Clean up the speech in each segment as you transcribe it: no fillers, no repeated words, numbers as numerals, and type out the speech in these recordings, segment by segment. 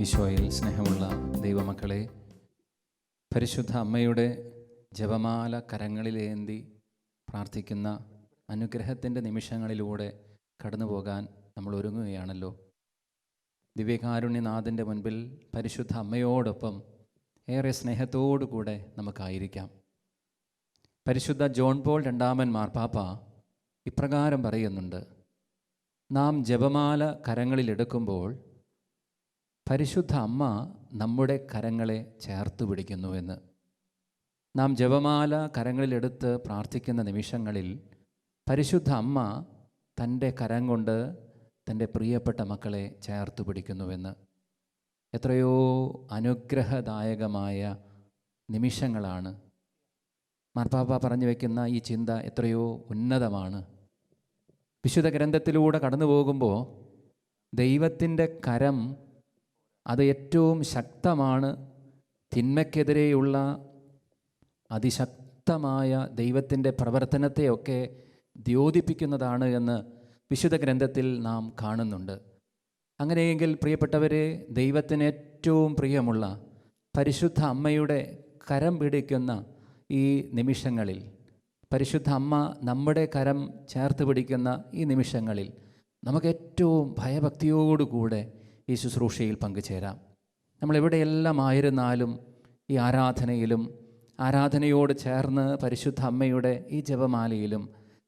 ഈശോയിൽ സ്നേഹമുള്ള ദൈവമക്കളെ, പരിശുദ്ധ അമ്മയുടെ ജപമാല കരങ്ങളിലേന്തി പ്രാർത്ഥിക്കുന്ന അനുഗ്രഹത്തിൻ്റെ നിമിഷങ്ങളിലൂടെ കടന്നു പോകാൻ നമ്മൾ ഒരുങ്ങുകയാണല്ലോ. ദിവ്യകാരുണ്യനാഥൻ്റെ മുൻപിൽ പരിശുദ്ധ അമ്മയോടൊപ്പം ഏറെ സ്നേഹത്തോടു കൂടെ നമുക്കായിരിക്കാം. പരിശുദ്ധ ജോൺ പോൾ രണ്ടാമൻ മാർപ്പാപ്പ ഇപ്രകാരം പറയുന്നുണ്ട്: നാം ജപമാല കരങ്ങളിലെടുക്കുമ്പോൾ പരിശുദ്ധ അമ്മ നമ്മുടെ കരങ്ങളെ ചേർത്ത് പിടിക്കുന്നുവെന്ന്. നാം ജപമാല കരങ്ങളിലെടുത്ത് പ്രാർത്ഥിക്കുന്ന നിമിഷങ്ങളിൽ പരിശുദ്ധ അമ്മ തൻ്റെ കരം കൊണ്ട് തൻ്റെ പ്രിയപ്പെട്ട മക്കളെ ചേർത്ത് പിടിക്കുന്നുവെന്ന്. എത്രയോ അനുഗ്രഹദായകമായ നിമിഷങ്ങളാണ്. മാർപ്പാപ്പ പറഞ്ഞു വയ്ക്കുന്ന ഈ ചിന്ത എത്രയോ ഉന്നതമാണ്. വിശുദ്ധ ഗ്രന്ഥത്തിലൂടെ കടന്നു പോകുമ്പോൾ ദൈവത്തിൻ്റെ കരം അത് ഏറ്റവും ശക്തമാണ്. തിന്മയ്ക്കെതിരെയുള്ള അതിശക്തമായ ദൈവത്തിൻ്റെ പ്രവർത്തനത്തെയൊക്കെ ദ്യോതിപ്പിക്കുന്നതാണ് എന്ന് വിശുദ്ധ ഗ്രന്ഥത്തിൽ നാം കാണുന്നുണ്ട്. അങ്ങനെയെങ്കിൽ പ്രിയപ്പെട്ടവരെ, ദൈവത്തിന് ഏറ്റവും പ്രിയമുള്ള പരിശുദ്ധ അമ്മയുടെ കരം പിടിക്കുന്ന ഈ നിമിഷങ്ങളിൽ, പരിശുദ്ധ അമ്മ നമ്മുടെ കരം ചേർത്ത് പിടിക്കുന്ന ഈ നിമിഷങ്ങളിൽ നമുക്ക് ഏറ്റവും ഭയഭക്തിയോടുകൂടെ ഈ ശുശ്രൂഷയിൽ പങ്കുചേരാം. നമ്മളെവിടെയെല്ലാം ആയിരുന്നാലും ഈ ആരാധനയോട് ചേർന്ന് പരിശുദ്ധ അമ്മയുടെ ഈ ജപമാലയിലും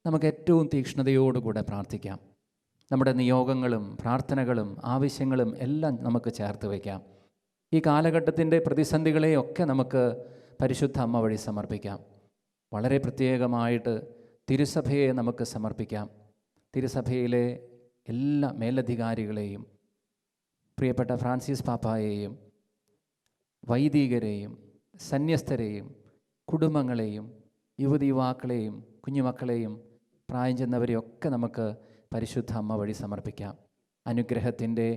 നമുക്ക് ഏറ്റവും തീക്ഷ്ണതയോടുകൂടെ പ്രാർത്ഥിക്കാം. നമ്മുടെ നിയോഗങ്ങളും പ്രാർത്ഥനകളും ആവശ്യങ്ങളും എല്ലാം നമുക്ക് ചേർത്ത് വയ്ക്കാം. ഈ കാലഘട്ടത്തിൻ്റെ പ്രതിസന്ധികളെയൊക്കെ നമുക്ക് പരിശുദ്ധ അമ്മ വഴി സമർപ്പിക്കാം. വളരെ പ്രത്യേകമായിട്ട് തിരുസഭയെ നമുക്ക് സമർപ്പിക്കാം. തിരുസഭയിലെ എല്ലാ മേലധികാരികളെയും, പ്രിയപ്പെട്ട ഫ്രാൻസിസ് പാപ്പായെയും, വൈദികരെയും, സന്യസ്തരെയും, കുടുംബങ്ങളെയും, യുവതിയുവാക്കളെയും, കുഞ്ഞുമക്കളെയും, പ്രായം ചെന്നവരെയൊക്കെ നമുക്ക് പരിശുദ്ധ അമ്മ വഴി സമർപ്പിക്കാം. അനുഗ്രഹത്തിൻ്റെ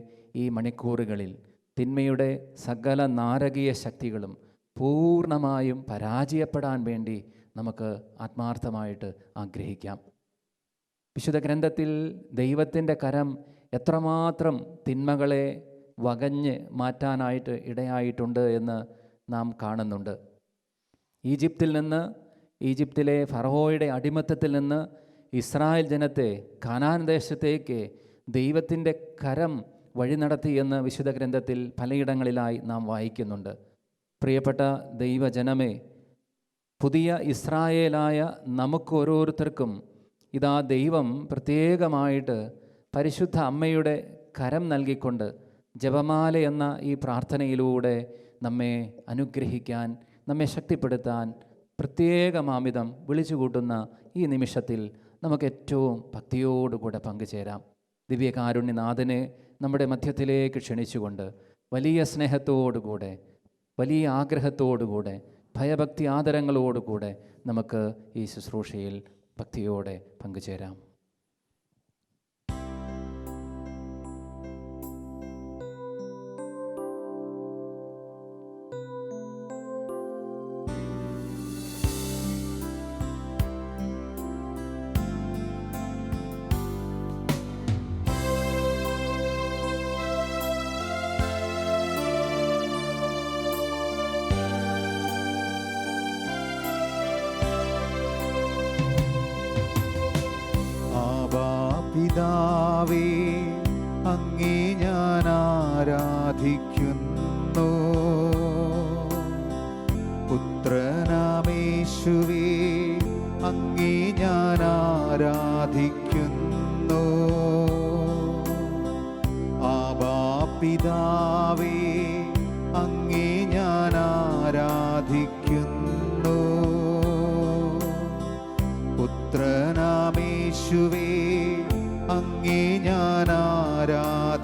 ഈ മണിക്കൂറുകളിൽ തിന്മയുടെ സകല നാരകീയ ശക്തികളും പൂർണ്ണമായും പരാജയപ്പെടാൻ വേണ്ടി നമുക്ക് ആത്മാർത്ഥമായിട്ട് ആഗ്രഹിക്കാം. വിശുദ്ധ ഗ്രന്ഥത്തിൽ ദൈവത്തിൻ്റെ കരം എത്രമാത്രം തിന്മകളെ വകഞ്ഞ് മാറ്റാനായിട്ട് ഇടയായിട്ടുണ്ട് എന്ന് നാം കാണുന്നുണ്ട്. ഈജിപ്തിലെ ഫറവോയുടെ അടിമത്തത്തിൽ നിന്ന് ഇസ്രായേൽ ജനത്തെ കാനാൻ ദേശത്തേക്ക് ദൈവത്തിൻ്റെ കരം വഴി നടത്തി എന്ന് വിശുദ്ധ ഗ്രന്ഥത്തിൽ പലയിടങ്ങളിലായി നാം വായിക്കുന്നുണ്ട്. പ്രിയപ്പെട്ട ദൈവജനമേ, പുതിയ ഇസ്രായേലായ നമുക്ക് ഓരോരുത്തർക്കും ഇതാ ദൈവം പ്രത്യേകമായിട്ട് പരിശുദ്ധ അമ്മയുടെ കരം നൽകിക്കൊണ്ട് ജപമാല എന്ന ഈ പ്രാർത്ഥനയിലൂടെ നമ്മെ അനുഗ്രഹിക്കാൻ, നമ്മെ ശക്തിപ്പെടുത്താൻ പ്രത്യേകമാമിതം വിളിച്ചുകൂട്ടുന്ന ഈ നിമിഷത്തിൽ നമുക്ക് ഏറ്റവും ഭക്തിയോടുകൂടെ പങ്കുചേരാം. ദിവ്യകാരുണ്യനാഥനെ നമ്മുടെ മധ്യത്തിലേക്ക് ക്ഷണിച്ചുകൊണ്ട് വലിയ സ്നേഹത്തോടുകൂടെ, വലിയ ആഗ്രഹത്തോടുകൂടെ, ഭയഭക്തി ആദരങ്ങളോടുകൂടെ നമുക്ക് ഈ ശുശ്രൂഷയിൽ ഭക്തിയോടെ പങ്കുചേരാം. പിതാവേ, അങ്ങേ ഞാൻ ആരാധിക്കുന്നു. പുത്രനാമേശുവേ, അങ്ങേ ഞാൻ ആരാധിക്കുന്നു. ആബാ പിതാവേ, അങ്ങേ ഞാൻ ആരാധിക്കുന്നു. പുത്രനാമേശുവേ, അങ്ങേ ഞാൻ ആരാധിക്കുന്നു.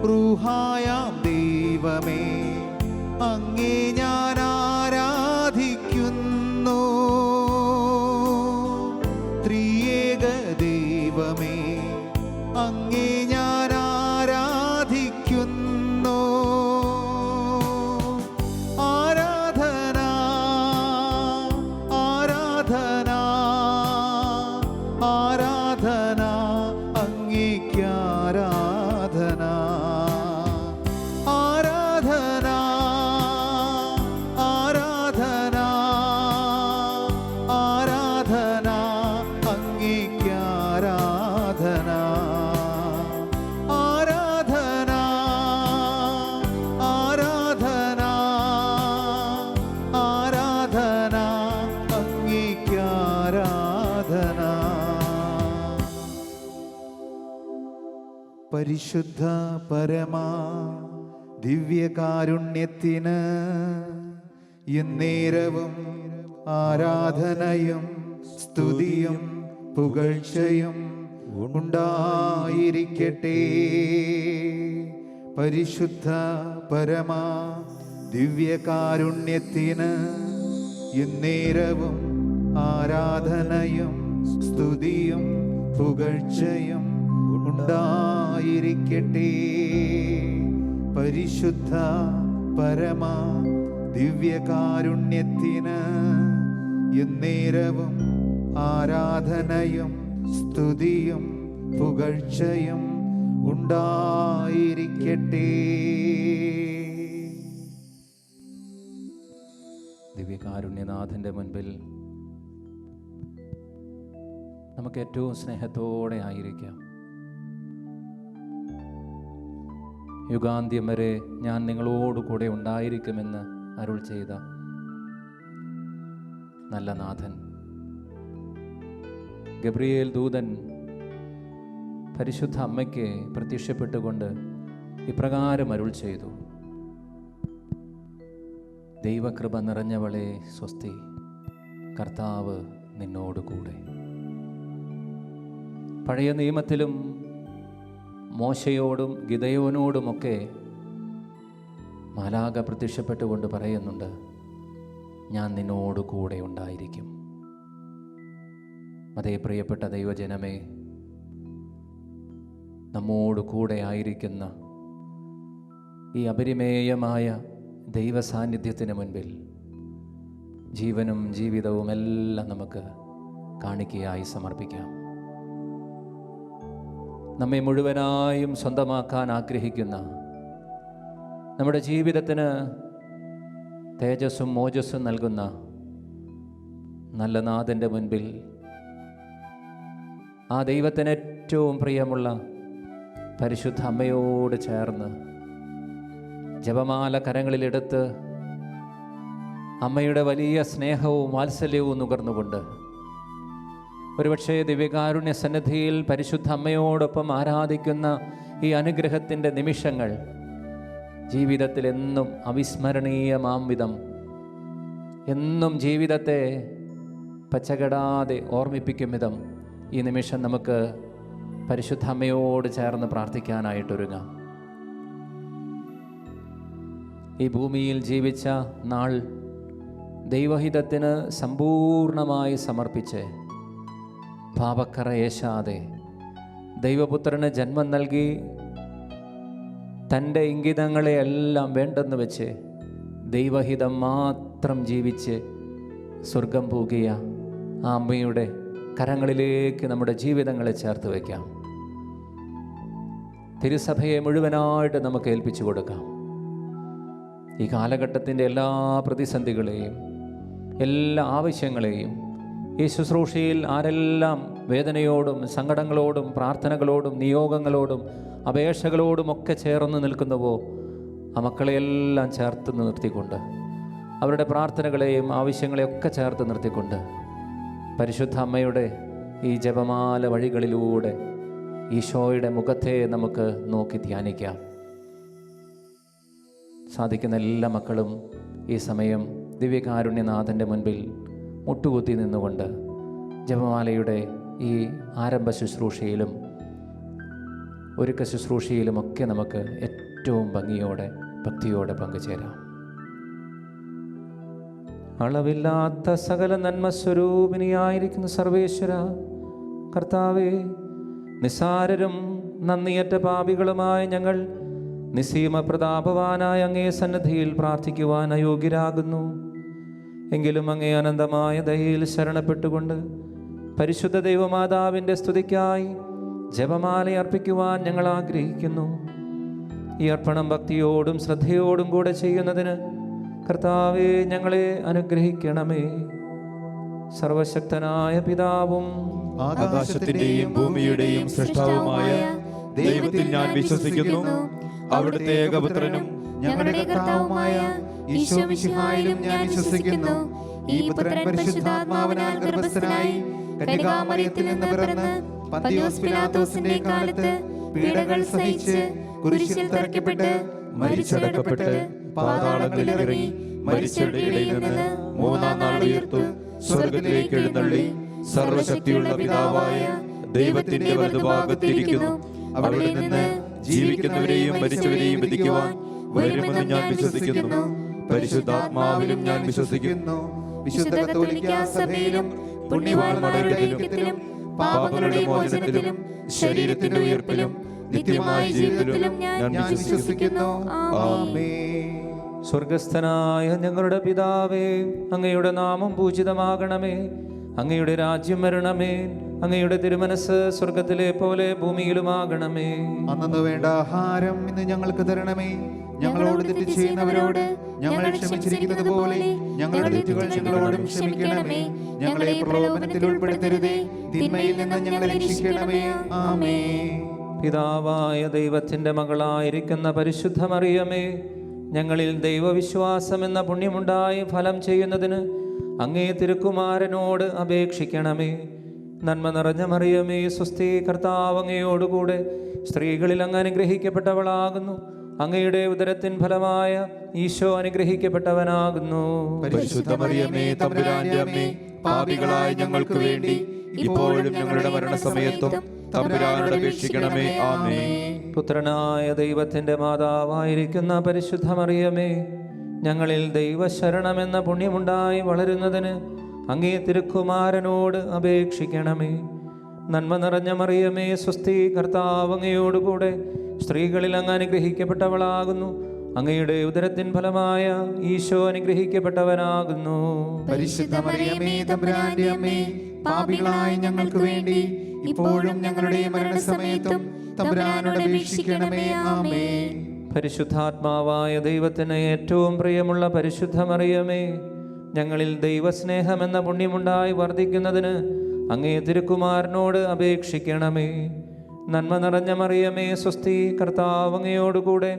റൂഹായാം ദൈവമേ, അങ്ങേ ഞാൻ ആരാധിക്കുന്നു. ത്രിയേക ദൈവമേ, അങ്ങേ ഞാൻ ആരാധിക്കുന്നു. ആരാധന ആരാധന ആരാധന അങ്ങേക്ക് ആരാധന. പരിശുദ്ധ പരമാ ദിവ്യകാരുണ്യത്തിന് എന്നേരവും ആരാധനയും സ്തുതിയും പുകഴ്ചയും ഉണ്ടായിരിക്കട്ടെ. പരിശുദ്ധ പരമാ ദിവ്യകാരുണ്യത്തിന് എന്നേരവും ആരാധനയും സ്തുതിയും പുകഴ്ചയും ഉണ്ടായിരിക്കട്ടെ. പരിശുദ്ധ പരമാ ദിവ്യകാരുണ്യത്തിന് എന്നേരവും ആരാധനയും സ്തുതിയും പുകഴ്ചയും ഉണ്ടായിരിക്കട്ടെ. ദിവ്യകാരുണ്യനാഥൻ്റെ മുൻപിൽ നമുക്ക് ഏറ്റവും സ്നേഹത്തോടെ ആയിരിക്കാം. യുഗാന്ത്യം വരെ ഞാൻ നിങ്ങളോട് കൂടെ ഉണ്ടായിരിക്കുമെന്ന് അരുൾ ചെയ്ത നല്ല നാഥൻ ഗബ്രിയേൽ ദൂതൻ പരിശുദ്ധ അമ്മയ്ക്ക് പ്രത്യക്ഷപ്പെട്ടുകൊണ്ട് ഇപ്രകാരം അരുൾ ചെയ്തു: ദൈവകൃപ നിറഞ്ഞവളെ സ്വസ്തി, കർത്താവ് നിന്നോടുകൂടെ. പഴയ നിയമത്തിലും മോശയോടും ഗിദെയോനോടുമൊക്കെ മാലാഖ പ്രത്യക്ഷപ്പെട്ടുകൊണ്ട് പറയുന്നുണ്ട്, ഞാൻ നിന്നോട് കൂടെ ഉണ്ടായിരിക്കും. അതേ പ്രിയപ്പെട്ട ദൈവജനമേ, നമ്മോട് കൂടെ ആയിരിക്കുന്ന ഈ അപരിമേയമായ ദൈവ സാന്നിധ്യത്തിന് മുൻപിൽ ജീവനും ജീവിതവും എല്ലാം നമുക്ക് കാണിക്കയായി സമർപ്പിക്കാം. നമ്മെ മുഴുവനായും സ്വന്തമാക്കാൻ ആഗ്രഹിക്കുന്ന, നമ്മുടെ ജീവിതത്തിന് തേജസ്സും മോജസ്സും നൽകുന്ന നല്ല നാഥൻ്റെ മുൻപിൽ ആ ദൈവത്തിന് ഏറ്റവും പ്രിയമുള്ള പരിശുദ്ധ അമ്മയോട് ചേർന്ന് ജപമാല കരങ്ങളിലെടുത്ത് അമ്മയുടെ വലിയ സ്നേഹവും വാത്സല്യവും നുകർന്നുകൊണ്ട് ഒരുപക്ഷേ ദിവ്യകാരുണ്യ സന്നിധിയിൽ പരിശുദ്ധ അമ്മയോടൊപ്പം ആരാധിക്കുന്ന ഈ അനുഗ്രഹത്തിൻ്റെ നിമിഷങ്ങൾ ജീവിതത്തിൽ എന്നും അവിസ്മരണീയമാം വിധം, എന്നും ജീവിതത്തെ പച്ചകെടാതെ ഓർമ്മിപ്പിക്കും വിധം ഈ നിമിഷം നമുക്ക് പരിശുദ്ധ അമ്മയോട് ചേർന്ന് പ്രാർത്ഥിക്കാനായിട്ടൊരുങ്ങാം. ഈ ഭൂമിയിൽ ജീവിച്ച നാൾ ദൈവഹിതത്തിന് സമ്പൂർണമായി സമർപ്പിച്ച് പാപക്കറയേശാതെ ദൈവപുത്രന് ജന്മം നൽകി തൻ്റെ ഇംഗിതങ്ങളെയെല്ലാം വേണ്ടെന്ന് വെച്ച് ദൈവഹിതം മാത്രം ജീവിച്ച് സ്വർഗം പൂകിയ ആ അമ്മയുടെ കരങ്ങളിലേക്ക് നമ്മുടെ ജീവിതങ്ങളെ ചേർത്ത് വയ്ക്കാം. തിരുസഭയെ മുഴുവനായിട്ട് നമുക്ക് ഏൽപ്പിച്ചു കൊടുക്കാം. ഈ കാലഘട്ടത്തിൻ്റെ എല്ലാ പ്രതിസന്ധികളെയും എല്ലാ ആവശ്യങ്ങളെയും ഈ ശുശ്രൂഷയിൽ ആരെല്ലാം വേദനയോടും സങ്കടങ്ങളോടും പ്രാർത്ഥനകളോടും നിയോഗങ്ങളോടും അപേക്ഷകളോടുമൊക്കെ ചേർന്ന് നിൽക്കുന്നുവോ ആ മക്കളെയെല്ലാം ചേർത്ത് നിർത്തിക്കൊണ്ട്, അവരുടെ പ്രാർത്ഥനകളെയും ആവശ്യങ്ങളെയൊക്കെ ചേർത്ത് നിർത്തിക്കൊണ്ട് പരിശുദ്ധ അമ്മയുടെ ഈ ജപമാല വഴികളിലൂടെ ഈശോയുടെ മുഖത്തെ നമുക്ക് നോക്കി ധ്യാനിക്കാം. സാധിക്കുന്ന എല്ലാ മക്കളും ഈ സമയം ദിവ്യകാരുണ്യനാഥൻ്റെ മുൻപിൽ മുട്ടുകുത്തി നിന്നുകൊണ്ട് ജപമാലയുടെ ഈ ആരംഭ ശുശ്രൂഷയിലും ഒരുക്ക ശുശ്രൂഷയിലുമൊക്കെ നമുക്ക് ഏറ്റവും ഭംഗിയോടെ ഭക്തിയോടെ പങ്കുചേരാം. അളവില്ലാത്ത സകല നന്മസ്വരൂപിണിയായിരിക്കുന്ന സർവേശ്വര കർത്താവേ, നിസ്സാരരും നന്ദിയറ്റ പാപികളുമായ ഞങ്ങൾ നിസ്സീമ പ്രതാപവാനായ അങ്ങേ സന്നിധിയിൽ പ്രാർത്ഥിക്കുവാൻ അയോഗ്യരാകുന്നു. എങ്കിലും അങ്ങേ അനന്തമായ ദയയിൽ ശരണപ്പെട്ടുകൊണ്ട് പരിശുദ്ധ ദൈവമാതാവിൻ്റെ സ്തുതിക്കായി ജപമാല അർപ്പിക്കുവാൻ ഞങ്ങൾ ആഗ്രഹിക്കുന്നു. ഈ അർപ്പണം ഭക്തിയോടും ശ്രദ്ധയോടും കൂടെ ചെയ്യുന്നതിന് കർത്താവേ ഞങ്ങളെ അനുഗ്രഹിക്കണമേ. സർവശക്തനായ പിതാവും ആകാശത്തിന്റെയും ഭൂമിയുടെയും സൃഷ്ടാവുമായ ദൈവത്തിൽ ഞാൻ വിശ്വസിക്കുന്നു. അവിടുത്തെ ഏകപുത്രനും ഞങ്ങളുടെ കർത്താവുമായ ഈശോ മിശിഹായിലും ഞാൻ വിശ്വസിക്കുന്നു. ഈ പുത്രൻ പരിശുദ്ധാത്മാവിനാൽ ഗർഭസ്ഥനായി കന്യകാമറിയത്തിൽ നിന്ന് പിറന്ന് പന്തിയോസ് പിലാത്തോസിന്റെ കാലത്ത് പീഡകൾ സഹിച്ച് കുരിശിൽ തറയ്ക്കപ്പെട്ട് മരിച്ചടക്കപ്പെട്ട് പാതാളങ്ങളിൽ ഇറങ്ങി മരിച്ചവരുടെ ഇടയിൽ നിന്ന് മൂന്നാം നാൾ ഉയർത്തു സ്വർഗത്തിലേക്ക് എഴുന്നള്ളി സർവശക്തിയുള്ള പിതാവായ ദൈവത്തിന്റെ വലതുഭാഗത്തിരിക്കുന്നു. അവിടെ നിന്ന് ജീവിക്കുന്നവരെയും മരിച്ചവരെയും വിധിക്കുവാൻ വരുമെന്ന് ഞാൻ വിശ്വസിക്കുന്നു. പരിശുദ്ധാത്മാവിലും ഞാൻ വിശ്വസിക്കുന്നു. വിശുദ്ധ കത്തോലിക്കാ സഭയിലും പുണ്യവാന്മാരുടെ ഐക്യത്തിലും പാപങ്ങളുടെ മോചനത്തിലും ശരീരത്തിന്റെ ഉയർപ്പിലും നിത്യമായ ജീവിതത്തിലും ഞാൻ വിശ്വസിക്കുന്നു. ആമേൻ. സ്വർഗസ്ഥനായ ഞങ്ങളുടെ പിതാവേ, അങ്ങയുടെ നാമം പൂജിതമാകണമേ. അങ്ങയുടെ രാജ്യം വരണമേ. അങ്ങയുടെ തിരുമനസ് സ്വർഗത്തിലെ പോലെ ഭൂമിയിലുമാകണമേ. അന്നു വേണ്ട ആഹാരം ഇന്ന് ഞങ്ങൾക്ക് തരണമേ. ഞങ്ങളോട് തെറ്റ് ചെയ്യുന്നവരോട് ഞങ്ങൾ ക്ഷമിച്ചിരിക്കുന്നത് പോലെ ഞങ്ങളുടെ തെറ്റുകൾ ഞങ്ങളോടും ക്ഷമിക്കണമേ. ഞങ്ങളെ പ്രലോഭനത്തിൽ ഉൾപ്പെടുത്തരുതേ, തിന്മയിൽ നിന്ന് ഞങ്ങളെ രക്ഷിക്കണമേ. ആമേൻ. പിതാവായ ദൈവത്തിൻ്റെ മകളായിരിക്കുന്ന പരിശുദ്ധ മറിയമേ, ഞങ്ങളിൽ ദൈവവിശ്വാസം എന്ന പുണ്യമുണ്ടായി ഫലം ചെയ്യുന്നതിന് അങ്ങേ തിരുക്കുമാരനോട് അപേക്ഷിക്കണമേ. നന്മ നിറഞ്ഞ മറിയമേ, സ്വസ്തി, കർത്താവ് അങ്ങയോടുകൂടെ സ്ത്രീകളിൽ അങ്ങ് അനുഗ്രഹിക്കപ്പെട്ടവളാകുന്നു. അങ്ങയുടെ ഉദരത്തിൻ ഫലമായ ഈശോ അനുഗ്രഹിക്കപ്പെട്ടവനാകുന്നു. പരിശുദ്ധ മറിയമേ, തമ്പുരാന്റെ അമ്മേ, പാപികളായ ഞങ്ങൾക്ക് വേണ്ടി ഇപ്പോഴും ഞങ്ങളുടെ മരണസമയത്തും തമ്പുരാനോട് അപേക്ഷിക്കണമേ. ആമേൻ. പുത്രനായ ദൈവത്തിൻ്റെ മാതാവായിരിക്കുന്ന പരിശുദ്ധ മറിയമേ, ഞങ്ങളിൽ ദൈവശരണമെന്ന പുണ്യമുണ്ടായി വളരുന്നതിന് അങ്ങേ തിരുക്കുമാരനോട് അപേക്ഷിക്കണമേ. നന്മ നിറഞ്ഞ മറിയമേ, സ്വസ്തി, കർത്താവ് അങ്ങയോടുകൂടെ സ്ത്രീകളിൽ അങ്ങ് അനുഗ്രഹിക്കപ്പെട്ടവളാകുന്നു. അങ്ങയുടെ ഉദരത്തിൻ ഫലമായ ഈശോ അനുഗ്രഹിക്കപ്പെട്ടവനാകുന്നു. പരിശുദ്ധ മറിയമേ, തമ്പുരാന്റെ അമ്മേ, പാപികളായ ഞങ്ങൾക്ക് വേണ്ടി ഇപ്പോഴും ഞങ്ങളുടെ മരണസമയത്തും തമ്പുരാനോട് അപേക്ഷിക്കണമേ. ആമേൻ. പരിശുദ്ധാത്മാവായ ദൈവത്തിന് ഏറ്റവും പ്രിയമുള്ള പരിശുദ്ധ മറിയമേ, ഞങ്ങളിൽ ദൈവസ്നേഹമെന്ന പുണ്യമുണ്ടായി വർദ്ധിക്കുന്നതിന് അങ്ങേ തിരുക്കുമാരനോട് അപേക്ഷിക്കണമേ. നന്മ നിറഞ്ഞ മറിയമേ, സ്വസ്തി, കർത്താവ് അങ്ങയോടുകൂടെ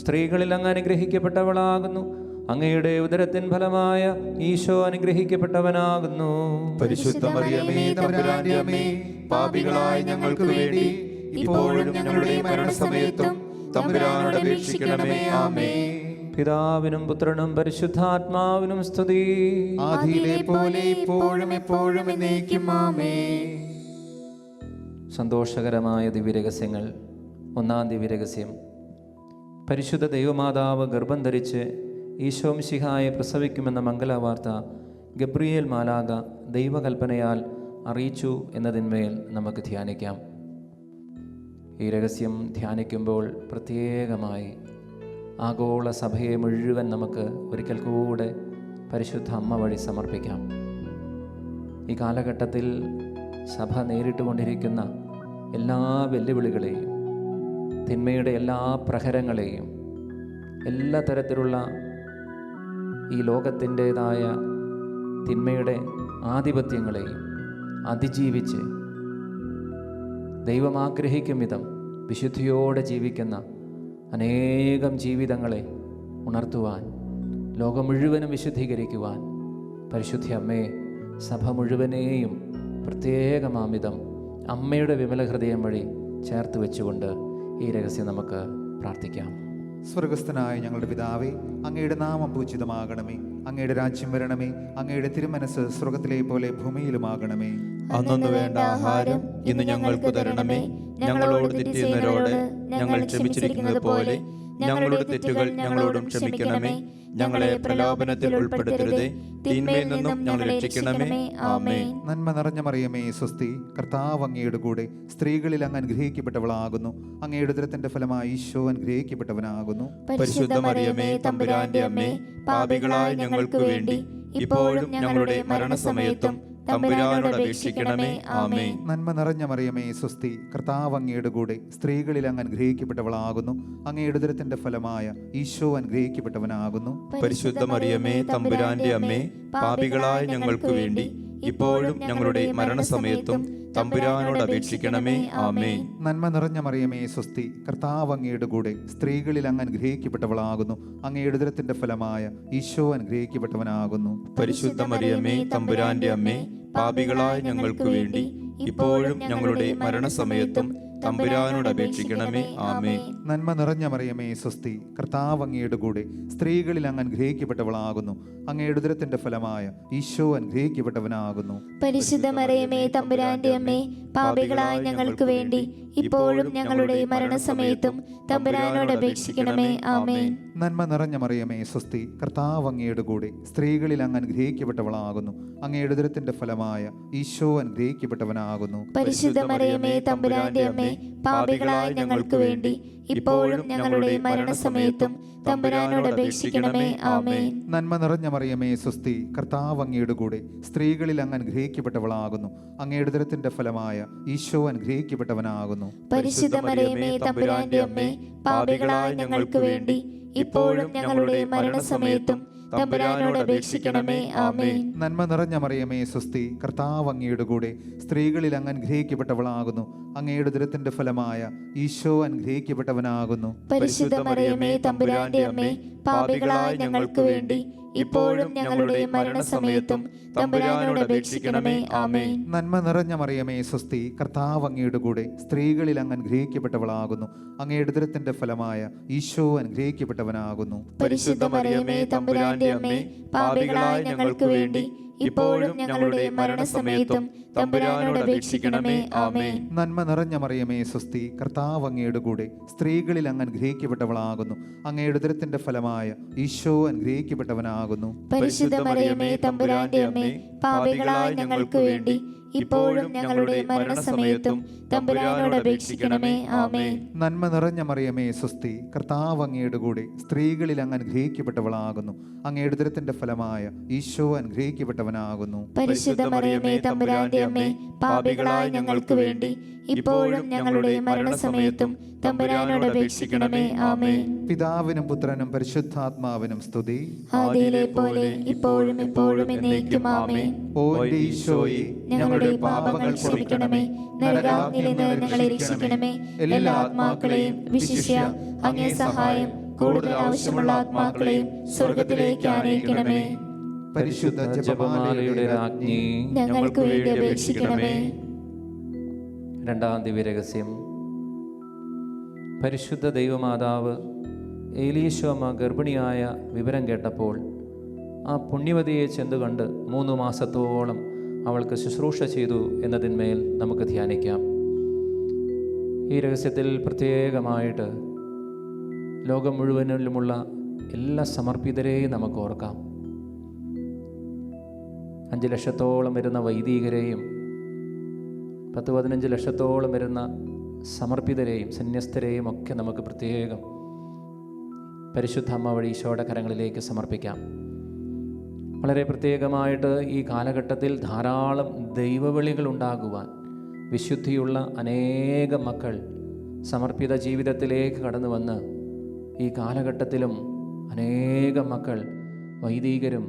സ്ത്രീകളിൽ അങ്ങ് അനുഗ്രഹിക്കപ്പെട്ടവളാകുന്നു. അങ്ങയുടെ ഉദരത്തിൻ ഫലമായ ഈശോ അനുഗ്രഹിക്കപ്പെട്ടവനാകുന്നു. പരിശുദ്ധ മറിയമേ, തമ്പുരാന്റെ അമ്മേ, പാപികളായ ഞങ്ങൾക്ക് വേണ്ടി ഇപ്പോഴും ഞങ്ങളുടെ മരണസമയത്തും തമ്പുരാനോട് അപേക്ഷിക്കണമേ. ആമേൻ. പിതാവിനും പുത്രനും പരിശുദ്ധാത്മാവിനും സ്തുതി. ആദിയിലെ പോലെ ഇപ്പോഴും എപ്പോഴും എന്നേക്കും. ആമേൻ. സന്തോഷകരമായ ദിവ്യരഹസ്യങ്ങൾ. ഒന്നാം ദിവ്യരഹസ്യം, പരിശുദ്ധ ദൈവമാതാവ് ഗർഭം ധരിച്ച് ഈശോ മിശിഹായെ പ്രസവിക്കുമെന്ന മംഗളവാർത്ത ഗബ്രിയേൽ മാലാഖ ദൈവകൽപ്പനയാൽ അറിയിച്ചു എന്നതിന്മേൽ നമുക്ക് ധ്യാനിക്കാം. ഈ രഹസ്യം ധ്യാനിക്കുമ്പോൾ പ്രത്യേകമായി ആഗോള സഭയെ മുഴുവൻ നമുക്ക് ഒരിക്കൽ കൂടെ പരിശുദ്ധ അമ്മ വഴി സമർപ്പിക്കാം. ഈ കാലഘട്ടത്തിൽ സഭ നേരിട്ടുകൊണ്ടിരിക്കുന്ന എല്ലാ വെല്ലുവിളികളെയും, തിന്മയുടെ എല്ലാ പ്രഹരങ്ങളെയും, എല്ലാ തരത്തിലുള്ള ഈ ലോകത്തിൻ്റേതായ തിന്മയുടെ ആധിപത്യങ്ങളെയും അതിജീവിച്ച് ദൈവം ആഗ്രഹിക്കും വിധം വിശുദ്ധിയോടെ ജീവിക്കുന്ന അനേകം ജീവിതങ്ങളെ ഉണർത്തുവാൻ, ലോകം മുഴുവനും വിശുദ്ധീകരിക്കുവാൻ പരിശുദ്ധ അമ്മയെ, സഭ മുഴുവനെയും പ്രത്യേകമാമിതം അമ്മയുടെ വിമല ഹൃദയം വഴി ചേർത്ത് വെച്ചുകൊണ്ട് ഈ രഹസ്യം നമുക്ക് പ്രാർത്ഥിക്കാം. സ്വർഗസ്ഥനായ ഞങ്ങളുടെ പിതാവേ, അങ്ങയുടെ നാമം പൂജിതമാകണമേ. അങ്ങയുടെ രാജ്യം വരണമേ. അങ്ങയുടെ തിരുമനസ് സ്വർഗത്തിലെ പോലെ ഭൂമിയിലുമാകണമേ. അന്നു വേണ്ട ആഹാരം ഇന്ന് ഞങ്ങൾക്ക് തരണമേ. ഞങ്ങളോട് തെറ്റ് ചെയ്യുന്നവരോട് ഞങ്ങൾ ക്ഷമിച്ചിരിക്കുന്നത് പോലെ ഞങ്ങളുടെ തെറ്റുകൾ ഞങ്ങളോടും ക്ഷമിക്കണമേ. ഞങ്ങളെ പ്രലോഭനത്തിൽ ഉൾപ്പെടുത്തരുതേ, തിന്മയിൽ നിന്നും ഞങ്ങളെ രക്ഷിക്കണമേ. ആമേൻ. നന്മ നിറഞ്ഞ മറിയമേ, സ്വസ്തി, കർത്താവ് അങ്ങയുടെ കൂടെ സ്ത്രീകളിൽ അങ്ങ് അനുഗ്രഹിക്കപ്പെട്ടവളാകുന്നു. അങ്ങയുടെ ഉദരത്തിന്റെ ഫലമായി ഈശോ അനുഗ്രഹിക്കപ്പെട്ടവനാകുന്നു. പരിശുദ്ധ മറിയമേ, തമ്പുരാന്റെ അമ്മേ, പാപികളായ ഞങ്ങൾക്ക് വേണ്ടി ഇപ്പോഴും ഞങ്ങളുടെ മരണസമയത്തും തമ്പുരാനോട് അപേക്ഷിക്കണമേ. ആമേൻ. നന്മ നിറഞ്ഞ മറിയമേ, സ്വസ്തി, കർത്താവ് അങ്ങയുടെ കൂടെ സ്ത്രീകളിൽ അങ്ങ് അനുഗ്രഹിക്കപ്പെട്ടവളാകുന്നു. അങ്ങയുടെ ഉദരത്തിന്റെ ഫലമായ ഈശോ അനുഗ്രഹിക്കപ്പെട്ടവനാകുന്നു. പരിശുദ്ധ മറിയമേ, തമ്പുരാന്റെ അമ്മേ, പാപികളായ ഞങ്ങൾക്ക് വേണ്ടി ഇപ്പോഴും ഞങ്ങളുടെ മരണസമയത്തും തമ്പുരാനോട് അപേക്ഷിക്കണമേ. ആമേൻ. നന്മ നിറഞ്ഞ മറിയമേ, സ്വസ്തി, കർത്താവ് അങ്ങയുടെ കൂടെ സ്ത്രീകളിൽ അങ്ങ് അനുഗ്രഹിക്കപ്പെട്ടവളാകുന്നു. അങ്ങയുടെ ഉദരത്തിന്റെ ഫലമായ ഈശോ അനുഗ്രഹിക്കപ്പെട്ടവനാകുന്നു. പരിശുദ്ധ മറിയമേ, തമ്പുരാന്റെ അമ്മേ, പാപികളായ ഞങ്ങൾക്ക് വേണ്ടി ഇപ്പോഴും ഞങ്ങളുടെ മരണസമയത്തും തമ്പുരാനോട് അപേക്ഷിക്കണമേ. ആമേൻ. നന്മ നിറഞ്ഞ മറിയമേ സ്വസ്തി, കർത്താവ് അങ്ങയുടെ കൂടെ സ്ത്രീകളിൽ അങ്ങ് അനുഗ്രഹിക്കപ്പെട്ടവളാകുന്നു. അങ്ങയുടെ ഉദരത്തിന്റെ ഫലമായ ഈശോ അനുഗ്രഹിക്കപ്പെട്ടവനാകുന്നു. പരിശുദ്ധ മറിയമേ തമ്പുരാന്റെ അമ്മേ, പാപികളായ ഞങ്ങൾക്ക് വേണ്ടി ഇപ്പോഴും ഞങ്ങളുടെ മരണസമയത്തും തമ്പുരാനോട് അപേക്ഷിക്കണമേ. ആമേൻ. നന്മ നിറഞ്ഞ മറിയമേ സ്വസ്തി, കർത്താവ് അങ്ങയുടെ കൂടെ സ്ത്രീകളിൽ അങ്ങ് അനുഗ്രഹിക്കപ്പെട്ടവളാകുന്നു. അങ്ങയുടെ ഉദരത്തിന്റെ ഫലമായ ഈശോ അനുഗ്രഹിക്കപ്പെട്ടവനാകുന്നു. പരിശുദ്ധ മറിയമേ തമ്പുരാന്റെ അമ്മേ, പാപികളായ ഞങ്ങൾക്ക് വേണ്ടി ഇപ്പോഴും ഞങ്ങളുടെ മരണസമയത്തും തമ്പുരാനോട് അപേക്ഷിക്കണമേ. ആമേൻ. നന്മ നിറഞ്ഞ മറിയമേ സ്വസ്തി, കർത്താവ് അങ്ങയുടെ കൂടെ സ്ത്രീകളിൽ അങ്ങ് അനുഗ്രഹിക്കപ്പെട്ടവളാകുന്നു. അങ്ങയുടെ ഉദരത്തിന്റെ ഫലമായ ഈശോ അനുഗ്രഹിക്കപ്പെട്ടവനാകുന്നു. പരിശുദ്ധ മറിയമേ തമ്പുരാന്റെ അമ്മേ, പാപികളായ ഞങ്ങൾക്ക് വേണ്ടി ഇപ്പോഴും ഞങ്ങളുടെ മരണസമയത്തും തമ്പുരാനോട് അപേക്ഷിക്കണമേ. ആമേൻ. നന്മ നിറഞ്ഞ മറിയമേ സ്വസ്തി, കർത്താവ് അങ്ങയുടെ കൂടെ സ്ത്രീകളിൽ അങ്ങ് അനുഗ്രഹിക്കപ്പെട്ടവളാകുന്നു. അങ്ങയുടെ ഉദരത്തിന്റെ ഫലമായ ഈശോ അനുഗ്രഹിക്കപ്പെട്ടവനാകുന്നു. പരിശുദ്ധ മറിയമേ തമ്പുരാന്റെ അമ്മേ, പാപികളായ ഞങ്ങൾക്ക് വേണ്ടി ഇപ്പോഴും ഞങ്ങളുടെ മരണസമയത്തും തമ്പുരാനോട് അപേക്ഷിക്കണമേ. ആമേൻ. നന്മ നിറഞ്ഞ മറിയമേ സ്വസ്തി, കർത്താവ് അങ്ങയുടെ കൂടെ സ്ത്രീകളിൽ അങ്ങ് അനുഗ്രഹിക്കപ്പെട്ടവളാകുന്നു. അങ്ങയുടെ ഉദരത്തിന്റെ ഫലമായ ഈശോ അനുഗ്രഹിക്കപ്പെട്ടവനാകുന്നു. പരിശുദ്ധ മറിയമേ തമ്പുരാന്റെ അമ്മേ, പാപികളായ ഞങ്ങൾക്ക് വേണ്ടി ഇപ്പോഴും ഞങ്ങളുടെ മരണസമയത്തും തമ്പുരാനോട് അപേക്ഷിക്കണമേ. ആമേൻ. നന്മ നിറഞ്ഞ മറിയമേ സ്വസ്തി, കർത്താവ് അങ്ങയുടെ കൂടെ സ്ത്രീകളിൽ അങ്ങ് അനുഗ്രഹിക്കപ്പെട്ടവളാകുന്നു. അങ്ങയുടെ ഉദരത്തിന്റെ ഫലമായ ഈശോ അനുഗ്രഹിക്കപ്പെട്ടവനാകുന്നു. പരിശുദ്ധ മറിയമേ തമ്പുരാന്റെ അമ്മേ, പാപികളായ ഞങ്ങൾക്ക് വേണ്ടി ഇപ്പോഴും ഞങ്ങളുടെ മരണസമയത്തും തമ്പുരാനോട് അപേക്ഷിക്കണമേ. ആമേൻ. നന്മ നിറഞ്ഞ മറിയമേ സ്വസ്തി, കർത്താവ് അങ്ങയുടെ കൂടെ സ്ത്രീകളിൽ അങ്ങ് അനുഗ്രഹിക്കപ്പെട്ടവളാകുന്നു. അങ്ങയുടെ ഉദരത്തിന്റെ ഫലമായ ഈശോ അനുഗ്രഹിക്കപ്പെട്ടവനാകുന്നു. പരിശുദ്ധ മറിയമേ തമ്പുരാന്റെ അമ്മേ, പാപികളായ ഞങ്ങൾക്ക് വേണ്ടി ഇപ്പോഴും ഞങ്ങളുടെ മരണസമയത്തും തമ്പുരാനോട് അപേക്ഷിക്കണമേ. ആമേൻ. പിതാവിനും പുത്രനും പരിശുദ്ധാത്മാവിനും സ്തുതി. ആദിയിലെ പോലെ ഇപ്പോഴും എപ്പോഴും എന്നേക്കും. ആമേൻ. ഓ എൻ്റെ ഈശോയെ, ഞങ്ങളുടെ പാപങ്ങൾ ക്ഷമിക്കണമേ, നരകാഗ്നിയിൽ നിന്ന് ഞങ്ങളെ രക്ഷിക്കണമേ. എല്ലാ ആത്മാക്കളെയും വിശിഷ്യ അങ്ങേ സഹായം കൂടുതൽ ആവശ്യമുള്ള ആത്മാക്കളെയും സ്വർഗത്തിലേക്ക് ആനയിക്കണമേ. പരിശുദ്ധ ജപമാലയുടെ രാജ്ഞി, ഞങ്ങൾക്ക് വേണ്ടി അപേക്ഷിക്കണമേ. രണ്ടാം ദിവ്യരഹസ്യം. പരിശുദ്ധ ദൈവമാതാവ് ഏലീശോമ്മ ഗർഭിണിയായ വിവരം കേട്ടപ്പോൾ ആ പുണ്യവതിയെ ചെന്നുകണ്ട് 3 മാസത്തോളം അവൾക്ക് ശുശ്രൂഷ ചെയ്തു എന്നതിന്മേൽ നമുക്ക് ധ്യാനിക്കാം. ഈ രഹസ്യത്തിൽ പ്രത്യേകമായിട്ട് ലോകം മുഴുവനിലുമുള്ള എല്ലാ സമർപ്പിതരെയും നമുക്ക് ഓർക്കാം. 5 ലക്ഷത്തോളം വരുന്ന വൈദികരെയും 10-15 ലക്ഷത്തോളം വരുന്ന സമർപ്പിതരെയും സന്യസ്തരെയും ഒക്കെ നമുക്ക് പ്രത്യേകം പരിശുദ്ധ അമ്മ വഴി ഈശോയുടെ കരങ്ങളിലേക്ക് സമർപ്പിക്കാം. വളരെ പ്രത്യേകമായിട്ട് ഈ കാലഘട്ടത്തിൽ ധാരാളം ദൈവവിളികൾ ഉണ്ടാകുവാൻ വിശുദ്ധിയുള്ള അനേകം മക്കൾ സമർപ്പിത ജീവിതത്തിലേക്ക് കടന്നു വന്ന് ഈ കാലഘട്ടത്തിലും അനേകം മക്കൾ വൈദികരും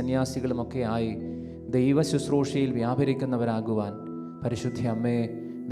സന്യാസികളുമൊക്കെയായി ദൈവ ശുശ്രൂഷയിൽ വ്യാപരിക്കുന്നവരാകുവാൻ പരിശുദ്ധ അമ്മയെ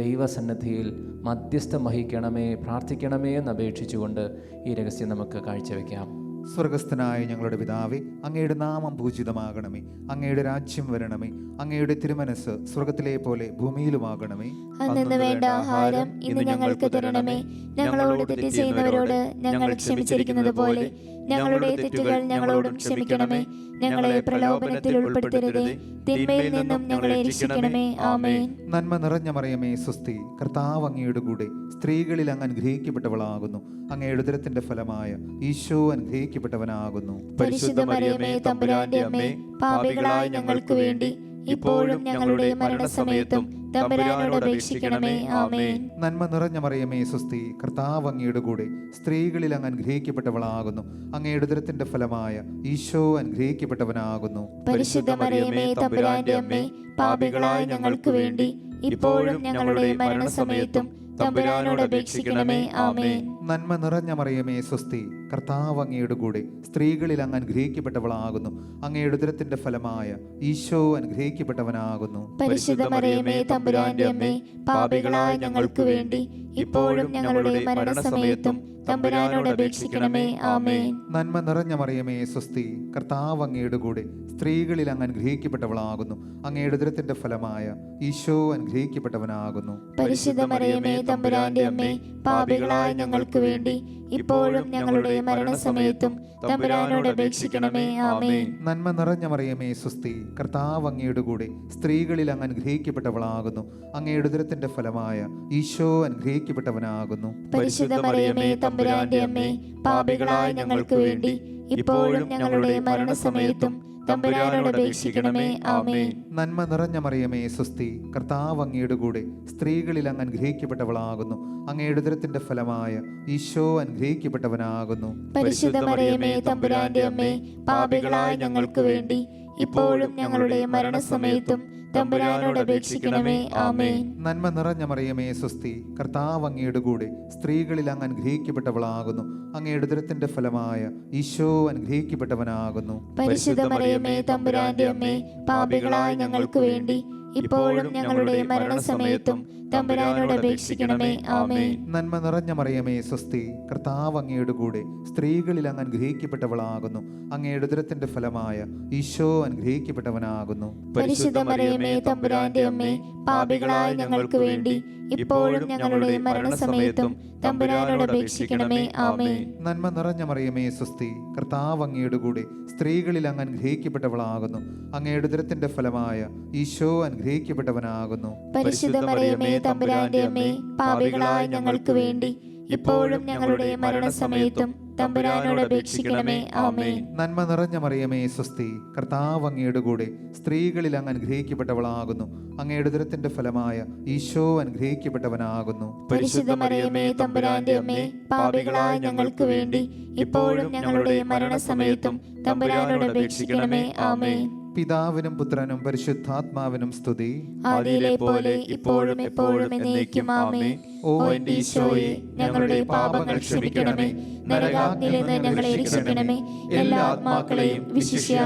ദൈവസന്നിധിയിൽ മധ്യസ്ഥം വഹിക്കണമേ, പ്രാർത്ഥിക്കണമേ എന്ന് അപേക്ഷിച്ചുകൊണ്ട് ഈ രഹസ്യം നമുക്ക് കാഴ്ചവെക്കാം. സ്വർഗസ്ഥനായ ഞങ്ങളുടെ പിതാവേ, അങ്ങയുടെ നാമം പൂജിതമാകണമേ. അങ്ങയുടെ രാജ്യം വരണമേ. അങ്ങയുടെ തിരുമനസ് സ്വർഗത്തിലെ പോലെ ഭൂമിയിലുമാകണമേ. അന്നു വേണ്ട ആഹാരം ഇന്ന് ഞങ്ങൾക്ക് തരണമേ. ഞങ്ങളോട് തെറ്റ് ചെയ്യുന്നവരോട് ഞങ്ങൾ ക്ഷമിച്ചിരിക്കുന്നത് പോലെ ഞങ്ങളുടെ തെറ്റുകൾ ഞങ്ങളോടും ക്ഷമിക്കണമേ. ഞങ്ങളെ പ്രലോഭനത്തിൽ ഉൾപ്പെടുത്തരുതേ, തിന്മയിൽ നിന്നും ഞങ്ങളെ രക്ഷിക്കണമേ. ആമേൻ. നന്മ നിറഞ്ഞ മറിയമേ സ്വസ്തി, കർത്താവ് അങ്ങയുടെ കൂടെ സ്ത്രീകളിൽ അങ്ങ് അനുഗ്രഹിക്കപ്പെട്ടവളാകുന്നു. അങ്ങയുടെ ഉദരത്തിന്റെ ഫലമായ ഈശോ അനുഗ്രഹിക്കപ്പെട്ടവനാകുന്നു. പരിശുദ്ധ മറിയമേ തമ്പുരാന്റെ അമ്മേ, പാപികളായ ഞങ്ങൾക്ക് വേണ്ടി ഇപ്പോഴും ഞങ്ങളുടെ മരണസമയത്തും തമ്പുരാനോട് അപേക്ഷിക്കണമേ. ആമേൻ. നന്മ നിറഞ്ഞ മറിയമേ സ്വസ്തി, കർത്താവ് അങ്ങയുടെ കൂടെ സ്ത്രീകളിൽ അങ്ങ് അനുഗ്രഹിക്കപ്പെട്ടവളാകുന്നു. അങ്ങയുടെ ഉദരത്തിന്റെ ഫലമായ ഈശോ അനുഗ്രഹിക്കപ്പെട്ടവനാകുന്നു. പരിശുദ്ധ മറിയമേ തമ്പുരാന്റെ അമ്മേ, പാപികളായ ഞങ്ങൾക്ക് വേണ്ടി ഇപ്പോഴും ഞങ്ങളുടെ മരണസമയത്തും തമ്പുരാനോട് അപേക്ഷിക്കണമേ. ആമേൻ. നന്മ നിറഞ്ഞ മറിയമേ സ്വസ്തി, കർത്താവ് അങ്ങയുടെ കൂടെ സ്ത്രീകളിൽ അങ്ങ് അനുഗ്രഹിക്കപ്പെട്ടവളാകുന്നു. അങ്ങയുടെ ഉദരത്തിന്റെ ഫലമായ ഈശോ അനുഗ്രഹിക്കപ്പെട്ടവനാകുന്നു. പരിശുദ്ധ മറിയമേ തമ്പുരാന്റെ അമ്മേ, പാപികളായ ഞങ്ങൾക്ക് വേണ്ടി ഇപ്പോഴും ഞങ്ങളുടെ മരണസമയത്തും തമ്പുരാനോട് അപേക്ഷിക്കണമേ. ആമേൻ. നന്മ നിറഞ്ഞ മറിയമേ സ്വസ്തി, കർത്താവ് അങ്ങയുടെ കൂടെ സ്ത്രീകളിൽ അങ്ങ് അനുഗ്രഹിക്കപ്പെട്ടവളാകുന്നു. അങ്ങയുടെ ഉദരത്തിന്റെ ഫലമായ ഈശോ അനുഗ്രഹിക്കപ്പെട്ടവനാകുന്നു. പരിശുദ്ധ മറിയമേ തമ്പുരാന്റെ അമ്മേ, പാപികളായ ഞങ്ങൾക്ക് വേണ്ടി ഇപ്പോഴും ഞങ്ങളുടെ മരണസമയത്തും തമ്പുരാനോട് അപേക്ഷിക്കണമേ. ആമേൻ. നന്മ നിറഞ്ഞ മറിയമേ സ്വസ്തി, കർത്താവ് അങ്ങയുടെ കൂടെ സ്ത്രീകളിൽ അങ്ങ് അനുഗ്രഹിക്കപ്പെട്ടവളാകുന്നു. അങ്ങയുടെ ഉദരത്തിന്റെ ഫലമായ ഈശോ അനുഗ്രഹിക്കപ്പെട്ടവനാകുന്നു. പരിശുദ്ധ മറിയമേ തമ്പുരാന്റെ അമ്മേ, പാപികളായ ഞങ്ങൾക്ക് വേണ്ടി ഇപ്പോഴും ഞങ്ങളുടെ മരണസമയത്തും തമ്പുരാനോട് അപേക്ഷിക്കണമേ. ആമേൻ. നന്മ നിറഞ്ഞ മറിയമേ സ്വസ്തി, കർത്താവ് അങ്ങയുടെ കൂടെ സ്ത്രീകളിൽ അങ്ങ് അനുഗ്രഹിക്കപ്പെട്ടവളാകുന്നു. അങ്ങയുടെ ഉദരത്തിന്റെ ഫലമായ ഈശോ അനുഗ്രഹിക്കപ്പെട്ടവനാകുന്നു. പരിശുദ്ധ മറിയമേ തമ്പുരാന്റെ അമ്മേ, പാപികളായ ഞങ്ങൾക്ക് വേണ്ടി ഇപ്പോഴും ഞങ്ങളുടെ മരണസമയത്തും തമ്പുരാനോട് അപേക്ഷിക്കണമേ. ആമേൻ. നന്മ നിറഞ്ഞ മറിയമേ സ്വസ്തി, കർത്താവ് അങ്ങയുടെ കൂടെ സ്ത്രീകളിൽ അങ്ങ് അനുഗ്രഹിക്കപ്പെട്ടവളാകുന്നു. അങ്ങയുടെ ഉദരത്തിന്റെ ഫലമായ ഈശോ അനുഗ്രഹിക്കപ്പെട്ടവനാകുന്നു. പരിശുദ്ധ മറിയമേ തമ്പുരാന്റെ അമ്മേ, പാപികളായ ഞങ്ങൾക്ക് വേണ്ടി ഇപ്പോഴും ഞങ്ങളുടെ മരണസമയത്തും തമ്പുരാനോട് അപേക്ഷിക്കണമേ. ആമേൻ. നന്മ നിറഞ്ഞ മറിയമേ സ്വസ്തി, കർത്താവ് അങ്ങയുടെ കൂടെ സ്ത്രീകളിൽ അങ്ങ് അനുഗ്രഹിക്കപ്പെട്ടവളാകുന്നു. അങ്ങയുടെ ഉദരത്തിന്റെ ഫലമായ ഈശോ അനുഗ്രഹിക്കപ്പെട്ടവനാകുന്നു. പരിശുദ്ധ മറിയമേ തമ്പുരാന്റെ അമ്മേ, പാപികളായ ഞങ്ങൾക്ക് വേണ്ടി ഇപ്പോഴും ഞങ്ങളുടെ മരണസമയത്തും തമ്പുരാനോട് അപേക്ഷിക്കണമേ. ആമേൻ. നന്മ നിറഞ്ഞ മറിയമേ സ്വസ്തി, കർത്താവ് അങ്ങയുടെ കൂടെ സ്ത്രീകളിൽ അങ്ങ് അനുഗ്രഹിക്കപ്പെട്ടവളാകുന്നു. അങ്ങയുടെ ഉദരത്തിന്റെ ഫലമായ ഈശോ അനുഗ്രഹിക്കപ്പെട്ടവനാകുന്നു. പരിശുദ്ധ മറിയമേ തമ്പുരാന്റെ അമ്മേ, പാപികളായ ഞങ്ങൾക്ക് വേണ്ടി ഇപ്പോഴും ഞങ്ങളുടെ മരണസമയത്തും തമ്പുരാനോട് അപേക്ഷിക്കണമേ. ആമേൻ. നന്മ നിറഞ്ഞ മറിയമേ സ്വസ്തി, കർത്താവ് അങ്ങയുടെ കൂടെ സ്ത്രീകളിൽ അങ്ങ് അനുഗ്രഹിക്കപ്പെട്ടവളാകുന്നു. അങ്ങയുടെ ഉദരത്തിന്റെ ഫലമായ ഈശോ അനുഗ്രഹിക്കപ്പെട്ടവനാകുന്നു. പരിശുദ്ധ മറിയമേ തമ്പുരാന്റെ അമ്മേ, പാപികളായ ഞങ്ങൾക്ക് വേണ്ടി ഇപ്പോഴും ഞങ്ങളുടെ മരണസമയത്തും തമ്പുരാനോട് അപേക്ഷിക്കണമേ. ആമേൻ. പിതാവിനും പുത്രനും പരിശുദ്ധാത്മാവിനും സ്തുതി. ആദിയിലെ പോലെ ഇപ്പോഴും എപ്പോഴും എന്നേക്കും. ആമേൻ. ഓ എന്റെ ഈശോയെ, ഞങ്ങളുടെ പാപങ്ങൾ ക്ഷമിക്കണമേ, നരകാഗ്നിയിൽ നിന്ന് ഞങ്ങളെ രക്ഷിക്കണമേ. എല്ലാ ആത്മാക്കളെയും വിശിഷ്യ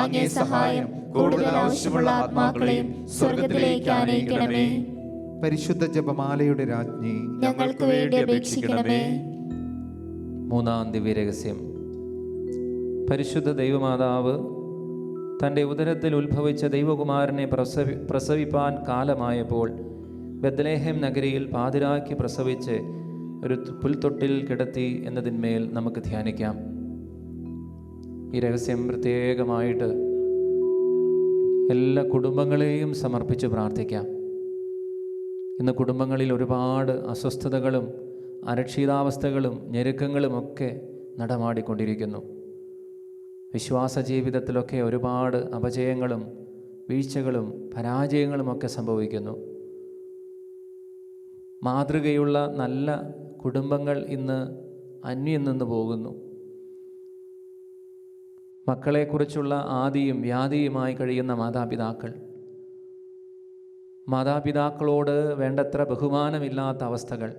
അങ്ങേ സഹായം കൂടുതൽ ആവശ്യമുള്ള ആത്മാക്കളെയും സ്വർഗത്തിലേക്ക് ആനയിക്കണമേ. പരിശുദ്ധ ജപമാലയുടെ രാജ്ഞി, ഞങ്ങൾക്ക് വേണ്ടി അപേക്ഷിക്കണമേ. മൂന്നാം ദിവ്യരഹസ്യം. പരിശുദ്ധ ദൈവമാതാവ് തൻ്റെ ഉദരത്തിൽ ഉത്ഭവിച്ച ദൈവകുമാരനെ പ്രസവിപ്പാൻ കാലമായപ്പോൾ ബത്ലഹേം നഗരിയിൽ പാതിരാക്കി പ്രസവിച്ച് ഒരു പുൽത്തൊട്ടിൽ കിടത്തി എന്നതിന്മേൽ നമുക്ക് ധ്യാനിക്കാം. ഈ രഹസ്യം പ്രത്യേകമായിട്ട് എല്ലാ കുടുംബങ്ങളെയും സമർപ്പിച്ച് പ്രാർത്ഥിക്കാം. ഇന്ന് കുടുംബങ്ങളിൽ ഒരുപാട് അസ്വസ്ഥതകളും അരക്ഷിതാവസ്ഥകളും ഞെരുക്കങ്ങളുമൊക്കെ നടമാടിക്കൊണ്ടിരിക്കുന്നു. വിശ്വാസ ജീവിതത്തിലൊക്കെ ഒരുപാട് അപജയങ്ങളും വീഴ്ചകളും പരാജയങ്ങളുമൊക്കെ സംഭവിക്കുന്നു. മാതൃകയുള്ള നല്ല കുടുംബങ്ങൾ ഇന്ന് അന്യം നിന്ന് പോകുന്നു. മക്കളെക്കുറിച്ചുള്ള ആദിയും വ്യാധിയുമായി കഴിയുന്ന മാതാപിതാക്കളോട് വേണ്ടത്ര ബഹുമാനമില്ലാത്ത അവസ്ഥകൾ,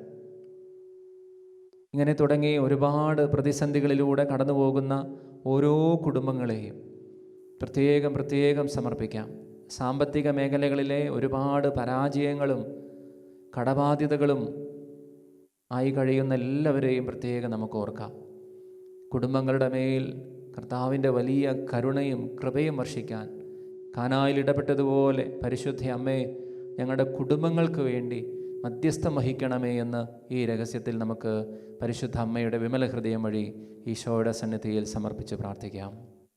ഇങ്ങനെ തുടങ്ങി ഒരുപാട് പ്രതിസന്ധികളിലൂടെ കടന്നു പോകുന്ന ഓരോ കുടുംബങ്ങളെയും പ്രത്യേകം സമർപ്പിക്കാം. സാമ്പത്തിക മേഖലകളിലെ ഒരുപാട് പരാജയങ്ങളും കടബാധ്യതകളും ആയി കഴിയുന്ന എല്ലാവരെയും പ്രത്യേകം നമുക്ക് ഓർക്കാം. കുടുംബങ്ങളുടെ മേൽ കർത്താവിൻ്റെ വലിയ കരുണയും കൃപയും വർഷിക്കാൻ കാനായിൽ ഇടപെട്ടതുപോലെ പരിശുദ്ധ അമ്മേ, ഞങ്ങളുടെ കുടുംബങ്ങൾക്ക് വേണ്ടി മധ്യസ്ഥം വഹിക്കണമേ എന്ന് ഈ രഹസ്യത്തിൽ നമുക്ക് പരിശുദ്ധ അമ്മയുടെ വിമല ഹൃദയം വഴി ഈശോയുടെ സന്നിധിയിൽ സമർപ്പിച്ച് പ്രാർത്ഥിക്കാം.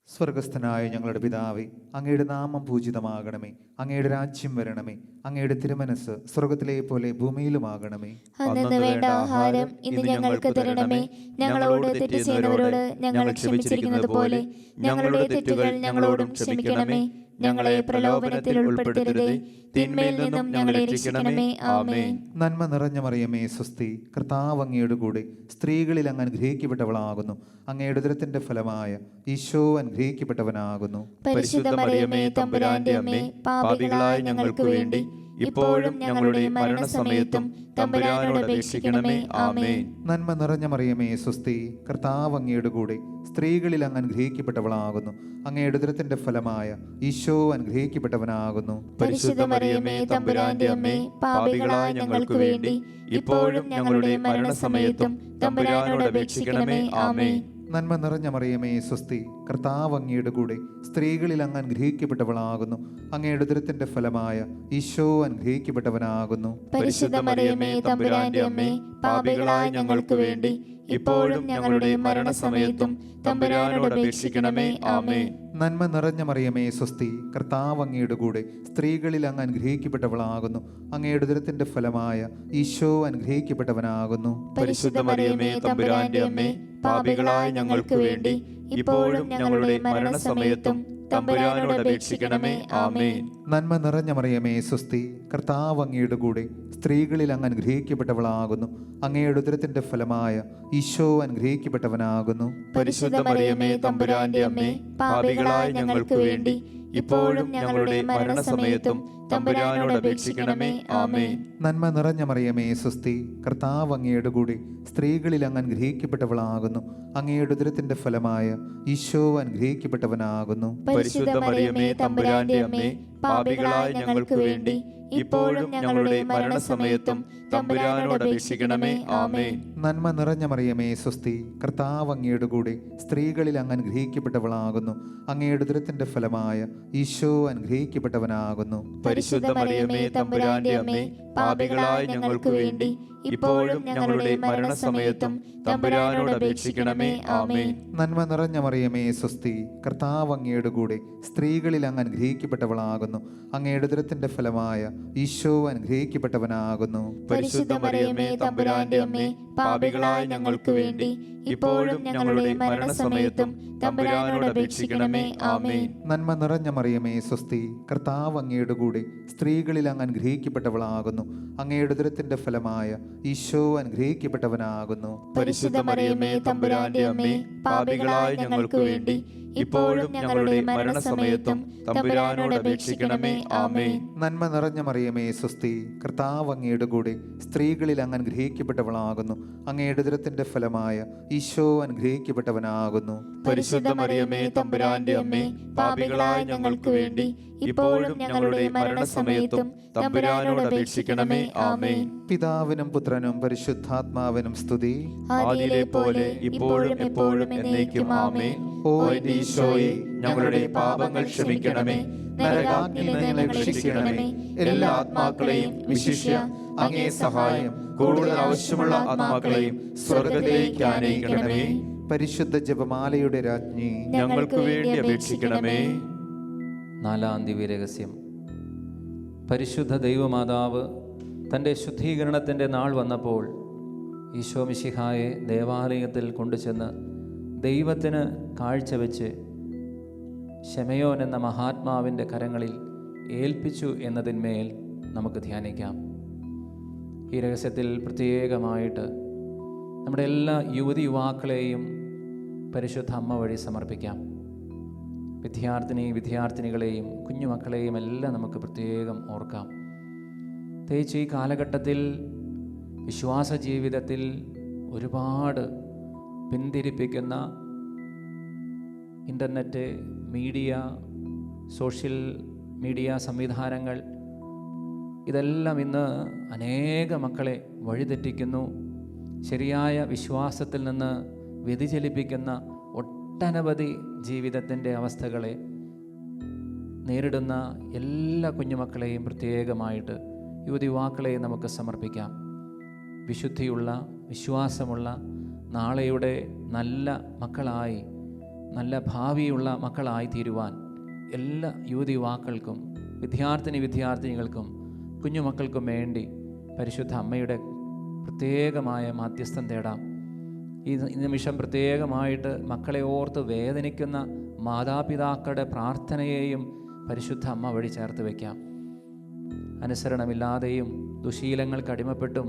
സ്വർഗസ്ഥനായ ഞങ്ങളുടെ പിതാവേ, അങ്ങയുടെ നാമം പൂജിതമാകണമേ. അങ്ങയുടെ രാജ്യം വരണമേ. അങ്ങയുടെ തിരുമനസ് സ്വർഗത്തിലെ പോലെ ഭൂമിയിലുമാകണമേ. അന്നു വേണ്ട ആഹാരം ഇന്ന് ഞങ്ങൾക്ക് തരണമേ. ഞങ്ങളോട് തെറ്റ് ചെയ്യുന്നവരോട് ഞങ്ങൾ ക്ഷമിച്ചിരിക്കുന്നത് പോലെ ഞങ്ങളുടെ തെറ്റുകൾ ഞങ്ങളോടും ക്ഷമിക്കണമേ. ഞങ്ങളെ പ്രലോഭനത്തിൽ ഉൾപ്പെടുത്തരുതേ, തിന്മയിൽ നിന്നും ഞങ്ങളെ രക്ഷിക്കണമേ. ആമേൻ. നന്മ നിറഞ്ഞ മറിയമേ സ്വസ്തി, കർത്താവ് അങ്ങയുടെ കൂടെ സ്ത്രീകളിൽ അങ്ങ് അനുഗ്രഹിക്കപ്പെട്ടവളാകുന്നു. അങ്ങയുടെ ഉദരത്തിന്റെ ഫലമായ ഈശോ അനുഗ്രഹിക്കപ്പെട്ടവനാകുന്നു. പരിശുദ്ധ മറിയമേ തമ്പുരാന്റെ അമ്മേ, പാപികളായ ഞങ്ങൾക്ക് വേണ്ടി ഇപ്പോഴും ഞങ്ങളുടെ മരണസമയത്തും തമ്പുരാനോട് അപേക്ഷിക്കണമേ. ആമേൻ. നന്മ നിറഞ്ഞ മറിയമേ സ്വസ്തി, കർത്താവ് അങ്ങയുടെ കൂടെ സ്ത്രീകളിൽ അങ്ങ് അനുഗ്രഹിക്കപ്പെട്ടവളാകുന്നു. അങ്ങയുടെ ഉദരത്തിന്റെ ഫലമായ ഈശോ അനുഗ്രഹിക്കപ്പെട്ടവനാകുന്നു. പരിശുദ്ധ മറിയമേ തമ്പുരാന്റെ അമ്മേ, പാപികളായ ഞങ്ങൾക്ക് വേണ്ടി ഇപ്പോഴും ഞങ്ങളുടെ മരണസമയത്തും തമ്പുരാനോട് അപേക്ഷിക്കണമേ. ആമേൻ. നന്മ നിറഞ്ഞ മറിയമേ സ്വസ്തി, കർത്താവ് അങ്ങയുടെ കൂടെ സ്ത്രീകളിൽ അങ്ങ് അനുഗ്രഹിക്കപ്പെട്ടവളാകുന്നു. അങ്ങയുടെ ഉദരത്തിന്റെ ഫലമായ ഈശോ അനുഗ്രഹിക്കപ്പെട്ടവനാകുന്നു. പരിശുദ്ധ മറിയമേ തമ്പുരാന്റെ അമ്മേ, പാപികളായ ഞങ്ങൾക്ക് വേണ്ടി ഇപ്പോഴും ഞങ്ങളുടെ മരണസമയത്തും തമ്പുരാനോട് അപേക്ഷിക്കണമേ. ആമേൻ. നന്മ നിറഞ്ഞ മറിയമേ സ്വസ്തി, കർത്താവ് അങ്ങയുടെ കൂടെ സ്ത്രീകളിൽ അങ്ങ് അനുഗ്രഹിക്കപ്പെട്ടവളാകുന്നു. അങ്ങയുടെ ഉദരത്തിന്റെ ഫലമായ ഈശോ അനുഗ്രഹിക്കപ്പെട്ടവനാകുന്നു. പരിശുദ്ധ മറിയമേ തമ്പുരാന്റെ അമ്മേ, പാപികളായ ഞങ്ങൾക്ക് വേണ്ടി ഇപ്പോഴും ഞങ്ങളുടെ മരണസമയത്തും തമ്പുരാനോട് അപേക്ഷിക്കണമേ. ആമേൻ. നന്മ നിറഞ്ഞ മറിയമേ സ്വസ്തി, കർത്താവ് അങ്ങയുടെ കൂടെ സ്ത്രീകളിൽ അങ്ങ് അനുഗ്രഹിക്കപ്പെട്ടവളാകുന്നു. അങ്ങയുടെ ഉദരത്തിന്റെ ഫലമായ ഈശോ അനുഗ്രഹിക്കപ്പെട്ടവനാകുന്നു. പരിശുദ്ധ മറിയമേ തമ്പുരാന്റെ അമ്മേ, പാപികളായ ഞങ്ങൾക്ക് വേണ്ടി ഇപ്പോഴും ഞങ്ങളുടെ മരണസമയത്തും തമ്പുരാനോട് അപേക്ഷിക്കണമേ. ആമേൻ. നന്മ നിറഞ്ഞ മറിയമേ സ്വസ്തി, കർത്താവ് അങ്ങയുടെ കൂടെ സ്ത്രീകളിൽ അങ്ങ് അനുഗ്രഹിക്കപ്പെട്ടവളാകുന്നു. അങ്ങയുടെ ഉദരത്തിന്റെ ഫലമായ ഈശോ അനുഗ്രഹിക്കപ്പെട്ടവനാകുന്നു. പരിശുദ്ധ മറിയമേ തമ്പുരാന്റെ അമ്മേ, പാപികളായ ഞങ്ങൾക്ക് വേണ്ടി ഇപ്പോഴും ഞങ്ങളുടെ മരണസമയത്തും തമ്പുരാനോട് അപേക്ഷിക്കണമേ. ആമേൻ. നന്മ നിറഞ്ഞ മറിയമേ സ്വസ്തി, കർത്താവ് അങ്ങയുടെ കൂടെ സ്ത്രീകളിൽ അങ്ങ് അനുഗ്രഹിക്കപ്പെട്ടവളാകുന്നു. അങ്ങയുടെ ഉദരത്തിന്റെ ഫലമായ ഈശോ അനുഗ്രഹിക്കപ്പെട്ടവനാകുന്നു. പരിശുദ്ധ മറിയമേ തമ്പുരാന്റെ അമ്മേ, പാപികളായ ഞങ്ങൾക്ക് വേണ്ടി ഇപ്പോഴും ഞങ്ങളുടെ മരണസമയത്തും തമ്പുരാനോട് അപേക്ഷിക്കണമേ. ആമേൻ. നന്മ നിറഞ്ഞ മറിയമേ സ്വസ്തി, കർത്താവ് അങ്ങയുടെ കൂടെ സ്ത്രീകളിൽ അങ്ങ് അനുഗ്രഹിക്കപ്പെട്ടവളാകുന്നു. അങ്ങയുടെ ഉദരത്തിന്റെ ഫലമായ ഈശോ അനുഗ്രഹിക്കപ്പെട്ടവനാകുന്നു. പരിശുദ്ധ മറിയമേ തമ്പുരാന്റെ അമ്മേ, പാപികളായ ഞങ്ങൾക്ക് വേണ്ടി ഇപ്പോഴും ഞങ്ങളുടെ മരണസമയത്തും തമ്പുരാനോട് അപേക്ഷിക്കണമേ. ആമേൻ. നന്മ നിറഞ്ഞ മറിയമേ സ്വസ്തി, കർത്താവ് അങ്ങയുടെ കൂടെ സ്ത്രീകളിൽ അങ്ങ് അനുഗ്രഹിക്കപ്പെട്ടവളാകുന്നു. അങ്ങയുടെ ഉദരത്തിന്റെ ഫലമായ ഈശോ അനുഗ്രഹിക്കപ്പെട്ടവനാകുന്നു. പരിശുദ്ധ മറിയമേ തമ്പുരാന്റെ അമ്മേ, പാപികളായ ഞങ്ങൾക്ക് വേണ്ടി ഇപ്പോഴും ഞങ്ങളുടെ മരണസമയത്തും തമ്പുരാനോട് അപേക്ഷിക്കണമേ. ആമേൻ. നന്മ നിറഞ്ഞ മറിയമേ സ്വസ്തി, കർത്താവ് അങ്ങയുടെ കൂടെ സ്ത്രീകളിൽ അങ്ങ് അനുഗ്രഹിക്കപ്പെട്ടവളാകുന്നു. അങ്ങയുടെ ഉദരത്തിന്റെ ഫലമായ ഈശോ അനുഗ്രഹിക്കപ്പെട്ടവനാകുന്നു. പരിശുദ്ധ മറിയമേ തമ്പുരാന്റെ അമ്മേ, പാപികളായ ഞങ്ങൾക്ക് വേണ്ടി ഇപ്പോഴും ഞങ്ങളുടെ മരണസമയത്തും തമ്പുരാനോട് അപേക്ഷിക്കണമേ. ആമേൻ. പിതാവിനും പുത്രനും പരിശുദ്ധാത്മാവിനും സ്തുതി. ആദിയിലെ പോലെ ഇപ്പോഴും എപ്പോഴും എന്നേക്കും. ആമേൻ. ഓ ഈശോയെ, ഞങ്ങളുടെ പാപങ്ങൾ ക്ഷമിക്കണമേ, നരകാഗ്നിയിൽ നിന്ന് ഞങ്ങളെ രക്ഷിക്കണമേ. എല്ലാ ആത്മാക്കളെയും വിശിഷ്യ അങ്ങേ സഹായം കൂടുതൽ ആവശ്യമുള്ള ആത്മാക്കളെയും സ്വർഗ്ഗത്തിലേക്ക് ആനയിക്കണമേ. പരിശുദ്ധ ജപമാലയുടെ രാജ്ഞി, ഞങ്ങൾക്ക് വേണ്ടി അപേക്ഷിക്കണമേ. നാലാം ദിവ്യരഹസ്യം. പരിശുദ്ധ ദൈവമാതാവ് തൻ്റെ ശുദ്ധീകരണത്തിൻ്റെ നാൾ വന്നപ്പോൾ ഈശോ മിശിഹായെ ദേവാലയത്തിൽ കൊണ്ടുചെന്ന് ദൈവത്തിന് കാഴ്ചവെച്ച് ശമയോൻ എന്ന മഹാത്മാവിൻ്റെ കരങ്ങളിൽ ഏൽപ്പിച്ചു എന്നതിന്മേൽ നമുക്ക് ധ്യാനിക്കാം. ഈ രഹസ്യത്തിൽ പ്രത്യേകമായിട്ട് നമ്മുടെ എല്ലാ യുവതിയുവാക്കളെയും പരിശുദ്ധ അമ്മ വഴി സമർപ്പിക്കാം. വിദ്യാർത്ഥിനികളെയും കുഞ്ഞുമക്കളെയും എല്ലാം നമുക്ക് പ്രത്യേകം ഓർക്കാം. പ്രത്യേകിച്ച് ഈ കാലഘട്ടത്തിൽ വിശ്വാസ ജീവിതത്തിൽ ഒരുപാട് പിന്തിരിപ്പിക്കുന്ന ഇൻ്റർനെറ്റ്, മീഡിയ, സോഷ്യൽ മീഡിയ സംവിധാനങ്ങൾ ഇതെല്ലാം ഇന്ന് അനേക മക്കളെ വഴിതെറ്റിക്കുന്നു. ശരിയായ വിശ്വാസത്തിൽ നിന്ന് വ്യതിചലിപ്പിക്കുന്ന ഒട്ടനവധി ജീവിതത്തിൻ്റെ അവസ്ഥകളെ നേരിടുന്ന എല്ലാ കുഞ്ഞുമക്കളെയും പ്രത്യേകമായിട്ട് യുവതിയുവാക്കളെയും നമുക്ക് സമർപ്പിക്കാം. വിശുദ്ധിയുള്ള, വിശ്വാസമുള്ള, നാളെയുടെ നല്ല മക്കളായി, നല്ല ഭാവിയുള്ള മക്കളായി തീരുവാൻ എല്ലാ യുവതിയുവാക്കൾക്കും വിദ്യാർത്ഥിനികൾക്കും കുഞ്ഞുമക്കൾക്കും വേണ്ടി പരിശുദ്ധ അമ്മയുടെ പ്രത്യേകമായ മാധ്യസ്ഥം തേടാം. ഈ നിമിഷം പ്രത്യേകമായിട്ട് മക്കളെ ഓർത്ത് വേദനിക്കുന്ന മാതാപിതാക്കളുടെ പ്രാർത്ഥനയെയും പരിശുദ്ധ അമ്മ വഴി ചേർത്ത് വയ്ക്കാം. അനുസരണമില്ലാതെയും ദുശീലങ്ങൾക്ക് അടിമപ്പെട്ടും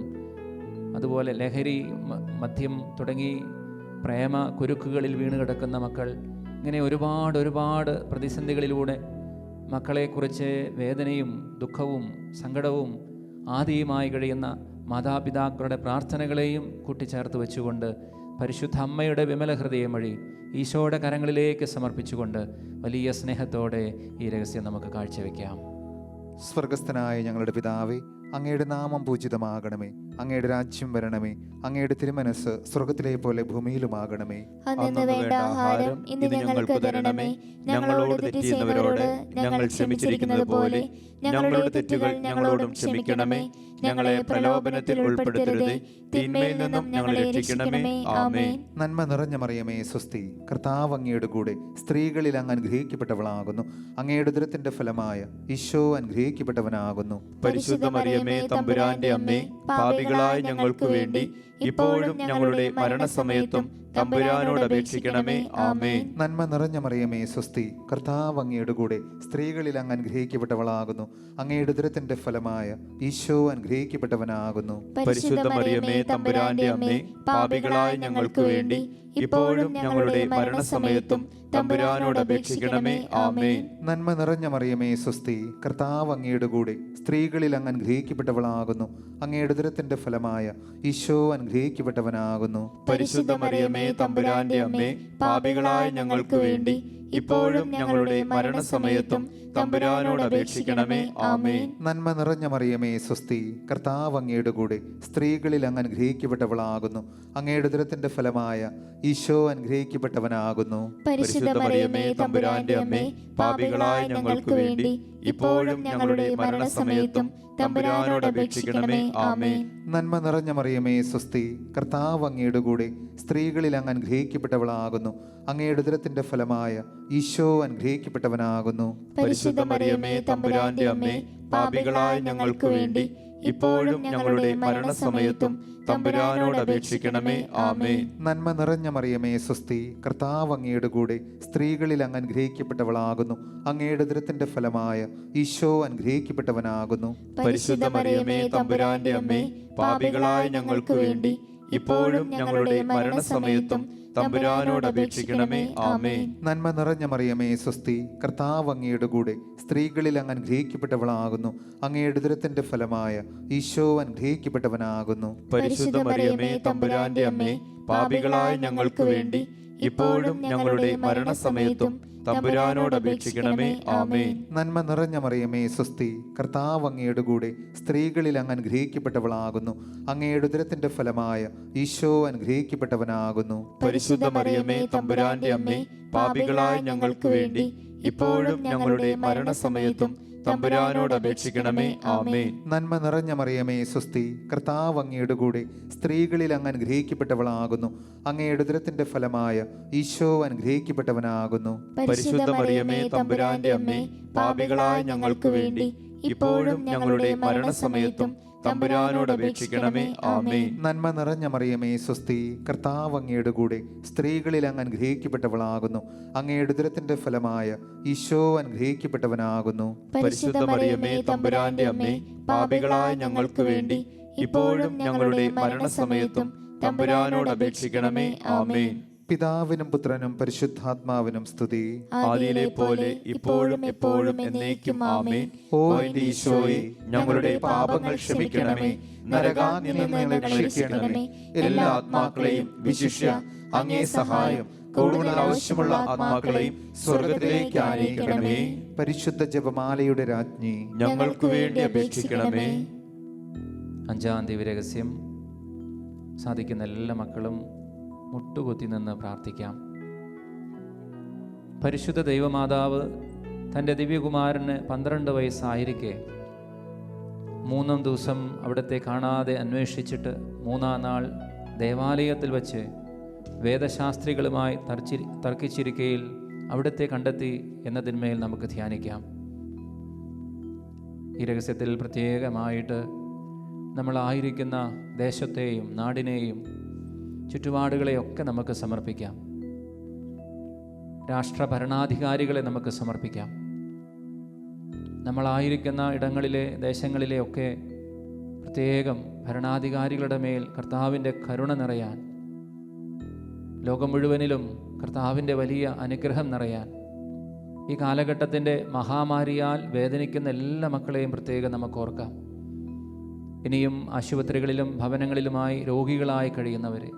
അതുപോലെ ലഹരി, മദ്യം തുടങ്ങി പ്രേമ കുരുക്കുകളിൽ വീണ് കിടക്കുന്ന മക്കൾ, ഇങ്ങനെ ഒരുപാട് പ്രതിസന്ധികളിലൂടെ മക്കളെക്കുറിച്ച് വേദനയും ദുഃഖവും സങ്കടവും ആദിയുമായി കഴിയുന്ന മാതാപിതാക്കളുടെ പ്രാർത്ഥനകളെയും കൂട്ടിച്ചേർത്ത് വെച്ചുകൊണ്ട് പരിശുദ്ധ അമ്മയുടെ വിമല ഹൃദയം വഴി ഈശോയുടെ കരങ്ങളിലേക്ക് സമർപ്പിച്ചുകൊണ്ട് വലിയ സ്നേഹത്തോടെ ഈ രഹസ്യം നമുക്ക് കാഴ്ചവെക്കാം. സ്വർഗസ്ഥനായ ഞങ്ങളുടെ പിതാവേ, അങ്ങയുടെ നാമം പൂജിതമാകണമേ. അങ്ങയുടെ രാജ്യം വരണമേ. അങ്ങയുടെ തിരുമനസ് സ്വർഗത്തിലെ പോലെ ഭൂമിയിലുമാകണമേ. അന്നു വേണ്ട ആഹാരം ഇന്ന് ഞങ്ങൾക്ക് തരണമേ. ഞങ്ങളോട് തെറ്റ് ചെയ്യുന്നവരോട് ഞങ്ങൾ ക്ഷമിച്ചിരിക്കുന്നത് പോലെ ഞങ്ങളുടെ തെറ്റുകൾ ഞങ്ങളോടും ക്ഷമിക്കണമേ. ഞങ്ങളെ പ്രലോഭനത്തിൽ ഉൾപ്പെടുത്തരുതേ, തിന്മയിൽ നിന്നും ഞങ്ങളെ രക്ഷിക്കണമേ. ആമേൻ. നന്മ നിറഞ്ഞ മറിയമേ, സ്വസ്തി. കർത്താവ് അങ്ങയുടെ കൂടെ സ്ത്രീകളിൽ അങ്ങ് അനുഗ്രഹിക്കപ്പെട്ടവളാകുന്നു. അങ്ങയുടെ ഉദരത്തിന്റെ ഫലമായ ഈശോ അനുഗ്രഹിക്കപ്പെട്ടവനാകുന്നു. പരിശുദ്ധ മറിയമേ, തമ്പുരാന്റെ അമ്മേ, പാപികളായ ഞങ്ങൾക്ക് വേണ്ടി ഇപ്പോഴും ഞങ്ങളുടെ മരണസമയത്തും തമ്പുരാനോട് അപേക്ഷിക്കണമേ. ആമേൻ. നന്മ നിറഞ്ഞ മറിയമേ, സ്വസ്തി. കർത്താവ് അങ്ങയുടെ കൂടെ സ്ത്രീകളിൽ അങ്ങ് അനുഗ്രഹിക്കപ്പെട്ടവളാകുന്നു. അങ്ങയുടെ ഉദരത്തിന്റെ ഫലമായ ഈശോ അനുഗ്രഹിക്കപ്പെട്ടവനാകുന്നു. പരിശുദ്ധ മറിയമേ, തമ്പുരാന്റെ അമ്മേ, പാപികളായ ഞങ്ങൾക്ക് വേണ്ടി ഇപ്പോഴും ഞങ്ങളുടെ മരണസമയത്തും തമ്പുരാനോട് അപേക്ഷിക്കണമേ. ആമേൻ. നന്മ നിറഞ്ഞ മറിയമേ, സ്വസ്തി. കർത്താവ് അങ്ങയുടെ കൂടെ സ്ത്രീകളിൽ അങ്ങ് അനുഗ്രഹിക്കപ്പെട്ടവളാകുന്നു. അങ്ങയുടെ ഉദരത്തിന്റെ ഫലമായ ഈശോ അനുഗ്രഹിക്കപ്പെട്ടവനാകുന്നു. പരിശുദ്ധ മറിയമേ, തമ്പുരാന്റെ അമ്മേ, പാപികളായ ഞങ്ങൾക്ക് വേണ്ടി ഇപ്പോഴും ഞങ്ങളുടെ മരണസമയത്തും തമ്പുരാനോട് അപേക്ഷിക്കണമേ. ആമേൻ. നന്മ നിറഞ്ഞ മറിയമേ, സ്വസ്തി. കർത്താവ് അങ്ങയുടെ കൂടെ സ്ത്രീകളിൽ അങ്ങ് അനുഗ്രഹിക്കപ്പെട്ടവളാകുന്നു. അങ്ങയുടെ ഉദരത്തിന്റെ ഫലമായ ഈശോ അനുഗ്രഹിക്കപ്പെട്ടവനാകുന്നു. പരിശുദ്ധ മറിയമേ, തമ്പുരാന്റെ അമ്മേ, പാപികളായ ഞങ്ങൾക്ക് വേണ്ടി ഇപ്പോഴും ഞങ്ങളുടെ മരണസമയത്തും തമ്പുരാനോട് അപേക്ഷിക്കണമേ. ആമേൻ. നന്മ നിറഞ്ഞ മറിയമേ, സ്വസ്തി. കർത്താവ് അങ്ങയുടെ കൂടെ സ്ത്രീകളിൽ അങ്ങ് അനുഗ്രഹിക്കപ്പെട്ടവളാകുന്നു. അങ്ങയുടെ ഉദരത്തിന്റെ ഫലമായ ഈശോ അനുഗ്രഹിക്കപ്പെട്ടവനാകുന്നു. പരിശുദ്ധ മറിയമേ, തമ്പുരാന്റെ അമ്മേ, പാപികളായ ഞങ്ങൾക്ക് വേണ്ടി ഇപ്പോഴും ഞങ്ങളുടെ മരണസമയത്തും തമ്പുരാനോട് അപേക്ഷിക്കണമേ. ആമേൻ. നന്മ നിറഞ്ഞ മറിയമേ, സ്വസ്തി. കർത്താവ് അങ്ങയുടെ കൂടെ സ്ത്രീകളിൽ അങ്ങ് അനുഗ്രഹിക്കപ്പെട്ടവളാകുന്നു. അങ്ങയുടെ ഉദരത്തിന്റെ ഫലമായ ഈശോ അനുഗ്രഹിക്കപ്പെട്ടവനാകുന്നു. പരിശുദ്ധ മറിയമേ, തമ്പുരാന്റെ അമ്മേ, പാപികളായ ഞങ്ങൾക്ക് വേണ്ടി ഇപ്പോഴും ഞങ്ങളുടെ മരണസമയത്തും തമ്പുരാനോട് അപേക്ഷിക്കണമേ. ആമേൻ. നന്മ നിറഞ്ഞ മറിയമേ, സ്വസ്തി. കർത്താവ് അങ്ങയുടെ കൂടെ സ്ത്രീകളിൽ അങ്ങ് അനുഗ്രഹിക്കപ്പെട്ടവളാകുന്നു. അങ്ങയുടെ ഉദരത്തിന്റെ ഫലമായ ഈശോ അനുഗ്രഹിക്കപ്പെട്ടവനാകുന്നു. പരിശുദ്ധ മറിയമേ, തമ്പുരാന്റെ അമ്മേ, പാപികളായ ഞങ്ങൾക്ക് വേണ്ടി ഇപ്പോഴും ഞങ്ങളുടെ മരണസമയത്തും തമ്പുരാനോട് അപേക്ഷിക്കണമേ. ആമേൻ. നന്മ നിറഞ്ഞ മറിയമേ, സ്വസ്തി. കർത്താവ് അങ്ങയുടെ കൂടെ സ്ത്രീകളിൽ അങ്ങ് അനുഗ്രഹിക്കപ്പെട്ടവളാകുന്നു. അങ്ങയുടെ ഉദരത്തിന്റെ ഫലമായ ഈശോ അനുഗ്രഹിക്കപ്പെട്ടവനാകുന്നു. പരിശുദ്ധ മറിയമേ, തമ്പുരാന്റെ അമ്മേ, പാപികളായ ഞങ്ങൾക്ക് വേണ്ടി ഇപ്പോഴും ഞങ്ങളുടെ മരണസമയത്തും തമ്പുരാനോട് അപേക്ഷിക്കണമേ. ആമേൻ. നന്മ നിറഞ്ഞ മറിയമേ, സ്വസ്തി. കർത്താവ് അങ്ങയുടെ കൂടെ സ്ത്രീകളിൽ അങ്ങ് അനുഗ്രഹിക്കപ്പെട്ടവളാകുന്നു. അങ്ങയുടെ ഉദരത്തിന്റെ ഫലമായ ഈശോ അനുഗ്രഹിക്കപ്പെട്ടവനാകുന്നു. പരിശുദ്ധ മറിയമേ, തമ്പുരാന്റെ അമ്മേ, പാപികളായ ഞങ്ങൾക്ക് വേണ്ടി ഇപ്പോഴും ഞങ്ങളുടെ മരണസമയത്തും തമ്പുരാനോട് അപേക്ഷിക്കണമേ. ആമേൻ. നന്മ നിറഞ്ഞ മറിയമേ, സ്വസ്തി. കർത്താവ് അങ്ങയുടെ കൂടെ സ്ത്രീകളിൽ അങ്ങ് അനുഗ്രഹിക്കപ്പെട്ടവളാകുന്നു. അങ്ങയുടെ ഉദരത്തിന്റെ ഫലമായ ഈശോ അനുഗ്രഹിക്കപ്പെട്ടവനാകുന്നു. പരിശുദ്ധ മറിയമേ, തമ്പുരാന്റെ അമ്മേ, പാപികളായ ഞങ്ങൾക്ക് വേണ്ടി ഇപ്പോഴും ഞങ്ങളുടെ മരണസമയത്തും തമ്പുരാനോട് അപേക്ഷിക്കണമേ. ആമേൻ. പിതാവിനും പുത്രനും പരിശുദ്ധാത്മാവിനും സ്തുതി. ആദിയിലെ പോലെ ഇപ്പോഴും എപ്പോഴും എന്നേക്കും. ആമേൻ. ഓ എന്റെ ഈശോയെ, ഞങ്ങളുടെ പാപങ്ങൾ ക്ഷമിക്കണമേ. നരകാഗ്നിയിൽ നിന്ന് ഞങ്ങളെ രക്ഷിക്കണമേ. എല്ലാ ആത്മാക്കളെയും വിശിഷ്യ അങ്ങേ സഹായം കൂടുതൽ ആവശ്യമുള്ള ആത്മാക്കളെയും സ്വർഗത്തിലേക്ക് ആനയിക്കണമേ. പരിശുദ്ധ ജപമാലയുടെ രാജ്ഞി, ഞങ്ങൾക്ക് വേണ്ടി അപേക്ഷിക്കണമേ. 5-ാം ദിവ്യരഹസ്യം. സാധിക്കുന്ന എല്ലാ മക്കളും മുട്ടുകുത്തി നിന്ന് പ്രാർത്ഥിക്കാം. പരിശുദ്ധ ദൈവമാതാവ് തൻ്റെ ദിവ്യകുമാരന് 12 വയസ്സായിരിക്കെ 3-ാം ദിവസം അവിടത്തെ കാണാതെ അന്വേഷിച്ചിട്ട് 3-ാം നാൾ ദേവാലയത്തിൽ വച്ച് വേദശാസ്ത്രികളുമായി തർക്കിച്ചിരിക്കയിൽ അവിടത്തെ കണ്ടെത്തി എന്നതിന്മേൽ നമുക്ക് ധ്യാനിക്കാം. ഈ രഹസ്യത്തിൽ പ്രത്യേകമായിട്ട് നമ്മളായിരിക്കുന്ന ദേശത്തെയും നാടിനെയും ചുറ്റുപാടുകളെയൊക്കെ നമുക്ക് സമർപ്പിക്കാം. രാഷ്ട്ര ഭരണാധികാരികളെ നമുക്ക് സമർപ്പിക്കാം. നമ്മളായിരിക്കുന്ന ഇടങ്ങളിലെ ദേശങ്ങളിലെയൊക്കെ പ്രത്യേകം ഭരണാധികാരികളുടെ മേൽ കർത്താവിൻ്റെ കരുണ നിറയാൻ, ലോകം മുഴുവനിലും കർത്താവിൻ്റെ വലിയ അനുഗ്രഹം നിറയാൻ ഈ കാലഘട്ടത്തിൻ്റെ മഹാമാരിയാൽ വേദനിക്കുന്ന എല്ലാ മക്കളെയും പ്രത്യേകം നമുക്ക് ഓർക്കാം. ഇനിയും ആശുപത്രികളിലും ഭവനങ്ങളിലുമായി രോഗികളായി കഴിയുന്നവരെ,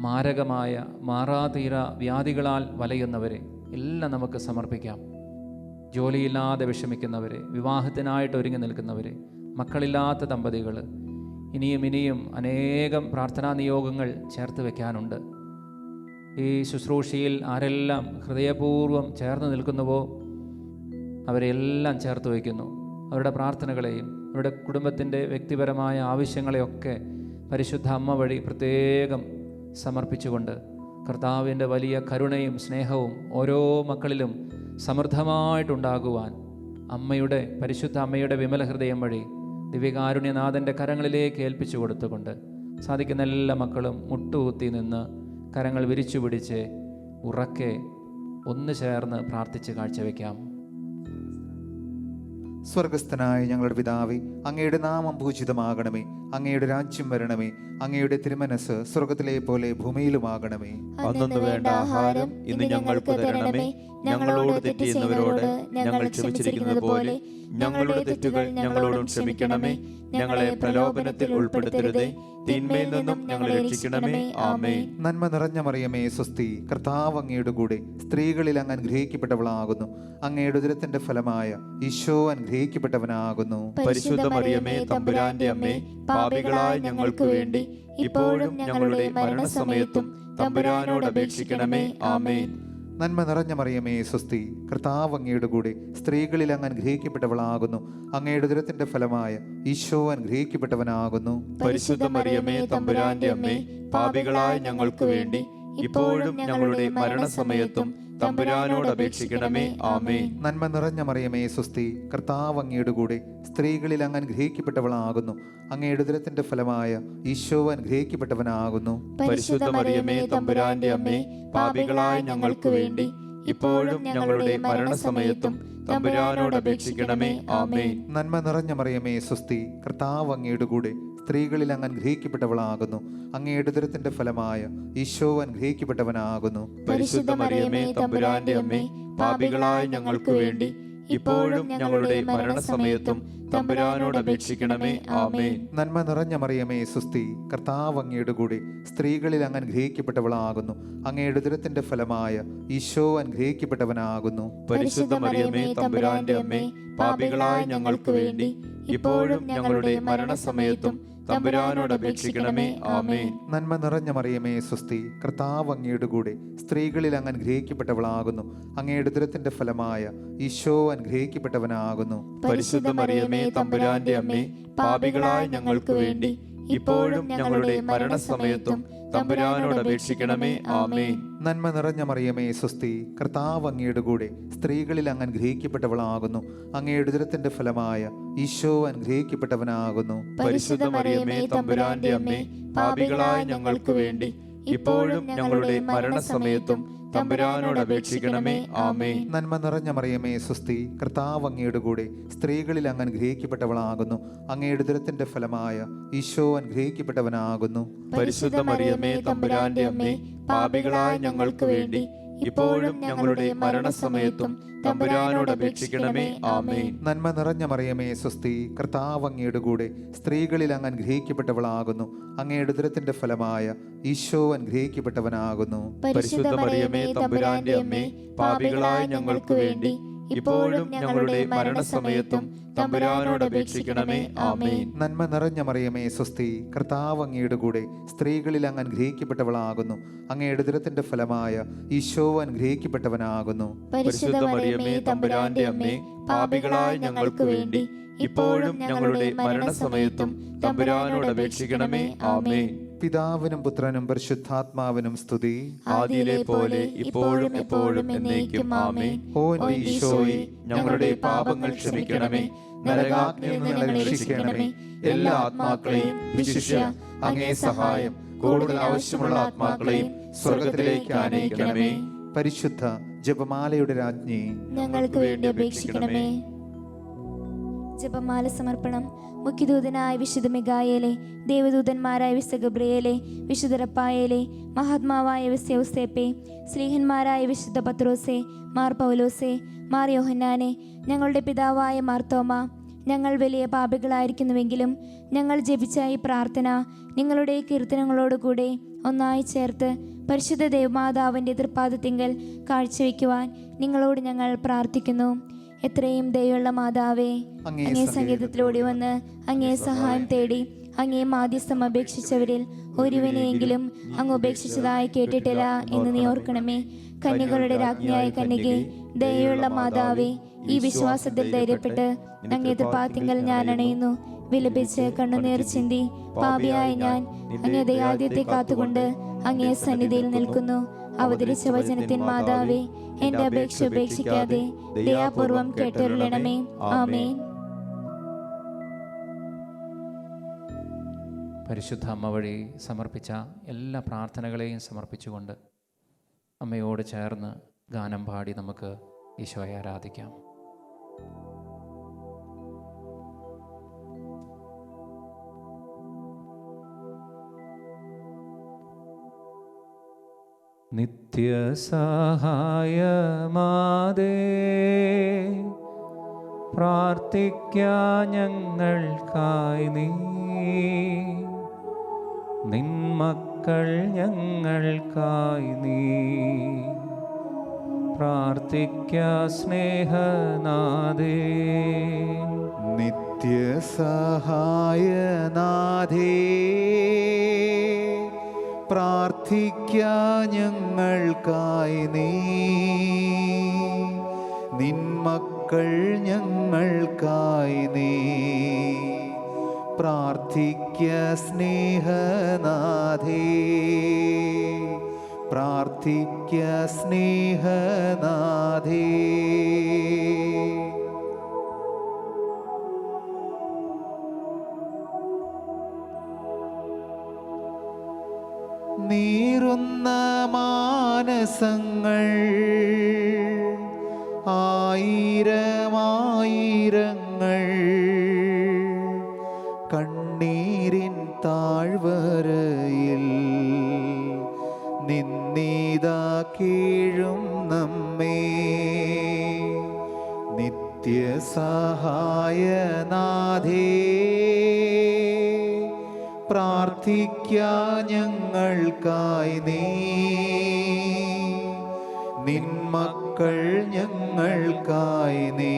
മാരകമായ മാറാതീര വ്യാധികളാൽ വലയുന്നവരെ എല്ലാം നമുക്ക് സമർപ്പിക്കാം. ജോലിയില്ലാതെ വിഷമിക്കുന്നവരെ, വിവാഹത്തിനായിട്ട് ഒരുങ്ങി നിൽക്കുന്നവരെ, മക്കളില്ലാത്ത ദമ്പതികൾ, ഇനിയും അനേകം പ്രാർത്ഥനാ നിയോഗങ്ങൾ ചേർത്ത് വയ്ക്കാനുണ്ട്. ഈ ശുശ്രൂഷയിൽ ആരെല്ലാം ഹൃദയപൂർവ്വം ചേർന്ന് നിൽക്കുന്നുവോ അവരെല്ലാം ചേർത്ത് വയ്ക്കുന്നു. അവരുടെ പ്രാർത്ഥനകളെയും അവരുടെ കുടുംബത്തിൻ്റെ വ്യക്തിപരമായ ആവശ്യങ്ങളെയൊക്കെ പരിശുദ്ധ അമ്മ വഴി പ്രത്യേകം സമർപ്പിച്ചുകൊണ്ട് കർത്താവിൻ്റെ വലിയ കരുണയും സ്നേഹവും ഓരോ മക്കളിലും സമൃദ്ധമായിട്ടുണ്ടാകുവാൻ അമ്മയുടെ പരിശുദ്ധ അമ്മയുടെ വിമല ഹൃദയം വഴി ദിവ്യകാരുണ്യനാഥൻ്റെ കരങ്ങളിലേക്ക് ഏൽപ്പിച്ചു കൊടുത്തുകൊണ്ട് സാധിക്കുന്ന എല്ലാ മക്കളും മുട്ടുകുത്തി നിന്ന് കരങ്ങൾ വിരിച്ചു പിടിച്ച് ഉറക്കെ ഒന്ന് ചേർന്ന് പ്രാർത്ഥിച്ച് കാഴ്ചവെക്കാം. സ്വർഗസ്ഥനായ ഞങ്ങളുടെ പിതാവേ, അങ്ങയുടെ നാമം പൂജിതമാകണമേ. അങ്ങയുടെ രാജ്യം വരണമേ. അങ്ങയുടെ തിരുമനസ് സ്വർഗത്തിലെ പോലെ ഭൂമിയിലുമാകണമേ. അന്നു വേണ്ട ആഹാരം ഇന്ന് ഞങ്ങൾക്ക് തരണമേ. ഞങ്ങളോട് തെറ്റ് ചെയ്യുന്നവരോട് ഞങ്ങൾ ക്ഷമിച്ചിരിക്കുന്നത് പോലെ ഞങ്ങളുടെ തെറ്റുകൾ ഞങ്ങളോടും ക്ഷമിക്കണമേ. ഞങ്ങളെ പ്രലോഭനത്തിൽ ഉൾപ്പെടുത്തരുതേ, തിന്മയിൽ നിന്നും ഞങ്ങളെ രക്ഷിക്കണമേ. ആമേൻ. നന്മ നിറഞ്ഞ മറിയമേ, സ്വസ്തി. കർത്താവ് അങ്ങയുടെ കൂടെ സ്ത്രീകളിൽ അങ്ങ് അനുഗ്രഹിക്കപ്പെട്ടവളാകുന്നു. അങ്ങയുടെ ഉദരത്തിന്റെ ഫലമായ ഈശോ അനുഗ്രഹിക്കപ്പെട്ടവനാകുന്നു. പരിശുദ്ധ മറിയമേ, തമ്പുരാന്റെ അമ്മേ, പാപികളായ ഞങ്ങൾക്ക് വേണ്ടി ഇപ്പോഴും ഞങ്ങളുടെ മരണസമയത്തും തമ്പുരാനോട് അപേക്ഷിക്കണമേ. ആമേൻ. നന്മ നിറഞ്ഞ മറിയമേ, സ്വസ്തി. കർത്താവ് അങ്ങയുടെ കൂടെ സ്ത്രീകളിൽ അങ്ങ് അനുഗ്രഹിക്കപ്പെട്ടവളാകുന്നു. അങ്ങയുടെ ഉദരത്തിന്റെ ഫലമായ ഈശോ അനുഗ്രഹിക്കപ്പെട്ടവനാകുന്നു. പരിശുദ്ധ മറിയമേ, തമ്പുരാന്റെ അമ്മേ, പാപികളായ ഞങ്ങൾക്ക് വേണ്ടി ഇപ്പോഴും ഞങ്ങളുടെ മരണസമയത്തും തമ്പുരാനോട് അപേക്ഷിക്കണമേ. ആമേൻ. നന്മ നിറഞ്ഞ മറിയമേ, സ്വസ്തി. കർത്താവ് അങ്ങയുടെ കൂടെ സ്ത്രീകളിൽ അങ്ങ് അനുഗ്രഹിക്കപ്പെട്ടവളാകുന്നു. അങ്ങയുടെ ഉദരത്തിന്റെ ഫലമായ ഈശോ അനുഗ്രഹിക്കപ്പെട്ടവനാകുന്നു. പരിശുദ്ധ മറിയമേ, തമ്പുരാന്റെ അമ്മേ, പാപികളായ ഞങ്ങൾക്ക് വേണ്ടി ഇപ്പോഴും ഞങ്ങളുടെ മരണസമയത്തും തമ്പുരാനോട് അപേക്ഷിക്കണമേ. ആമേൻ. നന്മ നിറഞ്ഞ മറിയമേ, സ്വസ്തി. കർത്താവ് അങ്ങയുടെ കൂടെ സ്ത്രീകളിൽ അങ്ങ് അനുഗ്രഹിക്കപ്പെട്ടവളാകുന്നു. അങ്ങയുടെ ഉദരത്തിന്റെ ഫലമായ ഈശോ അനുഗ്രഹിക്കപ്പെട്ടവനാകുന്നു. പരിശുദ്ധ മറിയമേ, തമ്പുരാന്റെ അമ്മേ, പാപികളായ ഞങ്ങൾക്ക് വേണ്ടി ഇപ്പോഴും ഞങ്ങളുടെ മരണസമയത്തും തമ്പുരാനോട് അപേക്ഷിക്കണമേ. ആമേൻ. നന്മ നിറഞ്ഞ മറിയമേ, സ്വസ്തി. കർത്താവ് അങ്ങയുടെ കൂടെ സ്ത്രീകളിൽ അങ്ങ് അനുഗ്രഹിക്കപ്പെട്ടവളാകുന്നു. അങ്ങയുടെ ഉദരത്തിന്റെ ഫലമായ ഈശോ അനുഗ്രഹിക്കപ്പെട്ടവനാകുന്നു. പരിശുദ്ധ മറിയമേ, തമ്പുരാന്റെ അമ്മേ, പാപികളായ ഞങ്ങൾക്ക് വേണ്ടി ഇപ്പോഴും ഞങ്ങളുടെ മരണസമയത്തും തമ്പുരാനോട് അപേക്ഷിക്കണമേ. ആമേൻ. നന്മ നിറഞ്ഞ മറിയമേ, സ്വസ്തി. കർത്താവ് അങ്ങയുടെ കൂടെ സ്ത്രീകളിൽ അങ്ങ് അനുഗ്രഹിക്കപ്പെട്ടവളാകുന്നു. അങ്ങയുടെ ഉദരത്തിന്റെ ഫലമായ ഈശോ അനുഗ്രഹിക്കപ്പെട്ടവനാകുന്നു. പരിശുദ്ധ മറിയമേ, തമ്പുരാന്റെ അമ്മേ, പാപികളായ ഞങ്ങൾക്ക് വേണ്ടി ഇപ്പോഴും ഞങ്ങളുടെ മരണസമയത്തും തമ്പുരാനോട് അപേക്ഷിക്കണമേ. ആമേൻ. നന്മ നിറഞ്ഞ മറിയമേ, സ്വസ്തി. കർത്താവ് അങ്ങയുടെ കൂടെ സ്ത്രീകളിൽ അങ്ങ് അനുഗ്രഹിക്കപ്പെട്ടവളാകുന്നു. അങ്ങയുടെ ഉദരത്തിന്റെ ഫലമായ ഈശോ അനുഗ്രഹിക്കപ്പെട്ടവനാകുന്നു. പരിശുദ്ധ മറിയമേ, തമ്പുരാന്റെ അമ്മേ, പാപികളായ ഞങ്ങൾക്ക് വേണ്ടി ഇപ്പോഴും ഞങ്ങളുടെ മരണസമയത്തും തമ്പുരാനോട് അപേക്ഷിക്കണമേ. ആമേൻ. നന്മ നിറഞ്ഞ മറിയമേ, സ്വസ്തി. കർത്താവ് അങ്ങയുടെ കൂടെ സ്ത്രീകളിൽ അങ്ങ് അനുഗ്രഹിക്കപ്പെട്ടവളാകുന്നു. അങ്ങയുടെ ഉദരത്തിന്റെ ഫലമായ ഈശോ അനുഗ്രഹിക്കപ്പെട്ടവനാകുന്നു. പരിശുദ്ധ മറിയമേ, തമ്പുരാന്റെ അമ്മേ, പാപികളായ ഞങ്ങൾക്ക് വേണ്ടി ഇപ്പോഴും ഞങ്ങളുടെ മരണസമയത്തും തമ്പുരാനോട് അപേക്ഷിക്കണമേ. ആമേൻ. നന്മ നിറഞ്ഞ മറിയമേ, സ്വസ്തി. കർത്താവ് അങ്ങയുടെ കൂടെ സ്ത്രീകളിൽ അങ്ങ് അനുഗ്രഹിക്കപ്പെട്ടവളാകുന്നു. അങ്ങയുടെ ഉദരത്തിന്റെ ഫലമായ ഈശോ അനുഗ്രഹിക്കപ്പെട്ടവനാകുന്നു. പരിശുദ്ധ മറിയമേ, തമ്പുരാന്റെ അമ്മേ, പാപികളായ ഞങ്ങൾക്ക് വേണ്ടി ഇപ്പോഴും ഞങ്ങളുടെ മരണസമയത്തും തമ്പുരാനോട് അപേക്ഷിക്കണമേ. ആമേൻ. നന്മ നിറഞ്ഞ മറിയമേ, സ്വസ്തി. കർത്താവ് അങ്ങയുടെ കൂടെ സ്ത്രീകളിൽ അങ്ങ് അനുഗ്രഹിക്കപ്പെട്ടവളാകുന്നു. അങ്ങയുടെ ഉദരത്തിന്റെ ഫലമായ ഈശോ അനുഗ്രഹിക്കപ്പെട്ടവനാകുന്നു. പരിശുദ്ധ മറിയമേ, തമ്പുരാന്റെ അമ്മേ, പാപികളായ ഞങ്ങൾക്ക് വേണ്ടി ഇപ്പോഴും ഞങ്ങളുടെ മരണസമയത്തും തമ്പുരാനോട് അപേക്ഷിക്കണമേ. ആമേൻ. പിതാവിനും പുത്രനും പരിശുദ്ധാത്മാവിനും സ്തുതി. ആദിയിലെ പോലെ ഇപ്പോഴും എപ്പോഴും എന്നേക്കും. ആമേൻ. ഓ എന്റെ ഈശോയെ, ഞങ്ങളുടെ പാപങ്ങൾ ക്ഷമിക്കണമേ, നരകാഗ്നിയിൽ നിന്ന് ഞങ്ങളെ രക്ഷിക്കണമേ. എല്ലാ ആത്മാക്കളെയും വിശിഷ്യ അങ്ങേ സഹായം കൂടുതൽ ആവശ്യമുള്ള ആത്മാക്കളെയും സ്വർഗത്തിലേക്ക് ആനയിക്കണമേ. പരിശുദ്ധ ജപമാലയുടെ രാജ്ഞി, ഞങ്ങൾക്ക് വേണ്ടി അപേക്ഷിക്കണമേ. ജപമാല സമർപ്പണം. മുഖ്യദൂതനായ വിശുദ്ധ മിഖായേലേ, ദേവദൂതന്മാരായ വിശുദ്ധ ഗബ്രിയേലേ, വിശുദ്ധ റഫായേലേ, മഹാത്മാവായ വിശുദ്ധ യൗസേപ്പേ, സ്ലീഹന്മാരായ വിശുദ്ധ പത്രോസേ, മാർ പൗലോസേ, മാർ യോഹന്നാനെ, ഞങ്ങളുടെ പിതാവായ മാർത്തോമ, ഞങ്ങൾ വലിയ പാപികളായിരിക്കുന്നുവെങ്കിലും ഞങ്ങൾ ജപിച്ച ഈ പ്രാർത്ഥന നിങ്ങളുടെ കീർത്തനങ്ങളോടുകൂടെ ഒന്നായി ചേർത്ത് പരിശുദ്ധ ദേവമാതാവിൻ്റെ തൃപ്പാദത്തിങ്കൽ കാഴ്ചവെക്കുവാൻ നിങ്ങളോട് ഞങ്ങൾ പ്രാർത്ഥിക്കുന്നു. എത്രയും ദയുള്ള മാതാവേ, അങ്ങേ സംഗീതത്തിലൂടെ വന്ന് അങ്ങേ സഹായം തേടി അങ്ങേ മാധ്യസ്ഥം അപേക്ഷിച്ചവരിൽ ഒരുവനെയെങ്കിലും അങ്ങ് ഉപേക്ഷിച്ചതായി കേട്ടിട്ടില്ല എന്ന് നീ ഓർക്കണമേ. കന്യകളുടെ രാജ്ഞിയായ കന്യകെ, ദയുള്ള മാതാവേ, ഈ വിശ്വാസത്തിൽ ധൈര്യപ്പെട്ട് അങ്ങേ തൃപ്പാദത്തിങ്കൽ ഞാൻ അണയുന്നു. വിലപിച്ച് കണ്ണുനീർ ചിന്തി പാപിയായ ഞാൻ അങ്ങേ ദയാദ്യത്തെ കാത്തുകൊണ്ട് അങ്ങേ സന്നിധിയിൽ നിൽക്കുന്നു. അവതരിച്ച വചനത്തിൻ മാതാവേ, എന്റെ അപേക്ഷ ഉപേക്ഷിക്കാതെ ദയാപൂർവം കേട്ടരുളണമേ. ആമേൻ. പരിശുദ്ധ അമ്മ വഴി സമർപ്പിച്ച എല്ലാ പ്രാർത്ഥനകളെയും സമർപ്പിച്ചുകൊണ്ട് അമ്മയോട് ചേർന്ന് ഗാനം പാടി നമുക്ക് ഈശോയെ ആരാധിക്കാം. നിത്യസഹായമാതേ, പ്രാർത്ഥിക്കാം ഞങ്ങൾക്കായി നീ, നിൻ മക്കൾ ഞങ്ങൾക്കായി നീ, പ്രാർത്ഥിക്കാം സ്നേഹനാഥേ. നിത്യസഹായനാഥേ, പ്രാർത്ഥിക്കാം ഞങ്ങൾക്കായി നീ, നിൻ മക്കൾ ഞങ്ങൾക്കായി നീ, പ്രാർത്ഥിക്കാം സ്നേഹനാഥേ, പ്രാർത്ഥിക്കാം സ്നേഹനാഥേ. നീറുന്ന മാനസങ്ങൾ ആയിരമായിരങ്ങൾ കണ്ണീരിൻ താഴ്വരയിൽ നിന്നീതാ കീഴും നമ്മെ. നിത്യസഹായനാഥേ, പ്രാർത്ഥിക്കാം ഞങ്ങൾക്കായി നീ, നിൻ മക്കൾ ഞങ്ങൾക്കായി നീ,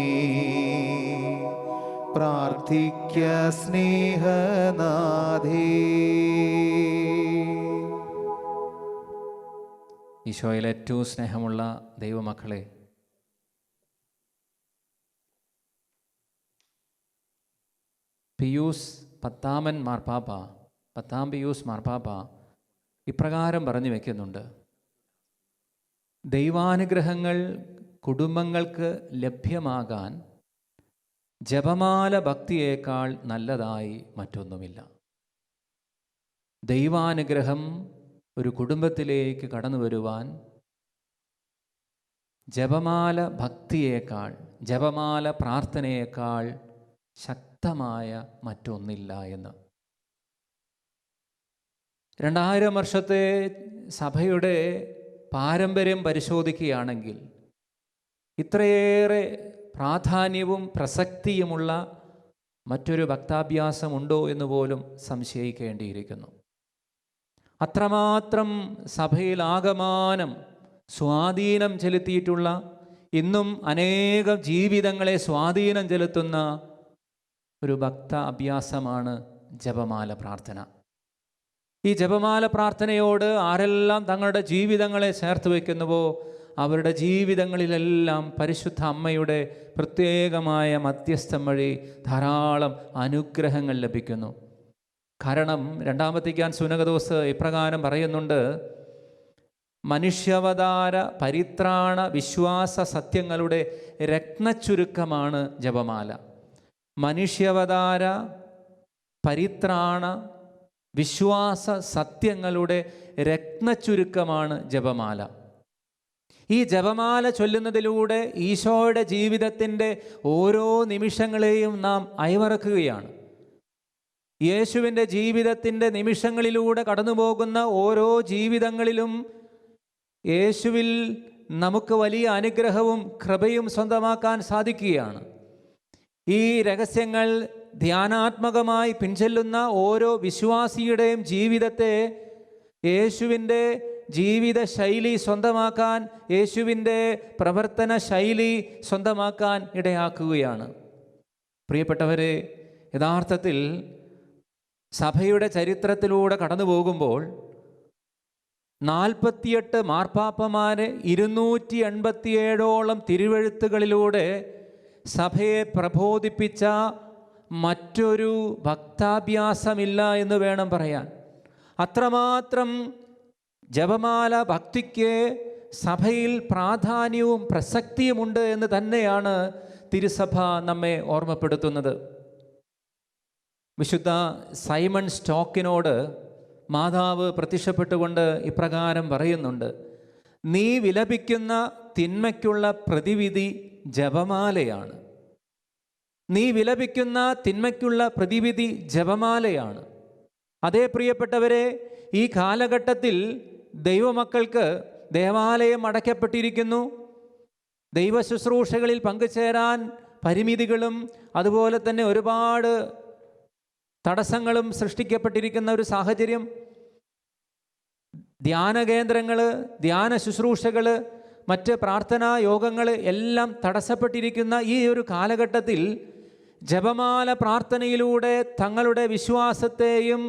പ്രാർത്ഥിക്കാം സ്നേഹനാഥേ. ഈശോയിൽ ഏറ്റവും സ്നേഹമുള്ള ദൈവമക്കളെ, പിയൂസ് പത്താമൻ മാർപ്പാപ്പ, പത്താം പിയൂസ് മാർപ്പാപ്പ ഇപ്രകാരം പറഞ്ഞു വയ്ക്കുന്നുണ്ട്: ദൈവാനുഗ്രഹങ്ങൾ കുടുംബങ്ങൾക്ക് ലഭ്യമാകാൻ ജപമാല ഭക്തിയേക്കാൾ നല്ലതായി മറ്റൊന്നുമില്ല. ദൈവാനുഗ്രഹം ഒരു കുടുംബത്തിലേക്ക് കടന്നു വരുവാൻ ജപമാല ഭക്തിയേക്കാൾ, ജപമാല പ്രാർത്ഥനയേക്കാൾ ശക്തമായ മറ്റൊന്നില്ല എന്ന്. 2000 വർഷത്തെ സഭയുടെ പാരമ്പര്യം പരിശോധിക്കുകയാണെങ്കിൽ ഇത്രയേറെ പ്രാധാന്യവും പ്രസക്തിയുമുള്ള മറ്റൊരു ഭക്താഭ്യാസമുണ്ടോ എന്ന് പോലും സംശയിക്കേണ്ടിയിരിക്കുന്നു. അത്രമാത്രം സഭയിൽ ആകമാനം സ്വാധീനം ചെലുത്തിയിട്ടുള്ള, ഇന്നും അനേകം ജീവിതങ്ങളെ സ്വാധീനം ചെലുത്തുന്ന ഒരു ഭക്ത അഭ്യാസമാണ് ജപമാല പ്രാർത്ഥന. ഈ ജപമാല പ്രാർത്ഥനയോട് ആരെല്ലാം തങ്ങളുടെ ജീവിതങ്ങളെ ചേർത്ത് വയ്ക്കുന്നുവോ അവരുടെ ജീവിതങ്ങളിലെല്ലാം പരിശുദ്ധ അമ്മയുടെ പ്രത്യേകമായ മധ്യസ്ഥം വഴി ധാരാളം അനുഗ്രഹങ്ങൾ ലഭിക്കുന്നു. കാരണം 2 വത്തിക്കാൻ സുനകദോസ് ഇപ്രകാരം പറയുന്നുണ്ട്: മനുഷ്യാവതാര പരിത്രാണ വിശ്വാസ സത്യങ്ങളുടെ രത്നച്ചുരുക്കമാണ് ജപമാല. മനുഷ്യാവതാര പരിത്രാണ വിശ്വാസ സത്യങ്ങളുടെ രത്നച്ചുരുക്കമാണ് ജപമാല. ഈ ജപമാല ചൊല്ലുന്നതിലൂടെ ഈശോയുടെ ജീവിതത്തിൻ്റെ ഓരോ നിമിഷങ്ങളെയും നാം അയവിറക്കുകയാണ്. യേശുവിൻ്റെ ജീവിതത്തിൻ്റെ നിമിഷങ്ങളിലൂടെ കടന്നു പോകുന്ന ഓരോ ജീവിതങ്ങളിലും യേശുവിൽ നമുക്ക് വലിയ അനുഗ്രഹവും കൃപയും സ്വന്തമാക്കാൻ സാധിക്കുകയാണ്. ഈ രഹസ്യങ്ങൾ ധ്യാനാത്മകമായി പിൻചെല്ലുന്ന ഓരോ വിശ്വാസിയുടെയും ജീവിതത്തെ യേശുവിൻ്റെ ജീവിത ശൈലി സ്വന്തമാക്കാൻ, യേശുവിൻ്റെ പ്രവർത്തന ശൈലി സ്വന്തമാക്കാൻ ഇടയാക്കുകയാണ്. പ്രിയപ്പെട്ടവരെ, യഥാർത്ഥത്തിൽ സഭയുടെ ചരിത്രത്തിലൂടെ കടന്നു പോകുമ്പോൾ 48 മാർപ്പാപ്പമാരെ 287ഓളം തിരുവെഴുത്തുകളിലൂടെ സഭയെ പ്രബോധിപ്പിച്ച മറ്റൊരു ഭക്താഭ്യാസമില്ല എന്ന് വേണം പറയാൻ. അത്രമാത്രം ജപമാല ഭക്തിക്ക് സഭയിൽ പ്രാധാന്യവും പ്രസക്തിയുമുണ്ട് എന്ന് തന്നെയാണ് തിരുസഭ നമ്മെ ഓർമ്മപ്പെടുത്തുന്നത്. വിശുദ്ധ സൈമൺ സ്റ്റോക്കിനോട് മാതാവ് പ്രത്യക്ഷപ്പെട്ടുകൊണ്ട് ഇപ്രകാരം പറയുന്നുണ്ട്: നീ വിലപിക്കുന്ന തിന്മയ്ക്കുള്ള പ്രതിവിധി ജപമാലയാണ്. നീ വിലപിക്കുന്ന തിന്മയ്ക്കുള്ള പ്രതിവിധി ജപമാലയാണ്. അതേ പ്രിയപ്പെട്ടവരെ, ഈ കാലഘട്ടത്തിൽ ദൈവമക്കൾക്ക് ദേവാലയം അടയ്ക്കപ്പെട്ടിരിക്കുന്നു. ദൈവ ശുശ്രൂഷകളിൽ പങ്കുചേരാൻ പരിമിതികളും അതുപോലെ തന്നെ ഒരുപാട് തടസ്സങ്ങളും സൃഷ്ടിക്കപ്പെട്ടിരിക്കുന്ന ഒരു സാഹചര്യം. ധ്യാന കേന്ദ്രങ്ങൾ, ധ്യാന ശുശ്രൂഷകൾ, മറ്റ് പ്രാർത്ഥനാ യോഗങ്ങൾ എല്ലാം തടസ്സപ്പെട്ടിരിക്കുന്ന ഈ ഒരു കാലഘട്ടത്തിൽ ജപമാല പ്രാർത്ഥനയിലൂടെ തങ്ങളുടെ വിശ്വാസത്തെയും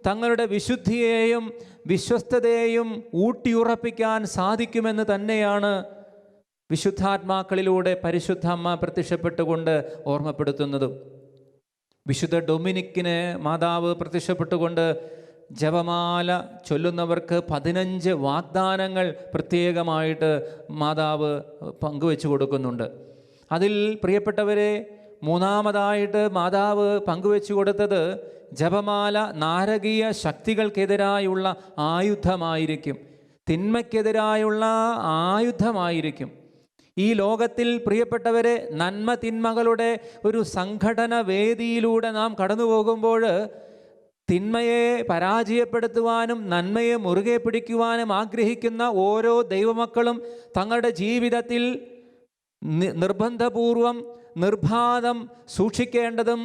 തങ്ങളുടെ വിശുദ്ധിയെയും വിശ്വസ്തതയെയും ഊട്ടിയുറപ്പിക്കാൻ സാധിക്കുമെന്ന് തന്നെയാണ് വിശുദ്ധാത്മാക്കളിലൂടെ പരിശുദ്ധ അമ്മ പ്രത്യക്ഷപ്പെട്ടുകൊണ്ട് ഓർമ്മപ്പെടുത്തുന്നതും. വിശുദ്ധ ഡൊമിനിക്കിന് മാതാവ് പ്രത്യക്ഷപ്പെട്ടുകൊണ്ട് ജപമാല ചൊല്ലുന്നവർക്ക് 15 വാഗ്ദാനങ്ങൾ പ്രത്യേകമായിട്ട് മാതാവ് പങ്കുവെച്ചു കൊടുക്കുന്നുണ്ട്. അതിൽ പ്രിയപ്പെട്ടവരെ, മൂന്നാമതായിട്ട് മാതാവ് പങ്കുവെച്ചു കൊടുത്തത് ജപമാല നാരകീയ ശക്തികൾക്കെതിരായുള്ള ആയുധമായിരിക്കും, തിന്മയ്ക്കെതിരായുള്ള ആയുധമായിരിക്കും. ഈ ലോകത്തിൽ പ്രിയപ്പെട്ടവരെ, നന്മ തിന്മകളുടെ ഒരു സംഘടന വേദിയിലൂടെ നാം കടന്നു പോകുമ്പോൾ തിന്മയെ പരാജയപ്പെടുത്തുവാനും നന്മയെ മുറുകെ പിടിക്കുവാനും ആഗ്രഹിക്കുന്ന ഓരോ ദൈവമക്കളും തങ്ങളുടെ ജീവിതത്തിൽ നിർബന്ധപൂർവം നിർബാധം സൂക്ഷിക്കേണ്ടതും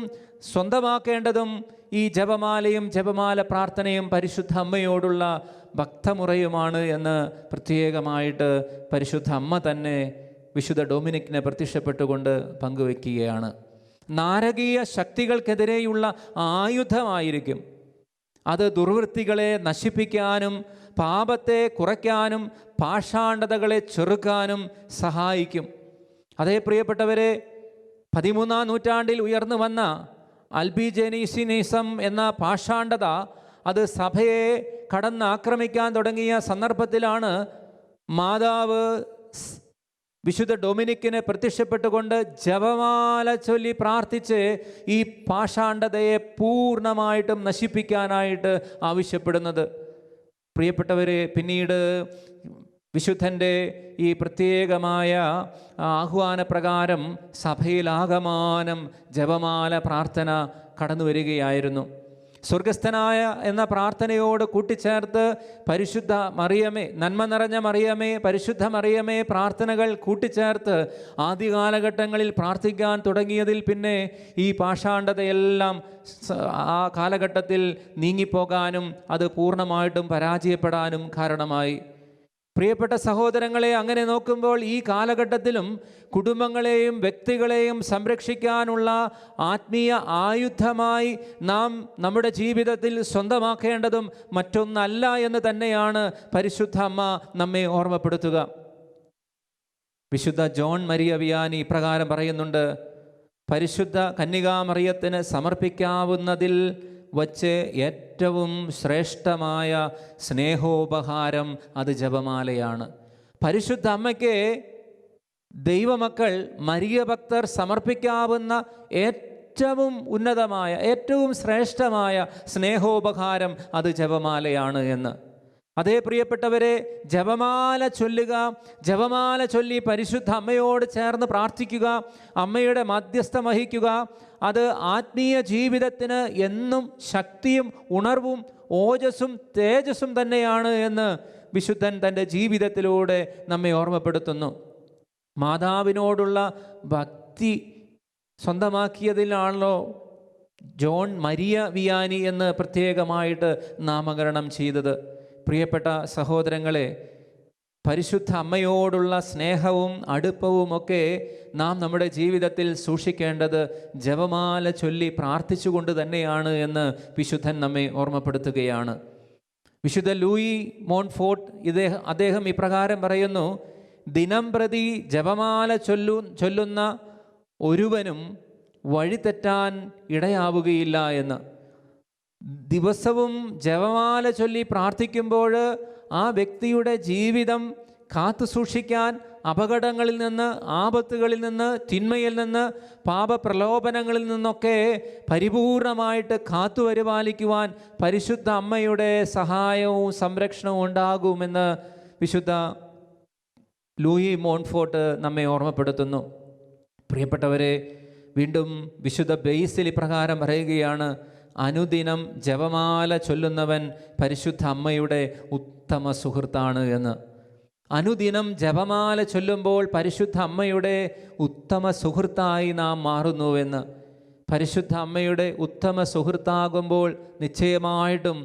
സ്വന്തമാക്കേണ്ടതും ഈ ജപമാലയും ജപമാല പ്രാർത്ഥനയും പരിശുദ്ധ അമ്മയോടുള്ള ഭക്തമുറയുമാണ് എന്ന് പ്രത്യേകമായിട്ട് പരിശുദ്ധ അമ്മ തന്നെ വിശുദ്ധ ഡൊമിനിക്കിനെ പ്രത്യക്ഷപ്പെട്ടുകൊണ്ട് പങ്കുവെക്കുകയാണ്. നാരകീയ ശക്തികൾക്കെതിരെയുള്ള ആയുധമായിരിക്കും. അത് ദുർവൃത്തികളെ നശിപ്പിക്കാനും പാപത്തെ കുറയ്ക്കാനും പാഷാണ്ഡതകളെ ചെറുക്കാനും സഹായിക്കും. അതേ പ്രിയപ്പെട്ടവരെ, 13-ാം നൂറ്റാണ്ടിൽ ഉയർന്നു വന്ന അൽബിജനീസിനിസം എന്ന പാഷാണ്ഡത അത് സഭയെ കടന്നാക്രമിക്കാൻ തുടങ്ങിയ സന്ദർഭത്തിലാണ് മാതാവ് വിശുദ്ധ ഡൊമിനിക്കിനെ പ്രത്യക്ഷപ്പെട്ടുകൊണ്ട് ജപമാല ചൊല്ലി പ്രാർത്ഥിച്ച് ഈ പാഷാണ്ഡതയെ പൂർണ്ണമായിട്ടും നശിപ്പിക്കാനായിട്ട് ആവശ്യപ്പെടുന്നത്. പ്രിയപ്പെട്ടവരെ, പിന്നീട് വിശുദ്ധൻ്റെ ഈ പ്രത്യേകമായ ആഹ്വാനപ്രകാരം സഭയിലാകമാനം ജപമാല പ്രാർത്ഥന കടന്നു വരികയായിരുന്നു. സ്വർഗസ്ഥനായ എന്ന പ്രാർത്ഥനയോട് കൂട്ടിച്ചേർത്ത് പരിശുദ്ധ മറിയമേ, നന്മ നിറഞ്ഞ മറിയമേ, പരിശുദ്ധ മറിയമേ പ്രാർത്ഥനകൾ കൂട്ടിച്ചേർത്ത് ആദ്യകാലഘട്ടങ്ങളിൽ പ്രാർത്ഥിക്കാൻ തുടങ്ങിയതിൽ പിന്നെ ഈ പാഷാണ്ഡതയെല്ലാം ആ കാലഘട്ടത്തിൽ നീങ്ങിപ്പോകാനും അത് പൂർണ്ണമായിട്ടും പരാജയപ്പെടാനും കാരണമായി. പ്രിയപ്പെട്ട സഹോദരങ്ങളെ, അങ്ങനെ നോക്കുമ്പോൾ ഈ കാലഘട്ടത്തിലും കുടുംബങ്ങളെയും വ്യക്തികളെയും സംരക്ഷിക്കാനുള്ള ആത്മീയ ആയുധമായി നാം നമ്മുടെ ജീവിതത്തിൽ സ്വന്തമാക്കേണ്ടതും മറ്റൊന്നല്ല എന്ന് തന്നെയാണ് പരിശുദ്ധ അമ്മ നമ്മെ ഓർമ്മപ്പെടുത്തുക. വിശുദ്ധ ജോൺ മരിയ വിയാനി ഇപ്രകാരം പറയുന്നുണ്ട്: പരിശുദ്ധ കന്യകാമറിയത്തിന് സമർപ്പിക്കാവുന്നതിൽ വച്ച് ഏറ്റവും ശ്രേഷ്ഠമായ സ്നേഹോപഹാരം അത് ജപമാലയാണ്. പരിശുദ്ധ അമ്മയ്ക്ക് ദൈവമക്കൾ മരിയ ഭക്തർ സമർപ്പിക്കാവുന്ന ഏറ്റവും ഉന്നതമായ ഏറ്റവും ശ്രേഷ്ഠമായ സ്നേഹോപഹാരം അത് ജപമാലയാണ് എന്ന്. അതേ പ്രിയപ്പെട്ടവരെ, ജപമാല ചൊല്ലുക, ജപമാല ചൊല്ലി പരിശുദ്ധ അമ്മയോട് ചേർന്ന് പ്രാർത്ഥിക്കുക, അമ്മയുടെ മധ്യസ്ഥം വഹിക്കുക. അത് ആത്മീയ ജീവിതത്തിന് എന്നും ശക്തിയും ഉണർവും ഓജസ്സും തേജസ്സും തന്നെയാണ് എന്ന് വിശുദ്ധൻ തൻ്റെ ജീവിതത്തിലൂടെ നമ്മെ ഓർമ്മപ്പെടുത്തുന്നു. മാതാവിനോടുള്ള ഭക്തി സ്വന്തമാക്കിയതിലാണല്ലോ ജോൺ മരിയ വിയാനി എന്ന് പ്രത്യേകമായിട്ട് നാമകരണം ചെയ്തത്. പ്രിയപ്പെട്ട സഹോദരങ്ങളെ, പരിശുദ്ധ അമ്മയോടുള്ള സ്നേഹവും അടുപ്പവും ഒക്കെ നാം നമ്മുടെ ജീവിതത്തിൽ സൂക്ഷിക്കേണ്ടത് ജപമാല ചൊല്ലി പ്രാർത്ഥിച്ചുകൊണ്ട് തന്നെയാണ് എന്ന് വിശുദ്ധൻ നമ്മെ ഓർമ്മപ്പെടുത്തുകയാണ്. വിശുദ്ധ ലൂയി മോൺഫോർട്ട് അദ്ദേഹം ഇപ്രകാരം പറയുന്നു: ദിനം പ്രതി ജപമാല ചൊല്ലുന്ന ഒരുവനും വഴിതെറ്റാൻ ഇടയാവുകയില്ല എന്ന്. ദിവസവും ജപമാല ചൊല്ലി പ്രാർത്ഥിക്കുമ്പോൾ ആ വ്യക്തിയുടെ ജീവിതം കാത്തു സൂക്ഷിക്കാൻ അപകടങ്ങളിൽ നിന്ന്, ആപത്തുകളിൽ നിന്ന്, തിന്മയിൽ നിന്ന്, പാപപ്രലോഭനങ്ങളിൽ നിന്നൊക്കെ പരിപൂർണമായിട്ട് കാത്തു പരിപാലിക്കുവാൻ പരിശുദ്ധ അമ്മയുടെ സഹായവും സംരക്ഷണവും ഉണ്ടാകുമെന്ന് വിശുദ്ധ ലൂയി മോൺഫോർട്ട് നമ്മെ ഓർമ്മപ്പെടുത്തുന്നു. പ്രിയപ്പെട്ടവരെ, വീണ്ടും വിശുദ്ധ ബേസിൽ ഇപ്രകാരം പറയുകയാണ്: അനുദിനം ജപമാല ചൊല്ലുന്നവൻ പരിശുദ്ധ അമ്മയുടെ ഉത്തമ സുഹൃത്താണ് എന്ന്. അനുദിനം ജപമാല ചൊല്ലുമ്പോൾ പരിശുദ്ധ അമ്മയുടെ ഉത്തമ സുഹൃത്തായി നാം മാറുന്നുവെന്ന്. പരിശുദ്ധ അമ്മയുടെ ഉത്തമ സുഹൃത്താകുമ്പോൾ നിശ്ചയമായിട്ടും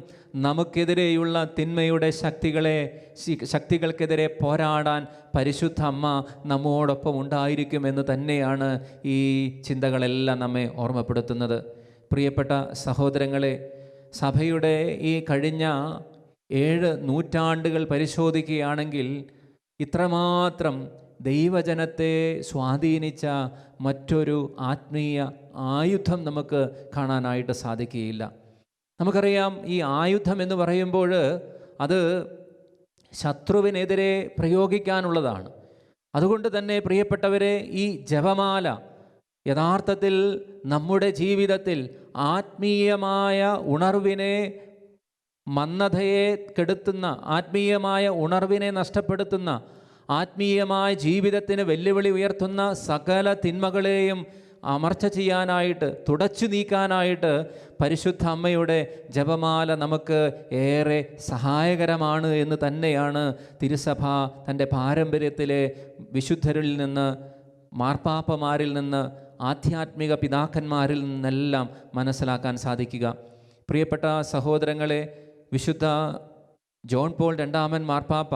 നമുക്കെതിരെയുള്ള തിന്മയുടെ ശക്തികൾക്കെതിരെ പോരാടാൻ പരിശുദ്ധ അമ്മ നമ്മോടൊപ്പം ഉണ്ടായിരിക്കുമെന്ന് തന്നെയാണ് ഈ ചിന്തകളെല്ലാം നമ്മെ ഓർമ്മപ്പെടുത്തുന്നത്. പ്രിയപ്പെട്ട സഹോദരങ്ങളെ, സഭയുടെ ഈ കഴിഞ്ഞ 7 നൂറ്റാണ്ടുകൾ പരിശോധിക്കുകയാണെങ്കിൽ ഇത്രമാത്രം ദൈവജനത്തെ സ്വാധീനിച്ച മറ്റൊരു ആത്മീയ ആയുധം നമുക്ക് കാണാനായിട്ട് സാധിക്കുകയില്ല. നമുക്കറിയാം, ഈ ആയുധം എന്ന് പറയുമ്പോൾ അത് ശത്രുവിനെതിരെ പ്രയോഗിക്കാനുള്ളതാണ്. അതുകൊണ്ട് തന്നെ പ്രിയപ്പെട്ടവരെ, ഈ ജപമാല യഥാർത്ഥത്തിൽ നമ്മുടെ ജീവിതത്തിൽ ആത്മീയമായ ഉണർവിനെ, മന്ദതയെ കെടുത്തുന്ന, ആത്മീയമായ ഉണർവിനെ നഷ്ടപ്പെടുത്തുന്ന, ആത്മീയമായ ജീവിതത്തിന് വെല്ലുവിളി ഉയർത്തുന്ന സകല തിന്മകളെയും അമർച്ച ചെയ്യാനായിട്ട്, തുടച്ചു നീക്കാനായിട്ട് പരിശുദ്ധ അമ്മയുടെ ജപമാല നമുക്ക് ഏറെ സഹായകരമാണ് എന്ന് തന്നെയാണ് തിരുസഭ തൻ്റെ പാരമ്പര്യത്തിലെ വിശുദ്ധരിൽ നിന്ന്, മാർപ്പാപ്പമാരിൽ നിന്ന്, ആധ്യാത്മിക പിതാക്കന്മാരിൽ നിന്നെല്ലാം മനസ്സിലാക്കാൻ സാധിക്കുക. പ്രിയപ്പെട്ട സഹോദരങ്ങളെ, വിശുദ്ധ ജോൺ പോൾ രണ്ടാമൻ മാർപ്പാപ്പ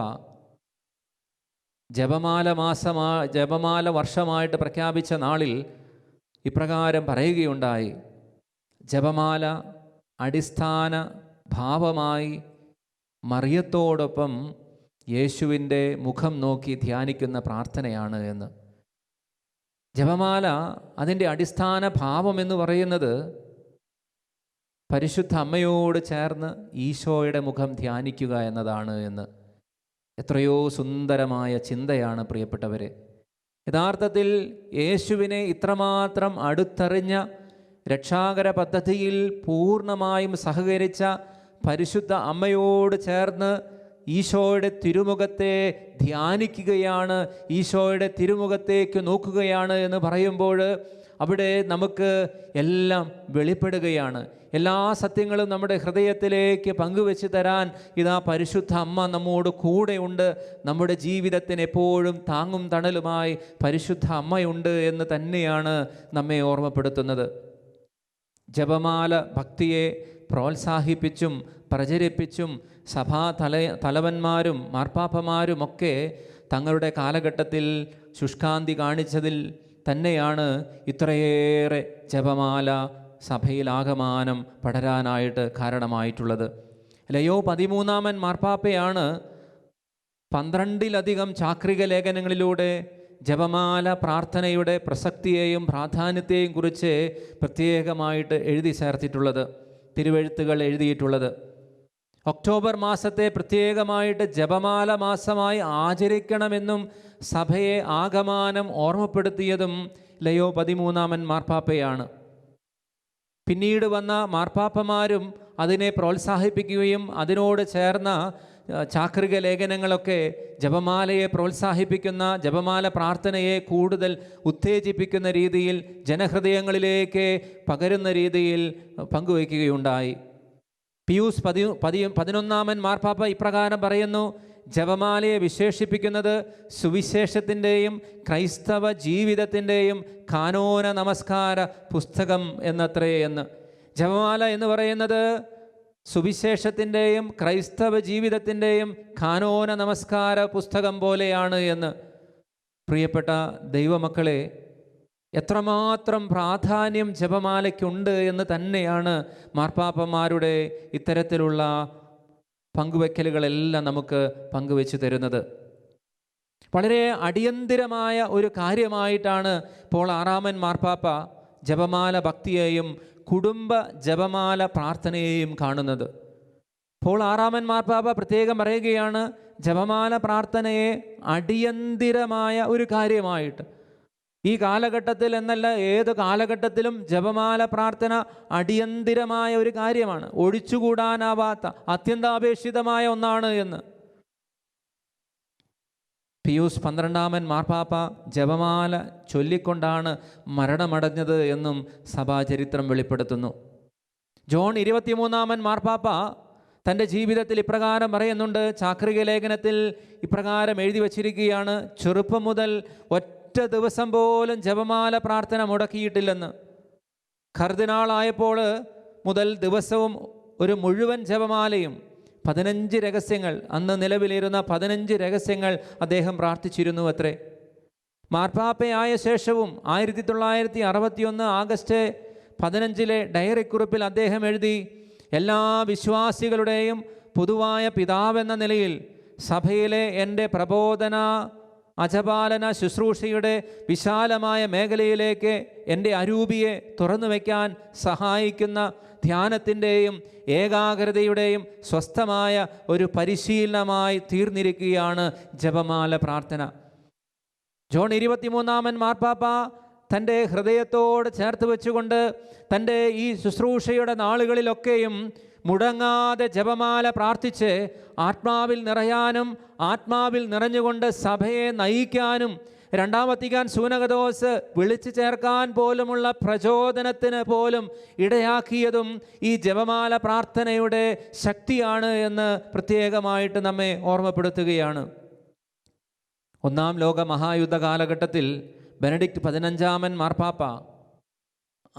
ജപമാല വർഷമായിട്ട് പ്രഖ്യാപിച്ച നാളിൽ ഇപ്രകാരം പറയുകയുണ്ടായി: ജപമാല അടിസ്ഥാന ഭാവമായി മറിയത്തോടൊപ്പം യേശുവിൻ്റെ മുഖം നോക്കി ധ്യാനിക്കുന്ന പ്രാർത്ഥനയാണ് എന്ന്. ജപമാല അതിൻ്റെ അടിസ്ഥാന ഭാവം എന്ന് പറയുന്നത് പരിശുദ്ധ അമ്മയോട് ചേർന്ന് ഈശോയുടെ മുഖം ധ്യാനിക്കുക എന്നതാണ് എന്ന്. എത്രയോ സുന്ദരമായ ചിന്തയാണ് പ്രിയപ്പെട്ടവരെ. യഥാർത്ഥത്തിൽ യേശുവിനെ ഇത്രമാത്രം അടുത്തറിഞ്ഞ, രക്ഷാകര പദ്ധതിയിൽ പൂർണ്ണമായും സഹകരിച്ച പരിശുദ്ധ അമ്മയോട് ചേർന്ന് ഈശോയുടെ തിരുമുഖത്തെ ധ്യാനിക്കുകയാണ്, ഈശോയുടെ തിരുമുഖത്തേക്ക് നോക്കുകയാണ് എന്ന് പറയുമ്പോൾ അവിടെ നമുക്ക് എല്ലാം വെളിപ്പെടുകയാണ്. എല്ലാ സത്യങ്ങളും നമ്മുടെ ഹൃദയത്തിലേക്ക് പങ്കുവെച്ച് തരാൻ ഇതാ പരിശുദ്ധ അമ്മ നമ്മോട് കൂടെയുണ്ട്. നമ്മുടെ ജീവിതത്തിന് എപ്പോഴും താങ്ങും തണലുമായി പരിശുദ്ധ അമ്മയുണ്ട് എന്ന് തന്നെയാണ് നമ്മെ ഓർമ്മപ്പെടുത്തുന്നത്. ജപമാല ഭക്തിയെ പ്രോത്സാഹിപ്പിച്ചും പ്രചരിപ്പിച്ചും തലവന്മാരും മാർപ്പാപ്പമാരുമൊക്കെ തങ്ങളുടെ കാലഘട്ടത്തിൽ ശുഷ്കാന്തി കാണിച്ചതിൽ തന്നെയാണ് ഇത്രയേറെ ജപമാല സഭയിലാകമാനം പടരാനായിട്ട് കാരണമായിട്ടുള്ളത്. ലയോ 13 മാർപ്പാപ്പയാണ് 12 ചാക്രിക ലേഖനങ്ങളിലൂടെ ജപമാല പ്രാർത്ഥനയുടെ പ്രസക്തിയെയും പ്രാധാന്യത്തെയും കുറിച്ച് പ്രത്യേകമായിട്ട് എഴുതി ചേർത്തിട്ടുള്ളത്, തിരുവെഴുത്തുകൾ എഴുതിയിട്ടുള്ളത്. ഒക്ടോബർ മാസത്തെ പ്രത്യേകമായിട്ട് ജപമാല മാസമായി ആചരിക്കണമെന്നും സഭയെ ആകമാനം ഓർമ്മപ്പെടുത്തിയതും ലയോ 13 മാർപ്പാപ്പയാണ്. പിന്നീട് വന്ന മാർപ്പാപ്പമാരും അതിനെ പ്രോത്സാഹിപ്പിക്കുകയും അതിനോട് ചേർന്ന ചാക്രിക ലേഖനങ്ങളൊക്കെ ജപമാലയെ പ്രോത്സാഹിപ്പിക്കുന്ന, ജപമാല പ്രാർത്ഥനയെ കൂടുതൽ ഉത്തേജിപ്പിക്കുന്ന രീതിയിൽ, ജനഹൃദയങ്ങളിലേക്ക് പകരുന്ന രീതിയിൽ പങ്കുവയ്ക്കുകയുണ്ടായി. പിയൂസ് 11 മാർപ്പാപ്പ ഇപ്രകാരം പറയുന്നു: ജപമാലയെ വിശേഷിപ്പിക്കുന്നത് സുവിശേഷത്തിൻ്റെയും ക്രൈസ്തവ ജീവിതത്തിൻ്റെയും കാനോന നമസ്കാര പുസ്തകം എന്നത്രേ എന്ന്. ജപമാല എന്ന് പറയുന്നത് സുവിശേഷത്തിൻ്റെയും ക്രൈസ്തവ ജീവിതത്തിൻ്റെയും കാനോന നമസ്കാര പുസ്തകം പോലെയാണ് എന്ന്. പ്രിയപ്പെട്ട ദൈവമക്കളെ, എത്രമാത്രം പ്രാധാന്യം ജപമാലയ്ക്കുണ്ട് എന്ന് തന്നെയാണ് മാർപ്പാപ്പന്മാരുടെ ഇത്തരത്തിലുള്ള പങ്കുവെക്കലുകളെല്ലാം നമുക്ക് പങ്കുവെച്ചു തരുന്നത്. വളരെ അടിയന്തിരമായ ഒരു കാര്യമായിട്ടാണ് പോൾ 6 മാർപ്പാപ്പ ജപമാല ഭക്തിയെയും കുടുംബ ജപമാല പ്രാർത്ഥനയെയും കാണുന്നത്. പോൾ 6 മാർപ്പാപ്പ പ്രത്യേകം പറയുകയാണ് ജപമാല പ്രാർത്ഥനയെ അടിയന്തിരമായ ഒരു കാര്യമായിട്ട്. ഈ കാലഘട്ടത്തിൽ എന്നല്ല, ഏത് കാലഘട്ടത്തിലും ജപമാല പ്രാർത്ഥന അടിയന്തിരമായ ഒരു കാര്യമാണ്, ഒഴിച്ചുകൂടാനാവാത്ത അത്യന്താപേക്ഷിതമായ ഒന്നാണ് എന്ന്. പിയൂസ് 12 മാർപ്പാപ്പ ജപമാല ചൊല്ലിക്കൊണ്ടാണ് മരണമടഞ്ഞത് എന്നും സഭാചരിത്രം വെളിപ്പെടുത്തുന്നു. ജോൺ 23 മാർപ്പാപ്പ തൻ്റെ ജീവിതത്തിൽ ഇപ്രകാരം പറയുന്നുണ്ട്. ചാക്രിക ലേഖനത്തിൽ ഇപ്രകാരം എഴുതി വച്ചിരിക്കുകയാണ്: ചെറുപ്പം മുതൽ ഒറ്റ ദിവസം പോലും ജപമാല പ്രാർത്ഥന മുടക്കിയിട്ടില്ലെന്ന്. കർദിനാളായപ്പോൾ മുതൽ ദിവസവും ഒരു മുഴുവൻ ജപമാലയും 15 രഹസ്യങ്ങൾ, അന്ന് നിലവിലിരുന്ന 15 രഹസ്യങ്ങൾ അദ്ദേഹം പ്രാർത്ഥിച്ചിരുന്നു അത്രേ. മാർപ്പാപ്പയായ ശേഷവും 1961 ആഗസ്റ്റ് 15 ഡയറിക്കുറിപ്പിൽ അദ്ദേഹം എഴുതി: എല്ലാ വിശ്വാസികളുടെയും പൊതുവായ പിതാവെന്ന നിലയിൽ സഭയിലെ എൻ്റെ പ്രബോധന അജപാലന ശുശ്രൂഷയുടെ വിശാലമായ മേഖലയിലേക്ക് എൻ്റെ അരൂപിയെ തുറന്നു വയ്ക്കാൻ സഹായിക്കുന്ന ധ്യാനത്തിൻ്റെയും ഏകാഗ്രതയുടെയും സ്വസ്ഥമായ ഒരു പരിശീലനമായി തീർന്നിരിക്കുകയാണ് ജപമാല പ്രാർത്ഥന. ജോൺ 23 മാർപ്പാപ്പ തൻ്റെ ഹൃദയത്തോട് ചേർത്ത് വെച്ചുകൊണ്ട് തൻ്റെ ഈ ശുശ്രൂഷയുടെ നാളുകളിലൊക്കെയും മുടങ്ങാതെ ജപമാല പ്രാർത്ഥിച്ച് ആത്മാവിൽ നിറയാനും ആത്മാവിൽ നിറഞ്ഞുകൊണ്ട് സഭയെ നയിക്കാനും രണ്ടാം വത്തിക്കാൻ സൂനകദോസ് വിളിച്ചു ചേർക്കാൻ പോലുമുള്ള പ്രചോദനത്തിന് പോലും ഇടയാക്കിയതും ഈ ജപമാല പ്രാർത്ഥനയുടെ ശക്തിയാണ് എന്ന് പ്രത്യേകമായിട്ട് നമ്മെ ഓർമ്മപ്പെടുത്തുകയാണ്. 1-ാം ലോക മഹായുദ്ധ കാലഘട്ടത്തിൽ ബെനഡിക്റ്റ് 15 മാർപ്പാപ്പ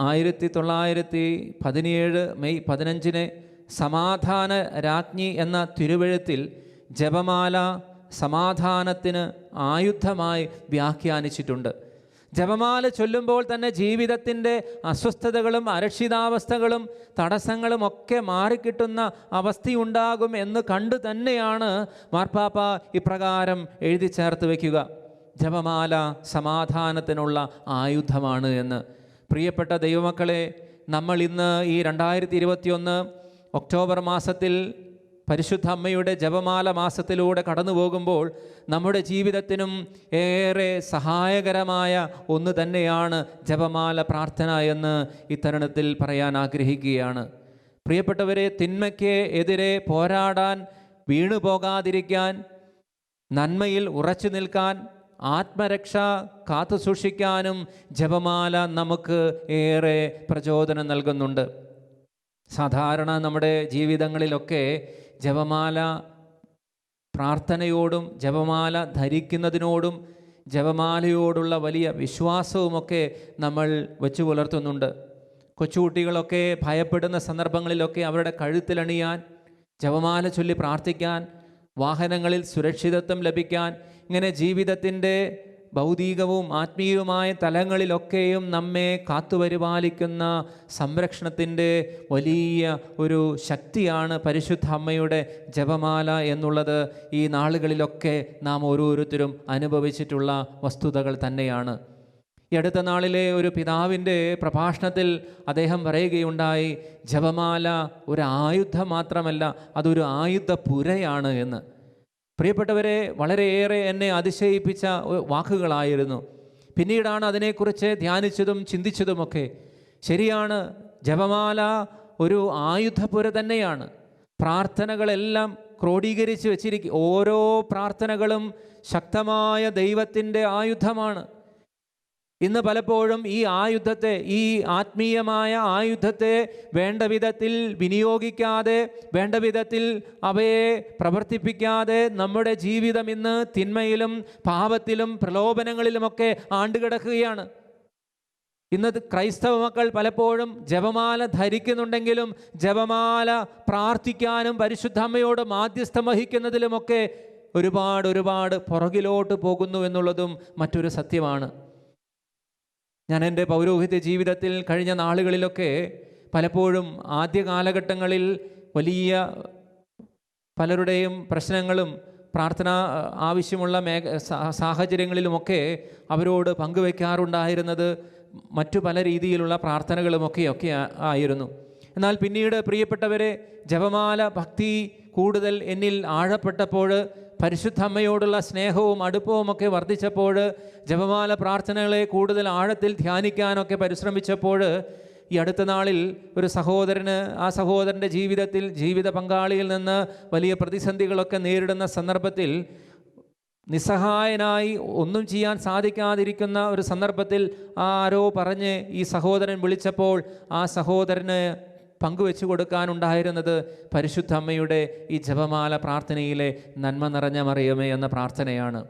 1917 മെയ് 15 സമാധാന രാജ്ഞി എന്ന തിരുവെഴുത്തിൽ ജപമാല സമാധാനത്തിന് ആയുധമായി വ്യാഖ്യാനിച്ചിട്ടുണ്ട്. ജപമാല ചൊല്ലുമ്പോൾ തന്നെ ജീവിതത്തിൻ്റെ അസ്വസ്ഥതകളും അരക്ഷിതാവസ്ഥകളും തടസ്സങ്ങളും ഒക്കെ മാറിക്കിട്ടുന്ന അവസ്ഥയുണ്ടാകും എന്ന് കണ്ടു തന്നെയാണ് മാർപ്പാപ്പ ഇപ്രകാരം എഴുതി ചേർത്ത് വയ്ക്കുക: ജപമാല സമാധാനത്തിനുള്ള ആയുധമാണ് എന്ന്. പ്രിയപ്പെട്ട ദൈവമക്കളെ, നമ്മൾ ഇന്ന് ഈ 2021 ഒക്ടോബർ മാസത്തിൽ പരിശുദ്ധ അമ്മയുടെ ജപമാല മാസത്തിലൂടെ കടന്നു പോകുമ്പോൾ നമ്മുടെ ജീവിതത്തിനും ഏറെ സഹായകരമായ ഒന്ന് തന്നെയാണ് ജപമാല പ്രാർത്ഥന എന്ന് ഇത്തരുണത്തിൽ പറയാൻ ആഗ്രഹിക്കുകയാണ്. പ്രിയപ്പെട്ടവരെ, തിന്മയ്ക്ക് എതിരെ പോരാടാൻ, വീണുപോകാതിരിക്കാൻ, നന്മയിൽ ഉറച്ചു നിൽക്കാൻ, ആത്മരക്ഷ കാത്തുസൂക്ഷിക്കാനും ജപമാല നമുക്ക് ഏറെ പ്രചോദനം നൽകുന്നുണ്ട്. സാധാരണ നമ്മുടെ ജീവിതങ്ങളിലൊക്കെ ജപമാല പ്രാർത്ഥനയോടും ജപമാല ധരിക്കുന്നതിനോടും ജപമാലയോടുള്ള വലിയ വിശ്വാസവുമൊക്കെ നമ്മൾ വെച്ചു പുലർത്തുന്നുണ്ട്. കൊച്ചുകുട്ടികളൊക്കെ ഭയപ്പെടുന്ന സന്ദർഭങ്ങളിലൊക്കെ അവരുടെ കഴുത്തിലണിയാൻ, ജപമാല ചൊല്ലി പ്രാർത്ഥിക്കാൻ, വാഹനങ്ങളിൽ സുരക്ഷിതത്വം ലഭിക്കാൻ, ഇങ്ങനെ ജീവിതത്തിൻ്റെ ഭൗതികവും ആത്മീയവുമായ തലങ്ങളിലൊക്കെയും നമ്മെ കാത്തുപരിപാലിക്കുന്ന സംരക്ഷണത്തിൻ്റെ വലിയ ഒരു ശക്തിയാണ് പരിശുദ്ധ അമ്മയുടെ ജപമാല എന്നുള്ളത് ഈ നാളുകളിലൊക്കെ നാം ഓരോരുത്തരും അനുഭവിച്ചിട്ടുള്ള വസ്തുതകൾ തന്നെയാണ്. ഈ അടുത്ത നാളിലെ ഒരു പിതാവിൻ്റെ പ്രഭാഷണത്തിൽ അദ്ദേഹം പറയുകയുണ്ടായി, ജപമാല ഒരു ആയുധം മാത്രമല്ല, അതൊരു ആയുധപുരയാണ് എന്ന്. പ്രിയപ്പെട്ടവരെ, വളരെയേറെ എന്നെ അതിശയിപ്പിച്ച വാക്കുകളായിരുന്നു. പിന്നീടാണ് അതിനെക്കുറിച്ച് ധ്യാനിച്ചതും ചിന്തിച്ചതുമൊക്കെ. ശരിയാണ്, ജപമാല ഒരു ആയുധപുര തന്നെയാണ്. പ്രാർത്ഥനകളെല്ലാം ക്രോഡീകരിച്ച് വെച്ചിരിക്കുക. ഓരോ പ്രാർത്ഥനകളും ശക്തമായ ദൈവത്തിൻ്റെ ആയുധമാണ്. ഇന്ന് പലപ്പോഴും ഈ ആയുധത്തെ, ഈ ആത്മീയമായ ആയുധത്തെ വേണ്ട വിധത്തിൽ വിനിയോഗിക്കാതെ, വേണ്ട വിധത്തിൽ അവയെ പ്രവർത്തിപ്പിക്കാതെ നമ്മുടെ ജീവിതം ഇന്ന് തിന്മയിലും പാപത്തിലും പ്രലോഭനങ്ങളിലുമൊക്കെ ആണ്ടുകിടക്കുകയാണ്. ഇന്ന് ക്രൈസ്തവ മക്കൾ പലപ്പോഴും ജപമാല ധരിക്കുന്നുണ്ടെങ്കിലും ജപമാല പ്രാർത്ഥിക്കാനും പരിശുദ്ധ അമ്മയോട് മാധ്യസ്ഥം വഹിക്കുന്നതിലുമൊക്കെ ഒരുപാട് പുറകിലോട്ട് പോകുന്നു എന്നുള്ളതും മറ്റൊരു സത്യമാണ്. ഞാൻ എൻ്റെ പൗരോഹിത്യ ജീവിതത്തിൽ കഴിഞ്ഞ നാളുകളിലൊക്കെ പലപ്പോഴും ആദ്യ കാലഘട്ടങ്ങളിൽ വലിയ പലരുടെയും പ്രശ്നങ്ങളും പ്രാർത്ഥന ആവശ്യമുള്ള സാഹചര്യങ്ങളിലുമൊക്കെ അവരോട് പങ്കുവയ്ക്കാറുണ്ടായിരുന്നത് മറ്റു പല രീതിയിലുള്ള പ്രാർത്ഥനകളുമൊക്കെ ആയിരുന്നു. എന്നാൽ പിന്നീട് പ്രിയപ്പെട്ടവരെ, ജപമാല ഭക്തി കൂടുതൽ എന്നിൽ ആഴപ്പെട്ടപ്പോൾ, പരിശുദ്ധ അമ്മയോടുള്ള സ്നേഹവും അടുപ്പവുമൊക്കെ വർദ്ധിച്ചപ്പോൾ, ജപമാല പ്രാർത്ഥനകളെ കൂടുതൽ ആഴത്തിൽ ധ്യാനിക്കാനൊക്കെ പരിശ്രമിച്ചപ്പോൾ, ഈ അടുത്ത നാളിൽ ഒരു സഹോദരന്, ആ സഹോദരൻ്റെ ജീവിതത്തിൽ ജീവിത പങ്കാളിയിൽ നിന്ന് വലിയ പ്രതിസന്ധികളൊക്കെ നേരിടുന്ന സന്ദർഭത്തിൽ, നിസ്സഹായനായി ഒന്നും ചെയ്യാൻ സാധിക്കാതിരിക്കുന്ന ഒരു സന്ദർഭത്തിൽ ആരോ പറഞ്ഞ് ഈ സഹോദരൻ വിളിച്ചപ്പോൾ ആ സഹോദരന് പങ്കുവെച്ചു കൊടുക്കാനുണ്ടായിരുന്നത് പരിശുദ്ധ അമ്മയുടെ ഈ ജപമാല പ്രാർത്ഥനയിലെ നന്മ നിറഞ്ഞ മറിയമേ എന്ന പ്രാർത്ഥനയാണ്.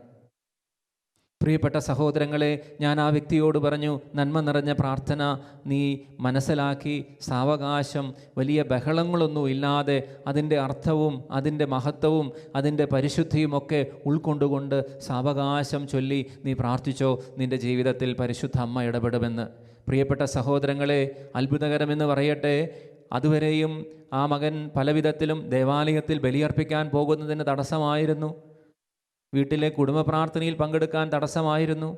പ്രിയപ്പെട്ട സഹോദരങ്ങളെ, ഞാൻ ആ വ്യക്തിയോട് പറഞ്ഞു, നന്മ നിറഞ്ഞ പ്രാർത്ഥന നീ മനസ്സിലാക്കി സാവകാശം, വലിയ ബഹളങ്ങളൊന്നും ഇല്ലാതെ അതിൻ്റെ അർത്ഥവും അതിൻ്റെ മഹത്വവും അതിൻ്റെ പരിശുദ്ധിയുമൊക്കെ ഉൾക്കൊണ്ടുകൊണ്ട് സാവകാശം ചൊല്ലി നീ പ്രാർത്ഥിച്ചോ, നിൻ്റെ ജീവിതത്തിൽ പരിശുദ്ധ അമ്മ ഇടപെടുമെന്ന്. പ്രിയപ്പെട്ട സഹോദരങ്ങളെ, അത്ഭുതകരമെന്ന് പറയട്ടെ, അതുവരെയും ആ മകൻ പലവിധത്തിലും ദേവാലയത്തിൽ ബലിയർപ്പിക്കാൻ പോകുന്നതിന് തടസ്സമായിരുന്നു, വീട്ടിലെ കുടുംബ പ്രാർത്ഥനയിൽ പങ്കെടുക്കാൻ തടസ്സമായിരുന്നു.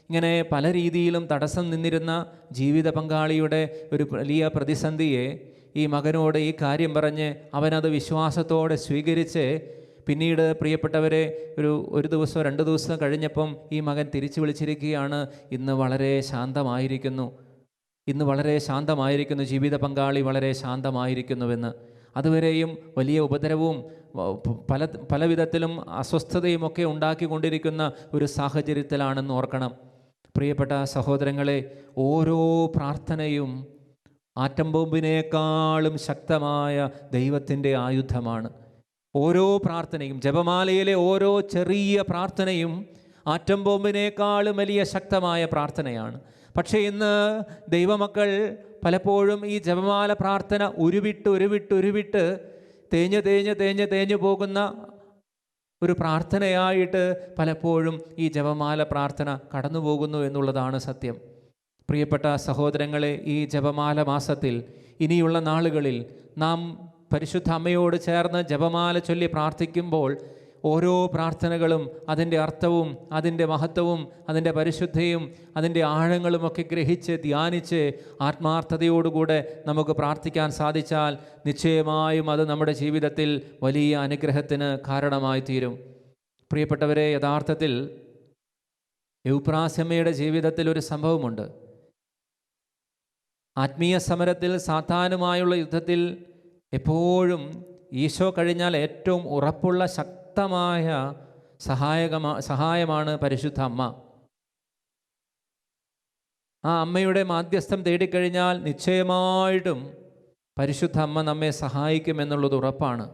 ഇങ്ങനെ പല രീതിയിലും തടസ്സം നിന്നിരുന്ന ജീവിത പങ്കാളിയുടെ ഒരു വലിയ പ്രതിസന്ധിയെ ഈ മകനോട് ഈ കാര്യം പറഞ്ഞ് അവനത് വിശ്വാസത്തോടെ സ്വീകരിച്ച്, പിന്നീട് പ്രിയപ്പെട്ടവരെ ഒരു ദിവസം 2 ദിവസം കഴിഞ്ഞപ്പം ഈ മകൻ തിരിച്ചു വിളിച്ചിരിക്കുകയാണ്. ഇന്ന് വളരെ ശാന്തമായിരിക്കുന്നു, ജീവിത പങ്കാളി വളരെ ശാന്തമായിരിക്കുന്നുവെന്ന്. അതുവരെയും വലിയ ഉപദ്രവവും പല വിധത്തിലും അസ്വസ്ഥതയുമൊക്കെ ഉണ്ടാക്കിക്കൊണ്ടിരിക്കുന്ന ഒരു സാഹചര്യത്തിലാണെന്ന് ഓർക്കണം. പ്രിയപ്പെട്ട സഹോദരങ്ങളെ, ഓരോ പ്രാർത്ഥനയും ആറ്റം ബോംബിനേക്കാളും ശക്തമായ ദൈവത്തിൻ്റെ ആയുധമാണ്. ഓരോ പ്രാർത്ഥനയും, ജപമാലയിലെ ഓരോ ചെറിയ പ്രാർത്ഥനയും ആറ്റം ബോംബിനേക്കാളും വലിയ ശക്തമായ പ്രാർത്ഥനയാണ്. പക്ഷേ ഇന്ന് ദൈവമക്കൾ പലപ്പോഴും ഈ ജപമാല പ്രാർത്ഥന ഉരുവിട്ട് തേഞ്ഞു പോകുന്ന ഒരു പ്രാർത്ഥനയായിട്ട് പലപ്പോഴും ഈ ജപമാല പ്രാർത്ഥന കടന്നു പോകുന്നു എന്നുള്ളതാണ് സത്യം. പ്രിയപ്പെട്ട സഹോദരങ്ങളെ, ഈ ജപമാല മാസത്തിൽ ഇനിയുള്ള നാളുകളിൽ നാം പരിശുദ്ധ അമ്മയോട് ചേർന്ന് ജപമാല ചൊല്ലി പ്രാർത്ഥിക്കുമ്പോൾ ഓരോ പ്രാർത്ഥനകളും അതിൻ്റെ അർത്ഥവും അതിൻ്റെ മഹത്വവും അതിൻ്റെ പരിശുദ്ധിയും അതിൻ്റെ ആഴങ്ങളുമൊക്കെ ഗ്രഹിച്ച് ധ്യാനിച്ച് ആത്മാർത്ഥതയോടുകൂടെ നമുക്ക് പ്രാർത്ഥിക്കാൻ സാധിച്ചാൽ നിശ്ചയമായും അത് നമ്മുടെ ജീവിതത്തിൽ വലിയ അനുഗ്രഹത്തിന് കാരണമായി തീരും. പ്രിയപ്പെട്ടവരെ, യഥാർത്ഥത്തിൽ എവുപ്രാസ്യമ്മയുടെ ജീവിതത്തിൽ ഒരു സംഭവമുണ്ട്. ആത്മീയ സമരത്തിൽ സാത്താനുമായുള്ള യുദ്ധത്തിൽ എപ്പോഴും ഈശോ കഴിഞ്ഞാൽ ഏറ്റവും ഉറപ്പുള്ള ശക്തമായ സഹായമാണ് പരിശുദ്ധ അമ്മ. ആ അമ്മയുടെ മാധ്യസ്ഥം തേടിക്കഴിഞ്ഞാൽ നിശ്ചയമായിട്ടും പരിശുദ്ധ അമ്മ നമ്മെ സഹായിക്കുമെന്നുള്ളത് ഉറപ്പാണ്.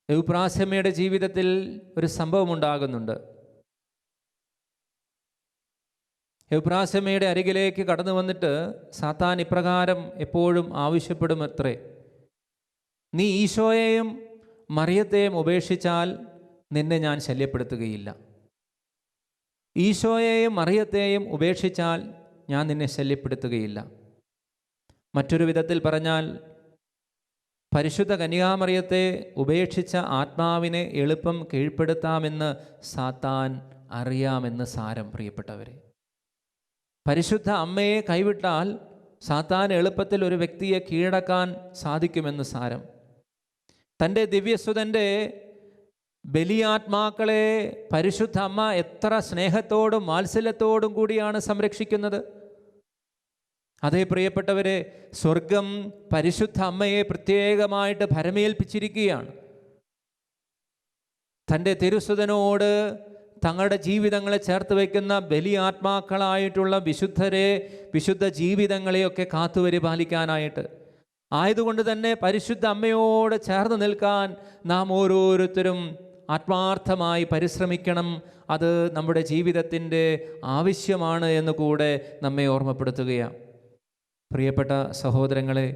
എവുപ്രാസ്യമ്മയുടെ ജീവിതത്തിൽ ഒരു സംഭവം ഉണ്ടാകുന്നുണ്ട്. എവുപ്രാസ്യമ്മയുടെ അരികിലേക്ക് കടന്നു വന്നിട്ട് സാത്താൻ ഇപ്രകാരം എപ്പോഴും ആവശ്യപ്പെടുമത്രേ, നീ ഈശോയെയും മറിയത്തെയും ഉപേക്ഷിച്ചാൽ നിന്നെ ഞാൻ ശല്യപ്പെടുത്തുകയില്ല. ഈശോയെയും മറിയത്തെയും ഉപേക്ഷിച്ചാൽ ഞാൻ നിന്നെ ശല്യപ്പെടുത്തുകയില്ല. മറ്റൊരു വിധത്തിൽ പറഞ്ഞാൽ, പരിശുദ്ധ കന്യകാമറിയത്തെ ഉപേക്ഷിച്ച ആത്മാവിനെ എളുപ്പം കീഴ്പ്പെടുത്താമെന്ന് സാത്താൻ അറിയാമെന്ന് സാരം. പ്രിയപ്പെട്ടവരെ, പരിശുദ്ധ അമ്മയെ കൈവിട്ടാൽ സാത്താൻ എളുപ്പത്തിൽ ഒരു വ്യക്തിയെ കീഴടക്കാൻ സാധിക്കുമെന്ന് സാരം. തൻ്റെ ദിവ്യസുതൻ്റെ ബലിയാത്മാക്കളെ പരിശുദ്ധ അമ്മ എത്ര സ്നേഹത്തോടും വാത്സല്യത്തോടും കൂടിയാണ് സംരക്ഷിക്കുന്നത്. അതേ പ്രിയപ്പെട്ടവരെ, സ്വർഗം പരിശുദ്ധ അമ്മയെ പ്രത്യേകമായിട്ട് ഭരമേൽപ്പിച്ചിരിക്കുകയാണ്. തൻ്റെ തിരുസുതനോട് തങ്ങളുടെ ജീവിതങ്ങളെ ചേർത്ത് വയ്ക്കുന്ന ബലിയാത്മാക്കളായിട്ടുള്ള വിശുദ്ധരെ, വിശുദ്ധ ജീവിതങ്ങളെയൊക്കെ കാത്തുപരിപാലിക്കാനായിട്ട്. ആയതുകൊണ്ട് തന്നെ പരിശുദ്ധ അമ്മയോട് ചേർന്ന് നിൽക്കാൻ നാം ഓരോരുത്തരും ആത്മാർത്ഥമായി പരിശ്രമിക്കണം. അത് നമ്മുടെ ജീവിതത്തിൻ്റെ ആവശ്യമാണ് എന്ന് കൂടെ നമ്മെ ഓർമ്മപ്പെടുത്തുകയാണ്. പ്രിയപ്പെട്ട സഹോദരങ്ങളെ,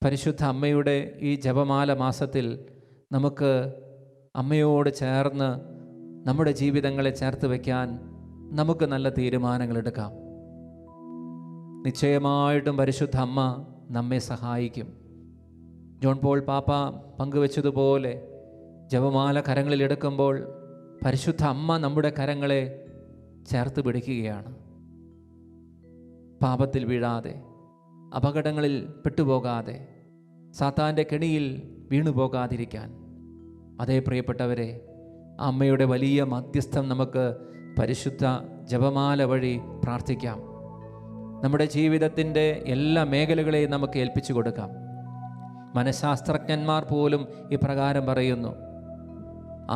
പരിശുദ്ധ അമ്മയുടെ ഈ ജപമാല മാസത്തിൽ നമുക്ക് അമ്മയോട് ചേർന്ന് നമ്മുടെ ജീവിതങ്ങളെ ചേർത്ത് വയ്ക്കാൻ നമുക്ക് നല്ല തീരുമാനങ്ങളെടുക്കാം. നിശ്ചയമായിട്ടും പരിശുദ്ധ അമ്മ നമ്മെ സഹായിക്കും. ജോൺ പോൾ പാപ്പ പങ്കുവച്ചതുപോലെ ജപമാല കരങ്ങളിലെടുക്കുമ്പോൾ പരിശുദ്ധ അമ്മ നമ്മുടെ കരങ്ങളെ ചേർത്ത് പിടിക്കുകയാണ്. പാപത്തിൽ വീഴാതെ, അപകടങ്ങളിൽ പെട്ടുപോകാതെ, സാത്താൻ്റെ കെണിയിൽ വീണുപോകാതിരിക്കാൻ. അതേ പ്രിയപ്പെട്ടവരെ, അമ്മയുടെ വലിയ മധ്യസ്ഥം നമുക്ക് പരിശുദ്ധ ജപമാല വഴി പ്രാർത്ഥിക്കാം. നമ്മുടെ ജീവിതത്തിൻ്റെ എല്ലാ മേഖലകളെയും നമുക്ക് ഏൽപ്പിച്ചു കൊടുക്കാം. മനഃശാസ്ത്രജ്ഞന്മാർ പോലും ഇപ്രകാരം പറയുന്നു,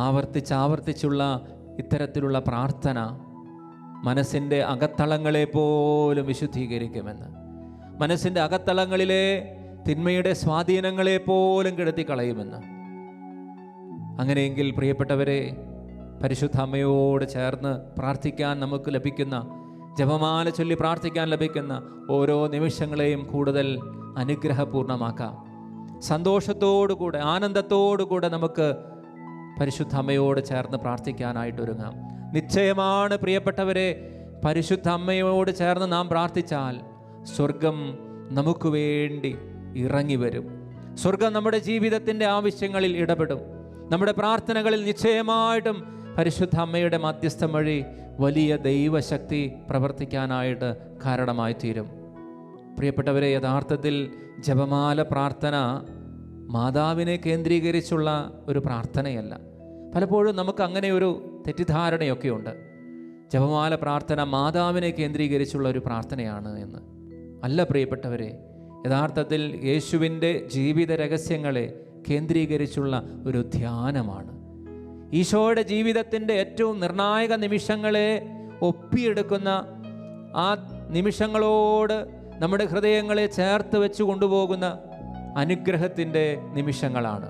ആവർത്തിച്ചുള്ള ഇത്തരത്തിലുള്ള പ്രാർത്ഥന മനസ്സിൻ്റെ അകത്തളങ്ങളെ പോലും വിശുദ്ധീകരിക്കുമെന്ന്. മനസ്സിൻ്റെ അകത്തളങ്ങളിലെ തിന്മയുടെ സ്വാധീനങ്ങളെ പോലും കെടുത്തിക്കളയുമെന്ന്. അങ്ങനെയെങ്കിൽ പ്രിയപ്പെട്ടവരെ, പരിശുദ്ധ അമ്മയോട് ചേർന്ന് പ്രാർത്ഥിക്കാൻ നമുക്ക് ലഭിക്കുന്ന, ജപമാല ചൊല്ലി പ്രാർത്ഥിക്കാൻ ലഭിക്കുന്ന ഓരോ നിമിഷങ്ങളെയും കൂടുതൽ അനുഗ്രഹപൂർണ്ണമാക്കാം. സന്തോഷത്തോടുകൂടെ, ആനന്ദത്തോടുകൂടെ നമുക്ക് പരിശുദ്ധ അമ്മയോട് ചേർന്ന് പ്രാർത്ഥിക്കാനായിട്ടൊരുങ്ങാം. നിശ്ചയമാണ് പ്രിയപ്പെട്ടവരെ, പരിശുദ്ധ അമ്മയോട് ചേർന്ന് നാം പ്രാർത്ഥിച്ചാൽ സ്വർഗം നമുക്ക് വേണ്ടി ഇറങ്ങി വരും. സ്വർഗം നമ്മുടെ ജീവിതത്തിൻ്റെ ആവശ്യങ്ങളിൽ ഇടപെടും. നമ്മുടെ പ്രാർത്ഥനകളിൽ നിശ്ചയമായിട്ടും പരിശുദ്ധ അമ്മയുടെ മധ്യസ്ഥം വഴി വലിയ ദൈവശക്തി പ്രവർത്തിക്കാനായിട്ട് കാരണമായി തീരും. പ്രിയപ്പെട്ടവരെ, യഥാർത്ഥത്തിൽ ജപമാല പ്രാർത്ഥന മാതാവിനെ കേന്ദ്രീകരിച്ചുള്ള ഒരു പ്രാർത്ഥനയല്ല. പലപ്പോഴും നമുക്ക് അങ്ങനെ ഒരു തെറ്റിദ്ധാരണയൊക്കെയുണ്ട്, ജപമാല പ്രാർത്ഥന മാതാവിനെ കേന്ദ്രീകരിച്ചുള്ള ഒരു പ്രാർത്ഥനയാണ് എന്ന്. അല്ല പ്രിയപ്പെട്ടവരെ, യഥാർത്ഥത്തിൽ യേശുവിൻ്റെ ജീവിത രഹസ്യങ്ങളെ കേന്ദ്രീകരിച്ചുള്ള ഒരു ധ്യാനമാണ്. ഈശോയുടെ ജീവിതത്തിൻ്റെ ഏറ്റവും നിർണായക നിമിഷങ്ങളെ ഒപ്പിയെടുക്കുന്ന, ആ നിമിഷങ്ങളോട് നമ്മുടെ ഹൃദയങ്ങളെ ചേർത്ത് വെച്ച് കൊണ്ടുപോകുന്ന അനുഗ്രഹത്തിൻ്റെ നിമിഷങ്ങളാണ്.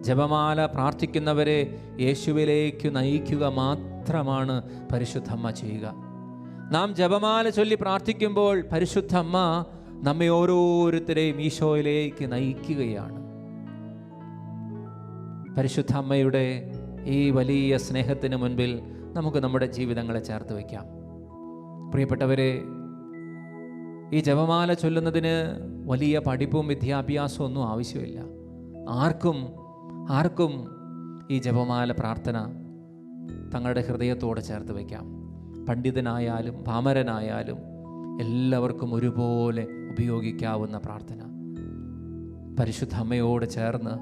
ജപമാല പ്രാർത്ഥിക്കുന്നവരെ യേശുവിലേക്ക് നയിക്കുക മാത്രമാണ് പരിശുദ്ധമ്മ ചെയ്യുക. നാം ജപമാല ചൊല്ലി പ്രാർത്ഥിക്കുമ്പോൾ പരിശുദ്ധമ്മ നമ്മെ ഓരോരുത്തരെയും ഈശോയിലേക്ക് നയിക്കുകയാണ്. പരിശുദ്ധ അമ്മയുടെ ഈ വലിയ സ്നേഹത്തിന് മുൻപിൽ നമുക്ക് നമ്മുടെ ജീവിതങ്ങളെ ചേർത്ത് വയ്ക്കാം. പ്രിയപ്പെട്ടവരെ, ഈ ജപമാല ചൊല്ലുന്നതിന് വലിയ പഠിപ്പും വിദ്യാഭ്യാസവും ഒന്നും ആവശ്യമില്ല. ആർക്കും ഈ ജപമാല പ്രാർത്ഥന തങ്ങളുടെ ഹൃദയത്തോടെ ചേർത്ത് വയ്ക്കാം. പണ്ഡിതനായാലും പാമരനായാലും എല്ലാവർക്കും ഒരുപോലെ ഉപയോഗിക്കാവുന്ന പ്രാർത്ഥന. പരിശുദ്ധ അമ്മയോട് ചേർന്ന്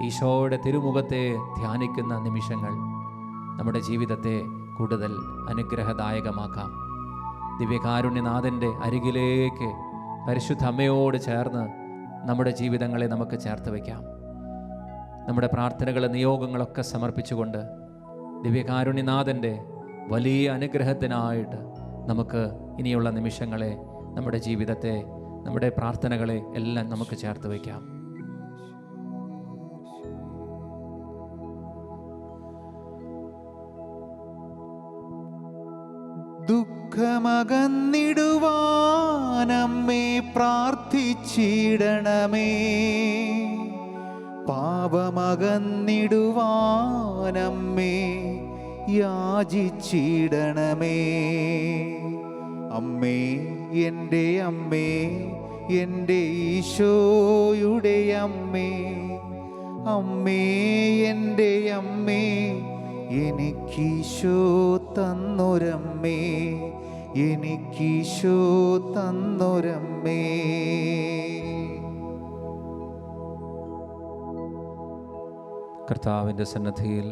ഈശോയുടെ തിരുമുഖത്തെ ധ്യാനിക്കുന്ന നിമിഷങ്ങൾ നമ്മുടെ ജീവിതത്തെ കൂടുതൽ അനുഗ്രഹദായകമാക്കാം. ദിവ്യകാരുണ്യനാഥൻ്റെ അരികിലേക്ക് പരിശുദ്ധ അമ്മയോട് ചേർന്ന് നമ്മുടെ ജീവിതങ്ങളെ നമുക്ക് ചേർത്ത് വയ്ക്കാം. നമ്മുടെ പ്രാർത്ഥനകളെ, നിയോഗങ്ങളൊക്കെ സമർപ്പിച്ചുകൊണ്ട് ദിവ്യകാരുണ്യനാഥൻ്റെ വലിയ അനുഗ്രഹത്തിനായിട്ട് നമുക്ക് ഇനിയുള്ള നിമിഷങ്ങളെ, നമ്മുടെ ജീവിതത്തെ, നമ്മുടെ പ്രാർത്ഥനകളെ എല്ലാം നമുക്ക് ചേർത്ത് വയ്ക്കാം. ദുഃഖമകന്നിടുവാനമ്മേ പ്രാർത്ഥിച്ചിടണമേ, പാപമകന്നിടുവാനമ്മേ യാചിച്ചിടണമേ. അമ്മേ, എൻ്റെ അമ്മേ, എൻ്റെ ഈശോയുടെ അമ്മേ, അമ്മേ, എൻ്റെ അമ്മേ, എനിക്കീശോ തന്നൊരമ്മേ, എനിക്കീശോ തന്നൊരമ്മേ. കർത്താവിൻ്റെ സന്നിധിയിൽ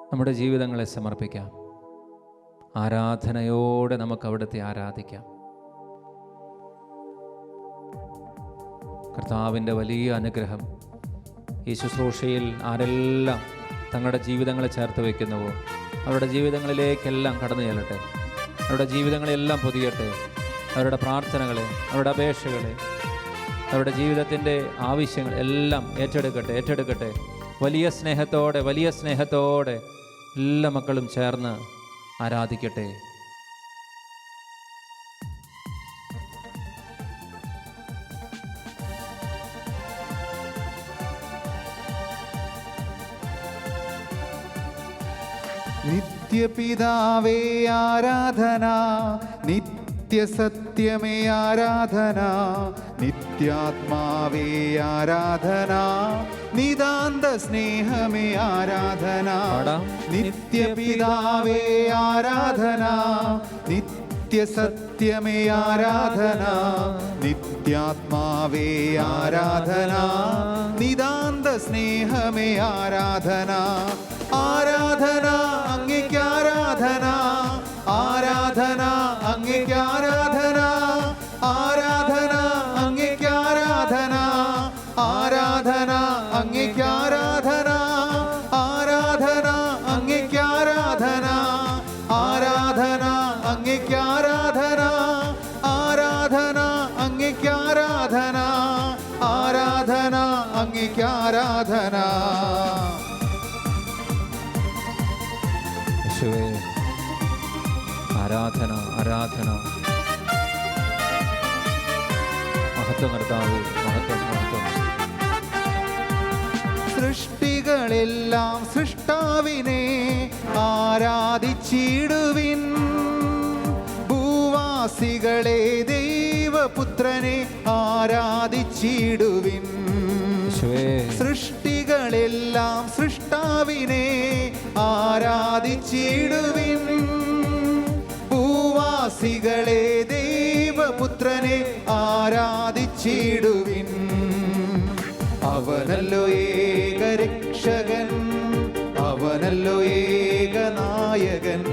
നമ്മുടെ ജീവിതങ്ങളെ സമർപ്പിക്കാം. ആരാധനയോടെ നമുക്ക് അവിടുത്തെ ആരാധിക്കാം. കർത്താവിൻ്റെ വലിയ അനുഗ്രഹം ഈ ശുശ്രൂഷയിൽ ആരെല്ലാം തങ്ങളുടെ ജീവിതങ്ങളെ ചേർത്ത് വയ്ക്കുന്നുവോ അവരുടെ ജീവിതങ്ങളിലേക്കെല്ലാം കടന്നു ചെല്ലട്ടെ. അവരുടെ ജീവിതങ്ങളെല്ലാം പൊതിയട്ടെ. അവരുടെ പ്രാർത്ഥനകളെ, അവരുടെ അപേക്ഷകളെ, അവരുടെ ജീവിതത്തിൻ്റെ ആവശ്യങ്ങൾ എല്ലാം ഏറ്റെടുക്കട്ടെ. വലിയ സ്നേഹത്തോടെ എല്ലാ മക്കളും ചേർന്ന് ആരാധിക്കട്ടെ. നിത്യപിതാവേ ആരാധന, നിത്യസത്യമേ ആരാധന, നിത്യാത്മാവേ ആരാധന, നിതാന്ത സ്നേഹമേ ആരാധന. നിത്യപിതാവേ ആരാധന, നിത്യസത്യമേ ആരാധന, നിത്യാത്മാവേ ആരാധന, നിതാന്ത സ്നേഹമേ ആരാധന. ആരാധന അങ്ങേക്ക് ആരാധന, ആരാധന അങ്ങേക്ക് ആരാധന, ആരാധന അങ്ങേക്ക് ആരാധന, ആരാധന അങ്ങേക്ക് ആരാധന, ആരാധന അങ്ങേക്ക് ആരാധന, ആരാധന അങ്ങേക്ക് ആരാധന, ആരാധന അങ്ങേക്ക് ആരാധന, ആരാധന അങ്ങേക്ക് ആരാധന. ആരാധന ആരാധന. മഹത്വം കർത്താവേ, മഹത്വം. സൃഷ്ടികളെല്ലാം സൃഷ്ടാവിനെ ആരാധിച്ചിടുവിൻ, ഭൂവാസികളെ ദൈവപുത്രനെ ആരാധിച്ചിടുവിൻ. സൃഷ്ടികളെല്ലാം സൃഷ്ടാവിനെ ആരാധിച്ചിടുവിൻ, ഭൂവാസികളെ ദൈവപുത്രനെ ആരാധിച്ചിടുവിൻ. അവനല്ലോ ഏകരക്ഷകൻ, അവനല്ലോ ഏകനായകൻ,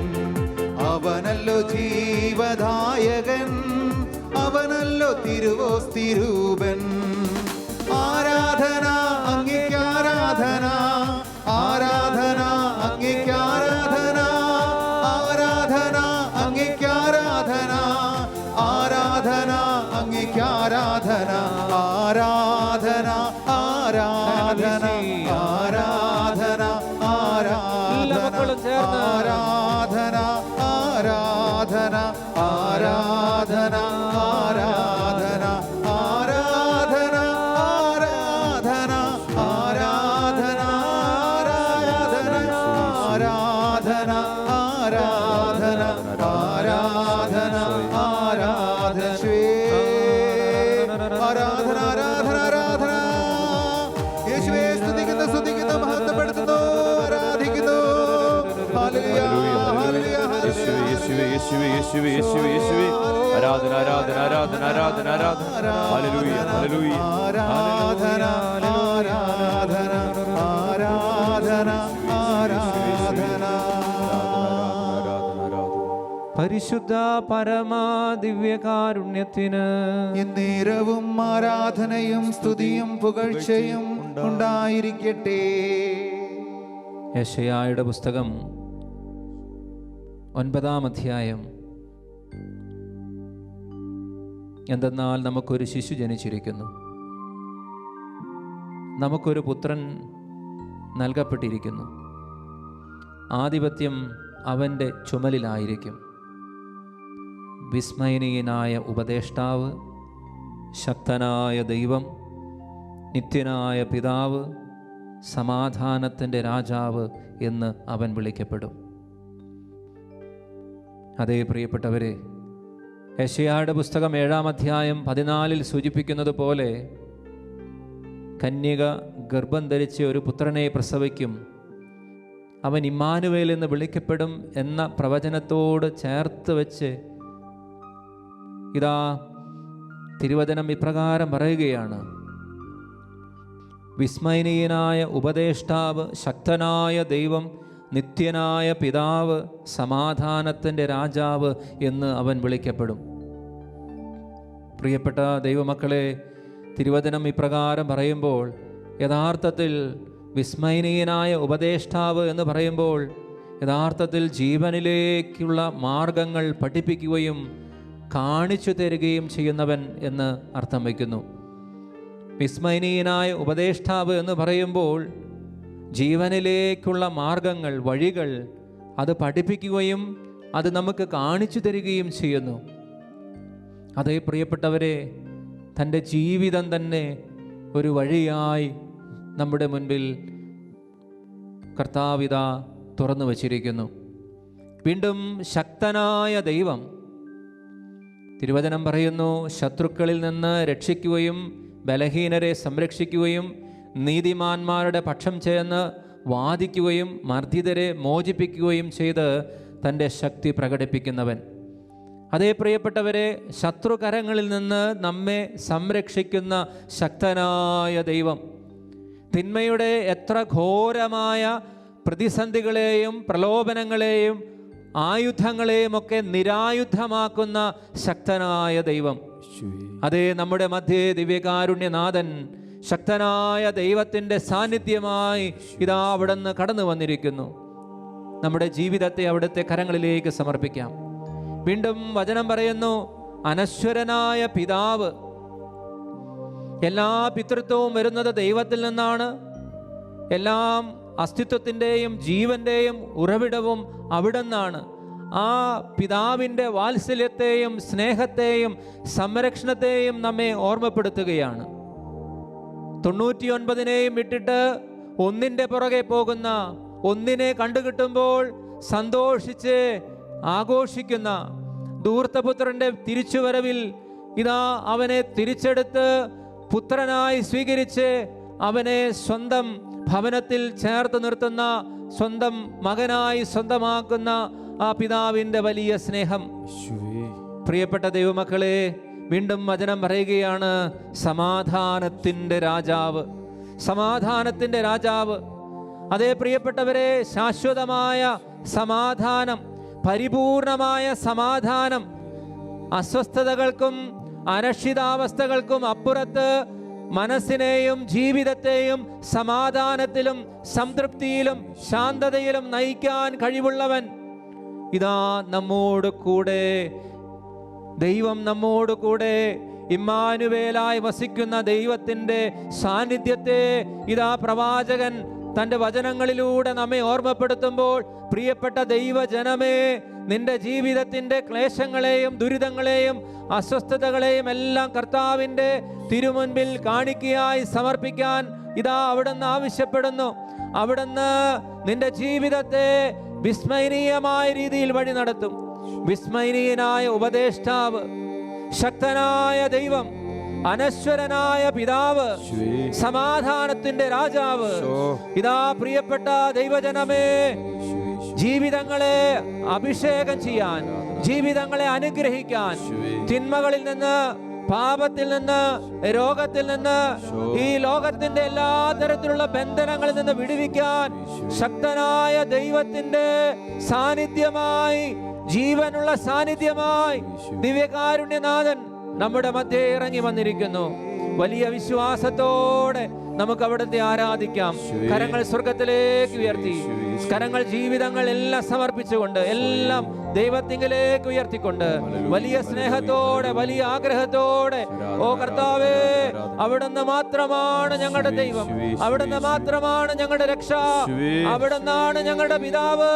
അവനല്ലോ ജീവദായകൻ, അവനല്ലോ തിരുവോസ്തിരൂപൻ. ആരാധന അങ്ങേക്ക് ആരാധന, ആരാധന അങ്ങേക്ക് ആരാധന, ആരാധന അങ്ങേക്ക് ആരാധന, ആരാധന അങ്ങേക്ക് ആരാധന, ആരാധന ആരാധന ആരാധന ആരാധന ആരാധന ആരാധന ആരാധന ആരാധന ആരാധന ആരാധന ആരാധന ആരാധന ആരാധന ആരാധന ആരാധന ആരാധന ആരാധന ആരാധന. യേശുവേ സ്തുതിക്കുന്നു സ്തുതിക്കുന്നു മഹത്വപ്പെടുത്തുന്നു ആരാധിക്കുന്നു. ഹല്ലേലൂയ ഹല്ലേലൂയ യേശുവേ യേശുവേ യേശുവേ യേശുവേ യേശുവേ ആരാധന ആരാധന ആരാധന ആരാധന ആരാധന. ഹല്ലേലൂയ ഹല്ലേലൂയ ആരാധന ആരാധന ആരാധന ആരാധന. പരിശുദ്ധ പരമാ ദിവ്യകാരുണ്യത്തിന് എന്നേരവും ആരാധനയും സ്തുതിയും പുകഴ്ചയും ഉണ്ടായിരിക്കട്ടെ. യെശയ്യായുടെ പുസ്തകം 9-ാം അധ്യായം. എന്തെന്നാൽ നമുക്കൊരു ശിശു ജനിച്ചിരിക്കുന്നു, നമുക്കൊരു പുത്രൻ നൽകപ്പെട്ടിരിക്കുന്നു, ആധിപത്യം അവൻ്റെ ചുമലിലായിരിക്കും. വിസ്മയനീയനായ ഉപദേഷ്ടാവ്, ശക്തനായ ദൈവം, നിത്യനായ പിതാവ്, സമാധാനത്തിൻ്റെ രാജാവ് എന്ന് അവൻ വിളിക്കപ്പെടും. അതേ പ്രിയപ്പെട്ടവരെ, യെശയ്യായുടെ പുസ്തകം 7-ാം അധ്യായം 14 സൂചിപ്പിക്കുന്നത് പോലെ കന്യക ഗർഭം ധരിച്ച് ഒരു പുത്രനെ പ്രസവിക്കും, അവൻ ഇമ്മാനുവേൽ എന്ന് വിളിക്കപ്പെടും എന്ന പ്രവചനത്തോട് ചേർത്ത് വെച്ച് ഇതാ തിരുവചനം ഇപ്രകാരം പറയുകയാണ്: വിസ്മയനീയനായ ഉപദേഷ്ടാവ്, ശക്തനായ ദൈവം, നിത്യനായ പിതാവ്, സമാധാനത്തിൻ്റെ രാജാവ് എന്ന് അവൻ വിളിക്കപ്പെടും. പ്രിയപ്പെട്ട ദൈവമക്കളെ, തിരുവചനം ഇപ്രകാരം പറയുമ്പോൾ യഥാർത്ഥത്തിൽ വിസ്മയനീയനായ ഉപദേഷ്ടാവ് എന്ന് പറയുമ്പോൾ യഥാർത്ഥത്തിൽ ജീവനിലേക്കുള്ള മാർഗങ്ങൾ പഠിപ്പിക്കുകയും കാണിച്ചു തരികയും ചെയ്യുന്നവൻ എന്ന് അർത്ഥം വയ്ക്കുന്നു. വിസ്മയനീയനായ ഉപദേഷ്ടാവ് എന്ന് പറയുമ്പോൾ ജീവനിലേക്കുള്ള മാർഗങ്ങൾ, വഴികൾ അത് പഠിപ്പിക്കുകയും അത് നമുക്ക് കാണിച്ചു തരികയും ചെയ്യുന്നു. അതേ പ്രിയപ്പെട്ടവരെ, തൻ്റെ ജീവിതം തന്നെ ഒരു വഴിയായി നമ്മുടെ മുൻപിൽ കർത്താവിത തുറന്നു വച്ചിരിക്കുന്നു. വീണ്ടും ശക്തനായ ദൈവം, തിരുവചനം പറയുന്നു, ശത്രുക്കളിൽ നിന്ന് രക്ഷിക്കുകയും ബലഹീനരെ സംരക്ഷിക്കുകയും നീതിമാന്മാരുടെ പക്ഷം ചേർന്ന് വാദിക്കുകയും മർദ്ദിതരെ മോചിപ്പിക്കുകയും ചെയ്ത് തൻ്റെ ശക്തി പ്രകടിപ്പിക്കുന്നവൻ. അതേ പ്രിയപ്പെട്ടവരെ, ശത്രുകരങ്ങളിൽ നിന്ന് നമ്മെ സംരക്ഷിക്കുന്ന ശക്തനായ ദൈവം, തിന്മയുടെ എത്ര ഘോരമായ പ്രതിസന്ധികളെയും പ്രലോഭനങ്ങളെയും ആയുധങ്ങളെയും ഒക്കെ നിരായുധമാക്കുന്ന ശക്തനായ ദൈവം. അതേ നമ്മുടെ മധ്യേ ദിവ്യകാരുണ്യനാഥൻ, ശക്തനായ ദൈവത്തിൻ്റെ സാന്നിധ്യമായി ഇതാ അവിടുന്ന് കടന്നു വന്നിരിക്കുന്നു. നമ്മുടെ ജീവിതത്തെ അവിടുത്തെ കരങ്ങളിലേക്ക് സമർപ്പിക്കാം. വീണ്ടും വചനം പറയുന്നു, അനശ്വരനായ പിതാവ്. എല്ലാ പിതൃത്വവും വരുന്നത് ദൈവത്തിൽ നിന്നാണ്. എല്ലാം അസ്തിത്വത്തിൻ്റെയും ജീവൻ്റെയും ഉറവിടവും അവിടുന്നാണ്. ആ പിതാവിൻ്റെ വാത്സല്യത്തെയും സ്നേഹത്തെയും സംരക്ഷണത്തെയും നമ്മെ ഓർമ്മപ്പെടുത്തുകയാണ്. 99നെയും വിട്ടിട്ട് ഒന്നിൻ്റെ പുറകെ പോകുന്ന, ഒന്നിനെ കണ്ടുകിട്ടുമ്പോൾ സന്തോഷിച്ച് ആഘോഷിക്കുന്ന ധൂർത്തപുത്രൻ്റെ തിരിച്ചുവരവിൽ ഇതാ അവനെ തിരിച്ചെടുത്ത് പുത്രനായി സ്വീകരിച്ച് അവനെ സ്വന്തം ഭവനത്തിൽ ചേർത്ത് നിർത്തുന്ന, സ്വന്തം മകനായി സ്വന്തമാക്കുന്ന ആ പിതാവിൻ്റെ വലിയ സ്നേഹം. പ്രിയപ്പെട്ട ദൈവമക്കളെ, വീണ്ടും വചനം പറയുകയാണ്, സമാധാനത്തിൻ്റെ രാജാവ്, സമാധാനത്തിൻ്റെ രാജാവ്. അതേ പ്രിയപ്പെട്ടവരെ, ശാശ്വതമായ സമാധാനം, പരിപൂർണമായ സമാധാനം, അസ്വസ്ഥതകൾക്കും അരക്ഷിതാവസ്ഥകൾക്കും അപ്പുറത്ത് മനസ്സിനെയും ജീവിതത്തെയും സമാധാനത്തിലും സംതൃപ്തിയിലും ശാന്തതയിലും നയിക്കാൻ കഴിവുള്ളവൻ ഇതാ നമ്മോട് കൂടെ. ദൈവം നമ്മോട് കൂടെ ഇമ്മാനുവേലായി വസിക്കുന്ന ദൈവത്തിൻ്റെ സാന്നിധ്യത്തെ ഇതാ പ്രവാചകൻ തൻ്റെ വചനങ്ങളിലൂടെ നമ്മെ ഓർമ്മപ്പെടുത്തുമ്പോൾ, പ്രിയപ്പെട്ട ദൈവജനമേ, നിന്റെ ജീവിതത്തിൻ്റെ ക്ലേശങ്ങളെയും ദുരിതങ്ങളെയും അസ്വസ്ഥതകളെയും എല്ലാം കർത്താവിൻ്റെ തിരുമുൻപിൽ കാണിക്കയായി സമർപ്പിക്കാൻ ഇതാ അവിടുന്ന് ആവശ്യപ്പെടുന്നു. അവിടുന്ന് നിന്റെ ജീവിതത്തെ വിസ്മയനീയമായ രീതിയിൽ വഴി നടത്തും. വിസ്മയനീയനായ ഉപദേഷ്ടാവ്, ശക്തനായ ദൈവം, അനശ്വരനായ പിതാവ്, സമാധാനത്തിന്റെ രാജാവ്. ഇതാ പ്രിയപ്പെട്ട ദൈവജനമേ, ജീവിതങ്ങളെ അഭിഷേകം ചെയ്യാൻ, ജീവിതങ്ങളെ അനുഗ്രഹിക്കാൻ, തിന്മകളിൽ നിന്ന്, പാപത്തിൽ നിന്ന്, രോഗത്തിൽ നിന്ന്, ഈ ലോകത്തിന്റെ എല്ലാ തരത്തിലുള്ള ബന്ധനങ്ങളിൽ നിന്ന് വിടുവിക്കാൻ ശക്തനായ ദൈവത്തിന്റെ സാന്നിധ്യമായി, ജീവനുള്ള സാന്നിധ്യമായി ദിവ്യകാരുണ്യനാഥൻ നമ്മുടെ മധ്യേ ഇറങ്ങി വന്നിരിക്കുന്നു. വലിയ വിശ്വാസത്തോടെ നമുക്ക് അവിടുത്തെ ആരാധിക്കാം. കരങ്ങൾ സ്വർഗത്തിലേക്ക് ഉയർത്തി, കരങ്ങൾ ജീവിതങ്ങൾ എല്ലാം സമർപ്പിച്ചുകൊണ്ട്, എല്ലാം ദൈവത്തിങ്കിലേക്ക് ഉയർത്തിക്കൊണ്ട്, വലിയ സ്നേഹത്തോടെ, വലിയ ആഗ്രഹത്തോടെ, ഓ കർത്താവേ, അവിടുന്ന് മാത്രമാണ് ഞങ്ങളുടെ ദൈവം, അവിടുന്ന് മാത്രമാണ് ഞങ്ങളുടെ രക്ഷ, അവിടുന്നാണ് ഞങ്ങളുടെ പിതാവ്,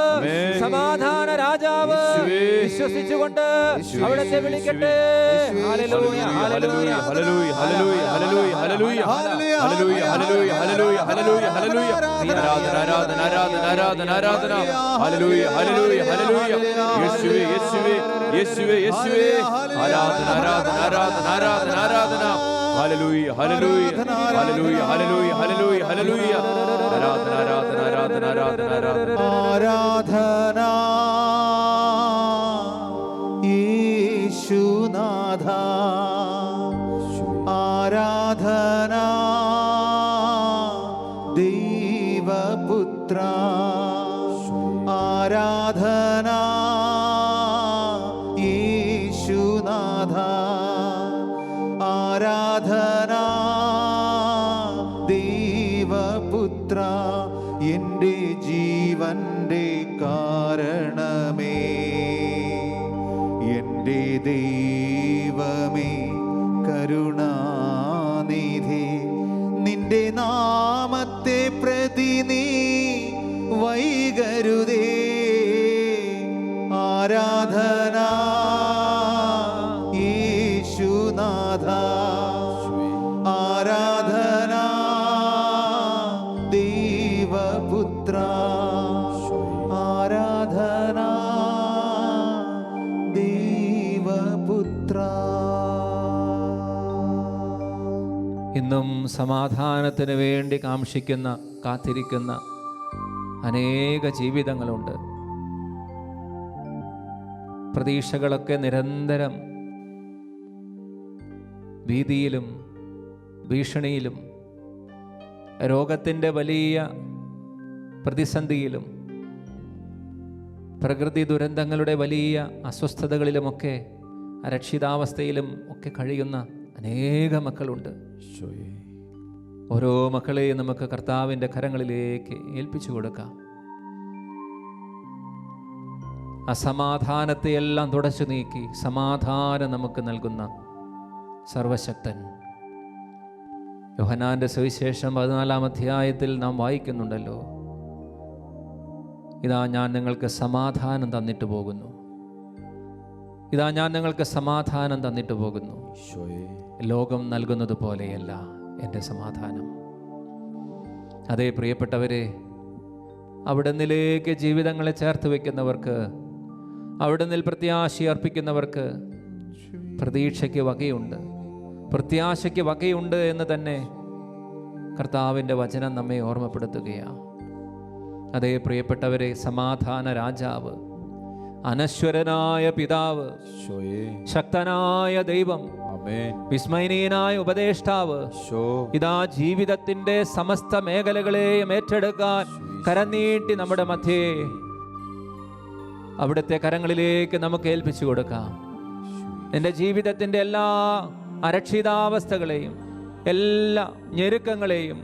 സമാധാന രാജാവ്. വിശ്വസിച്ചുകൊണ്ട് അവിടുത്തെ വിളിക്കട്ടെ. Hallelujah, hallelujah, hallelujah, hallelujah, hallelujah, hallelujah, hallelujah, hallelujah, hallelujah, hallelujah. ആരാധന, ആരാധന, ആരാധന, ആരാധന, ആരാധന. ഹല്ലേലൂയ, ഹല്ലേലൂയ, ഹല്ലേലൂയ. യേശുവേ, യേശുവേ, യേശുവേ, യേശുവേ. ആരാധന, ആരാധന, ആരാധന, ആരാധന, ആരാധന. ഹല്ലേലൂയ, hallelujah, hallelujah, hallelujah, hallelujah, hallelujah. ആരാധന, ആരാധന, ആരാധന, ആരാധന, ആരാധന. ആരാധന യേശുനാഥ, ആരാധന ദൈവപുത്ര, ആരാധന യേശുനാഥ, ആരാധന ദൈവപുത്ര, എൻ്റെ ജീവന്റെ കാരണമേ, എൻ്റെ ദൈവമേ കരുണാനിധി, നിന്റെ നാമത്തെ പ്രതി നീ വൈകരുതേ. ആരാധന യേശുനാഥ, ആരാധന ദൈവപുത്ര, ആരാധന ദൈവപുത്ര. ഇന്നും സമാധാനത്തിന് വേണ്ടി കാംക്ഷിക്കുന്ന, കാത്തിരിക്കുന്ന അനേക ജീവിതങ്ങളുണ്ട്. പ്രതീക്ഷകളൊക്കെ നിരന്തരം ഭീതിയിലും ഭീഷണിയിലും രോഗത്തിൻ്റെ വലിയ പ്രതിസന്ധിയിലും പ്രകൃതി ദുരന്തങ്ങളുടെ വലിയ അസ്വസ്ഥതകളിലുമൊക്കെ അരക്ഷിതാവസ്ഥയിലും ഒക്കെ കഴിയുന്ന അനേക മക്കളുണ്ട്. ഓരോ മക്കളെയും നമുക്ക് കർത്താവിൻ്റെ കരങ്ങളിലേക്ക് ഏൽപ്പിച്ചു കൊടുക്കാം. അസമാധാനത്തെയെല്ലാം തുടച്ചു നീക്കി സമാധാനം നമുക്ക് നൽകുന്ന സർവശക്തൻ. യോഹന്നാന്റെ സുവിശേഷം 14-ാം അധ്യായത്തിൽ നാം വായിക്കുന്നുണ്ടല്ലോ, ഇതാ ഞാൻ നിങ്ങൾക്ക് സമാധാനം തന്നിട്ട് പോകുന്നു, ഇതാ ഞാൻ നിങ്ങൾക്ക് സമാധാനം തന്നിട്ട് പോകുന്നു, ലോകം നൽകുന്നത് പോലെയല്ല എൻ്റെ സമാധാനം. അതേ പ്രിയപ്പെട്ടവരെ, അവിടുന്നിലേക്ക് ജീവിതങ്ങളെ ചേർത്ത് വയ്ക്കുന്നവർക്ക്, അവിടുന്നിൽ പ്രത്യാശ അർപ്പിക്കുന്നവർക്ക് പ്രതീക്ഷയ്ക്ക് വകയുണ്ട്, പ്രത്യാശയ്ക്ക് വകയുണ്ട് എന്ന് തന്നെ കർത്താവിൻ്റെ വചനം നമ്മെ ഓർമ്മപ്പെടുത്തുകയാണ്. അതേ പ്രിയപ്പെട്ടവരെ, സമാധാന രാജാവ്, അനശ്വരനായ പിതാവ്, ശക്തനായ ദൈവം, വിസ്മയനീയനായ ഉപദേഷ്ടാവ്, ഇതാ ജീവിതത്തിന്റെ സമസ്ത മേഖലകളെയും ഏറ്റെടുക്കാൻ കരം നീട്ടി നമ്മുടെ മധ്യേ അവിടുത്തെ കരങ്ങളിലേക്ക് നമുക്ക് ഏൽപ്പിച്ചു കൊടുക്കാം. എൻ്റെ ജീവിതത്തിൻ്റെ എല്ലാ അരക്ഷിതാവസ്ഥകളെയും, എല്ലാ ഞെരുക്കങ്ങളെയും,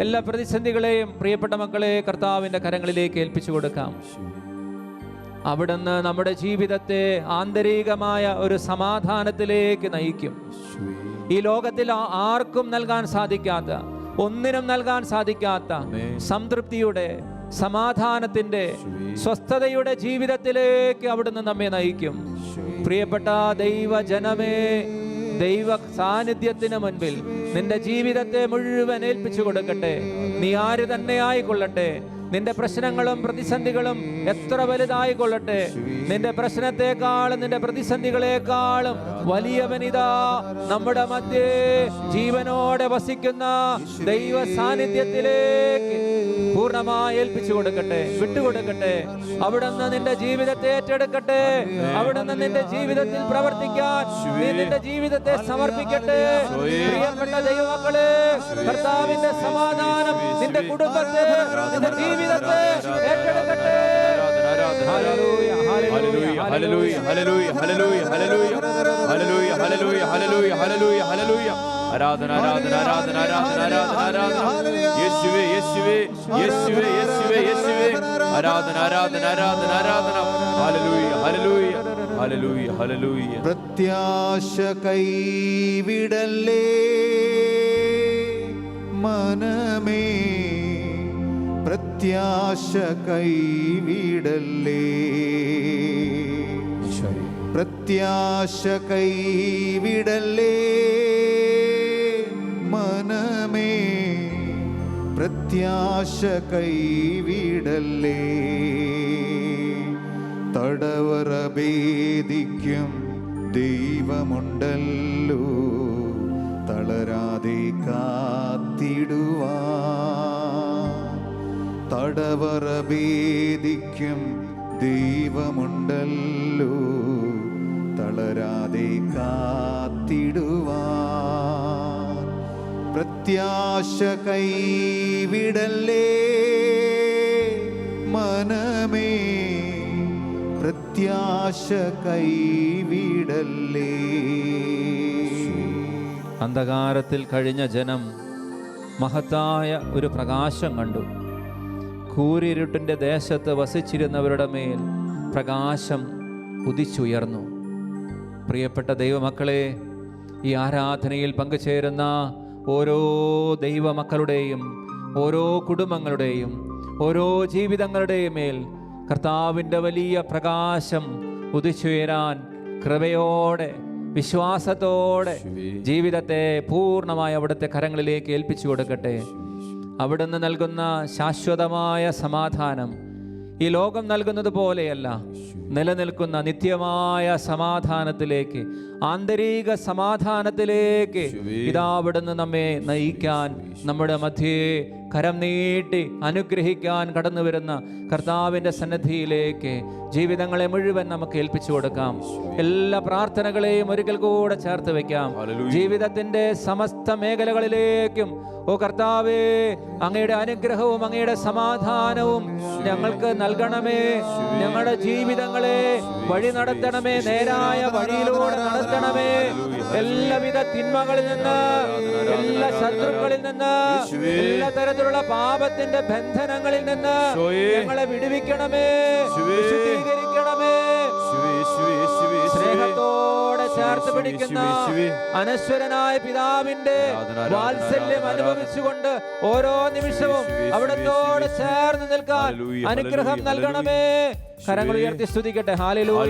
എല്ലാ പ്രതിസന്ധികളെയും പ്രിയപ്പെട്ട മക്കളെ കർത്താവിൻ്റെ കരങ്ങളിലേക്ക് ഏൽപ്പിച്ചു കൊടുക്കാം. അവിടുന്ന് നമ്മുടെ ജീവിതത്തെ ആന്തരികമായ ഒരു സമാധാനത്തിലേക്ക് നയിക്കും. ഈ ലോകത്തിൽ ആർക്കും നൽകാൻ സാധിക്കാത്ത, ഒന്നിനും നൽകാൻ സാധിക്കാത്ത സംതൃപ്തിയുടെ, സമാധാനത്തിന്റെ, സ്വസ്ഥതയുടെ ജീവിതത്തിലേക്ക് അവിടുന്ന് നമ്മെ നയിക്കും. പ്രിയപ്പെട്ട ദൈവജനമേ, ദൈവ സാന്നിധ്യത്തിന് മുൻപിൽ നിന്റെ ജീവിതത്തെ മുഴുവൻ ഏൽപ്പിച്ചു കൊടുക്കട്ടെ. നീ ആര് തന്നെ ആയിക്കൊള്ളട്ടെ, നിന്റെ പ്രശ്നങ്ങളും പ്രതിസന്ധികളും എത്ര വലുതായിക്കൊള്ളട്ടെ, നിന്റെ പ്രശ്നത്തെക്കാളും നിന്റെ പ്രതിസന്ധികളെക്കാളും വലിയവനിതാ നമ്മുടെ മധ്യേ ജീവനോടെ വസിക്കുന്ന ദൈവ സാന്നിധ്യത്തിലേക്ക് പൂർണ്ണമായി ഏൽപ്പിച്ചു കൊടുക്കട്ടെ, വിട്ടുകൊടുക്കട്ടെ. അവിടുന്ന് നിന്റെ ജീവിതത്തെ ഏറ്റെടുക്കട്ടെ. അവിടുന്ന് നിന്റെ ജീവിതത്തിൽ പ്രവർത്തിക്കാൻ നീ നിന്റെ ജീവിതത്തെ സമർപ്പിക്കട്ടെ. പ്രിയപ്പെട്ട ദൈവമക്കളെ, കർത്താവിന്റെ സമാധാനം നിന്റെ കുടുംബത്തെ, നിന്റെ ജീവിതത്തെ ഏറ്റെടുക്കട്ടെ. Hallelujah, hallelujah, hallelujah, hallelujah, hallelujah, hallelujah, hallelujah, hallelujah, hallelujah, hallelujah. ആരാധന, ആരാധന, ആരാധന, ആരാധന, ആരാധന, ആരാധന. യേശുവേ, യേശുവേ, യേശുവേ, യേശുവേ, യേശുവേ. ആരാധന, ആരാധന, ആരാധന, ആരാധന. ഹല്ലേലൂയ, ഹല്ലേലൂയ, ഹല്ലേലൂയ, ഹല്ലേലൂയ. പ്രത്യാശ കൈവിടല്ലേ മനമേ, പ്രത്യാശ കൈവിടല്ലേ, പ്രത്യാശ കൈവിടല്ലേ മനമേ, പ്രത്യാശ കൈവിടല്ലേ. തടവറ ഭേദിക്കും ദൈവമുണ്ടല്ലോ, തളരാതെ കാത്തിടുവാൻ. തടവറ ഭേദിക്കും ദൈവമുണ്ടല്ലോ, തളരാതെ കാത്തിടുവാൻ. പ്രത്യാശ കൈവിടല്ലേ മനമേ, പ്രത്യാശ കൈവിടല്ലേ. അന്ധകാരത്തിൽ കഴിഞ്ഞ ജനം മഹത്തായ ഒരു പ്രകാശം കണ്ടു. കൂരിരുട്ടിൻ്റെ ദേശത്ത് വസിച്ചിരുന്നവരുടെ മേൽ പ്രകാശം ഉദിച്ചുയർന്നു. പ്രിയപ്പെട്ട ദൈവമക്കളെ, ഈ ആരാധനയിൽ പങ്കുചേരുന്ന ഓരോ ദൈവമക്കളുടെയും ഓരോ കുടുംബങ്ങളുടെയും ഓരോ ജീവിതങ്ങളുടെയും മേൽ കർത്താവിൻ്റെ വലിയ പ്രകാശം ഉദിച്ചുയരാൻ കൃപയോടെ വിശ്വാസത്തോടെ ജീവിതത്തെ പൂർണ്ണമായി അവിടുത്തെ കരങ്ങളിലേക്ക് ഏൽപ്പിച്ചു കൊടുക്കട്ടെ. അവിടുന്ന് നൽകുന്ന ശാശ്വതമായ സമാധാനം ഈ ലോകം നൽകുന്നത് പോലെയല്ല, നിലനിൽക്കുന്ന നിത്യമായ സമാധാനത്തിലേക്ക്, ആന്തരിക സമാധാനത്തിലേക്ക് ഇതാ അവിടുന്ന് നമ്മെ നയിക്കാൻ, നമ്മുടെ മധ്യേ കരം നീട്ടി അനുഗ്രഹിക്കാൻ കടന്നു വരുന്ന കർത്താവിൻ്റെ സന്നിധിയിലേക്ക് ജീവിതങ്ങളെ മുഴുവൻ നമുക്ക് ഏൽപ്പിച്ചു കൊടുക്കാം. എല്ലാ പ്രാർത്ഥനകളെയും ഒരിക്കൽ കൂടെ ചേർത്ത് വെക്കാം. ജീവിതത്തിൻ്റെ സമസ്ത മേഖലകളിലേക്കും ഓ കർത്താവേ, അങ്ങയുടെ അനുഗ്രഹവും അങ്ങയുടെ സമാധാനവും ഞങ്ങൾക്ക് നൽകണമേ. ഞങ്ങളുടെ ജീവിതങ്ങളെ വഴി നടത്തണമേ, നേരായ വഴിയിലൂടെ നടത്തണമേ. എല്ലാവിധ തിന്മകളിൽ നിന്ന്, എല്ലാ ശത്രുക്കളിൽ നിന്ന്, എല്ലാ തരത്തിലുള്ള പാപത്തിന്റെ ബന്ധനങ്ങളിൽ നിന്ന് ഞങ്ങളെ വിടുവിക്കണമേ, വിശുദ്ധീകരിക്കണമേ. സ്നേഹത്തോടെ ചേർത്ത് പിടിക്കുന്ന അനശ്വരനായ പിതാവിന്റെ വാത്സല്യം അനുഭവിച്ചുകൊണ്ട് ഓരോ നിമിഷവും അവിടത്തോട് ചേർന്ന് നിൽക്കാൻ അനുഗ്രഹം നൽകണമേ. കരങ്ങൾ ഉയർത്തി സ്തുതിക്കട്ടെ. Hallelujah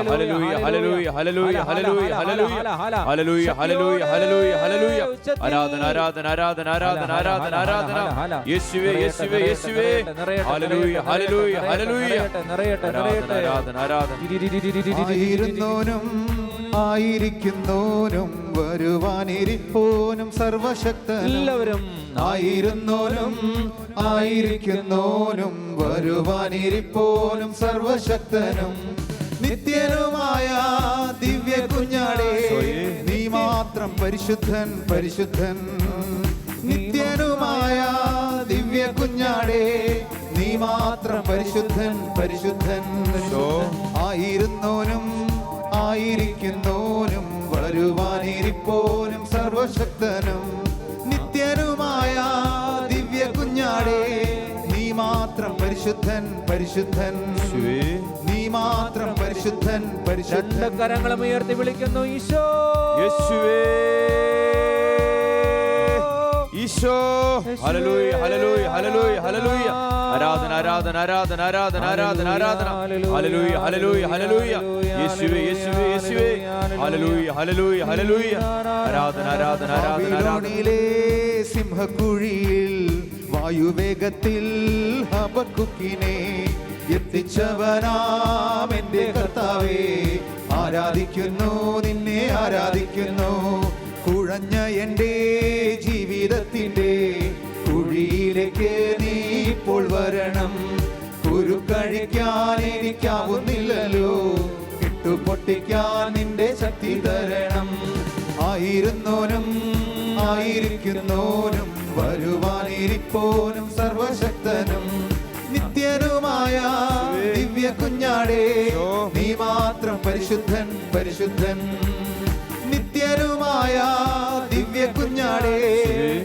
hallelujah hallelujah hallelujah hallelujah hallelujah hallelujah hallelujah. ആരാധന ആരാധന ആരാധന ആരാധന ആരാധന ആരാധന. യേശുവേ യേശുവേ യേശുവേ. Hallelujah hallelujah hallelujah. നിറയട്ടെ നിറയട്ടെ ആരാധന ആരാധന. ആയിരുന്നോനും ആയിരിക്കുന്നോനും വരുവാനിരിപ്പോനും സർവശക്തനും. എല്ലാവരും ആയിരുന്നോനും ആയിരിക്കുന്നോനും വരുവാനിരിപ്പോനും സർവശക്തനും നിത്യനുമായ ദിവ്യ കുഞ്ഞാടേ, നീ മാത്രം പരിശുദ്ധൻ പരിശുദ്ധൻ. നിത്യനുമായ ദിവ്യ കുഞ്ഞാടേ, നീ മാത്രം പരിശുദ്ധൻ പരിശുദ്ധൻ. ആയിരുന്നോനും ആയിരിക്കുന്നോനും വരുവാനിരിപ്പോനും സർവശക്തനും നിത്യനുമായ ദിവ്യ കുഞ്ഞാടേ, നീ മാത്രം പരിശുദ്ധൻ പരിശുദ്ധൻ. നീ മാത്രം പരിശുദ്ധൻ പരിശുദ്ധൻ. കരങ്ങളും ഉയർത്തി വിളിക്കുന്നു ഈശോ യേശുവേ ഈശോ. ഹല്ലേലൂയ ഹല്ലേലൂയ ഹല്ലേലൂയ ഹല്ലേലൂയ. ആരാധന ആരാധന ആരാധന ആരാധന ആരാധന ആരാധന. ഹല്ലേലൂയ ഹല്ലേലൂയ ഹല്ലേലൂയ. യേശുവേ യേശുവേ യേശുവേ. Hallelujah hallelujah hallelujah. ആരാധന ആരാധന ആരാധന ആരാധന. സിംഹക്കുഴിയിൽ വായുവേഗത്തിൽ ഹബക്കുക്കിനെ എത്തിച്ചവനാം എന്റെ കർത്താവേ, ആരാധിക്കുന്നു നിന്നെ ആരാധിക്കുന്നു. കുഴഞ്ഞ എൻ്റെ ജീവിതത്തിൻ്റെ കുഴിയിലേക്ക് നീ ഇപ്പോൾ വരണം. കുരുക്കഴിക്കാൻ എനിക്കാവുന്നില്ലല്ലോ, ഇട്ടുപൊട്ടിക്കാൻ നിന്റെ ശക്തി തരണം. ആയിരുന്നോനും ആയിരിക്കുന്നോനും വരുവാനിരിപ്പോനും സർവശക്തനും നിത്യനുമായ ദിവ്യ കുഞ്ഞാടേ, നീ മാത്രം പരിശുദ്ധൻ പരിശുദ്ധൻ. നിത്യനുമായ ദിവ്യ കുഞ്ഞാടേ,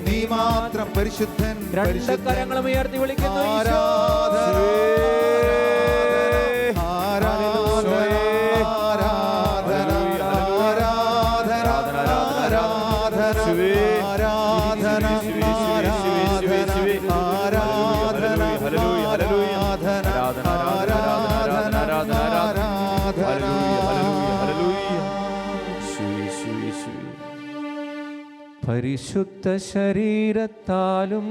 നീ മാത്രം പരിശുദ്ധൻ പരിശുദ്ധൻ. കരങ്ങളും ഉയർത്തി വിളിക്കുന്നു ആരാധന ആരാധന ആരാധന ആരാധന ആരാധന പരിശുദ്ധ ശരീരത്താലും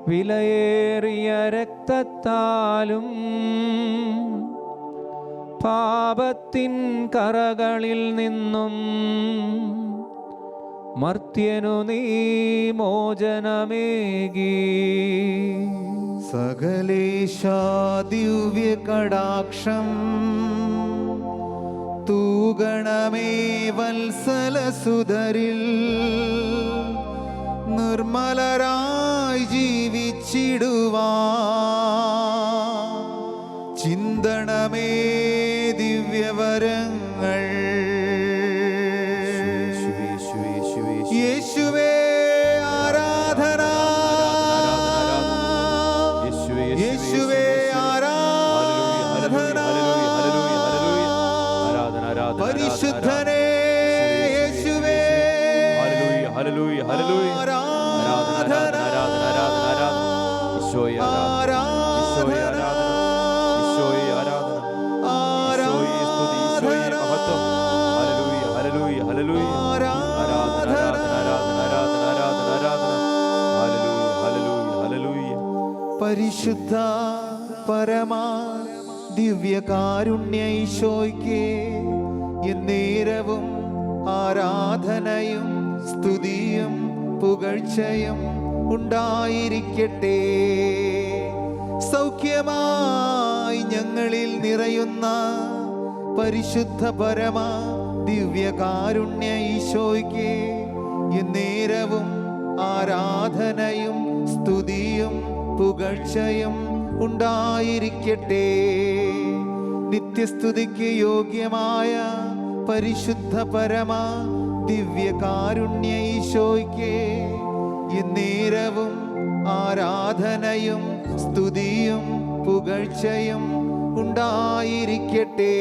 വിലയേറിയ രക്തത്താലും പാപത്തിൻ കറകളിൽ നിന്നും മർത്യനു നീ മോചനമേകി. സകലേശാ ദിവ്യ കടാക്ഷം തൂഗണമേ വത്സലസുതരിൽ, നിർമ്മലരായി ജീവിച്ചിടുവാൻ ചിന്തണമേ ദിവ്യവരങ്ങൾ. യേശുവേ ആരാധന, യേശുവേ ആരാധന, പരിശുദ്ധനേ യേശുവേ പരിശുദ്ധ പരമാ ദിവ്യകാരുണ്യ ഈശോയ്ക്ക് എന്നേരവും ആരാധനയും സ്തുതിയും പുകഴ്ചയും ഉണ്ടായിരിക്കട്ടെ. സൗഖ്യമായി ഞങ്ങളിൽ നിറയുന്ന പരിശുദ്ധ പരമാ ദിവ്യകാരുണ്യ ഈശോയ്ക്ക് എന്നേരവും ആരാധനയും സ്തുതിയും പുകഴ്ചയും ഉണ്ടായിരിക്കട്ടെ. നിത്യസ്തുതിക്ക് യോഗ്യമായ പരിശുദ്ധ പരമാ ദിവ്യകാരുണ്യ ഈശോയ്ക്ക് എന്നേരവും ആരാധനയും സ്തുതിയും പുകഴ്ചയും ഉണ്ടായിരിക്കട്ടെ.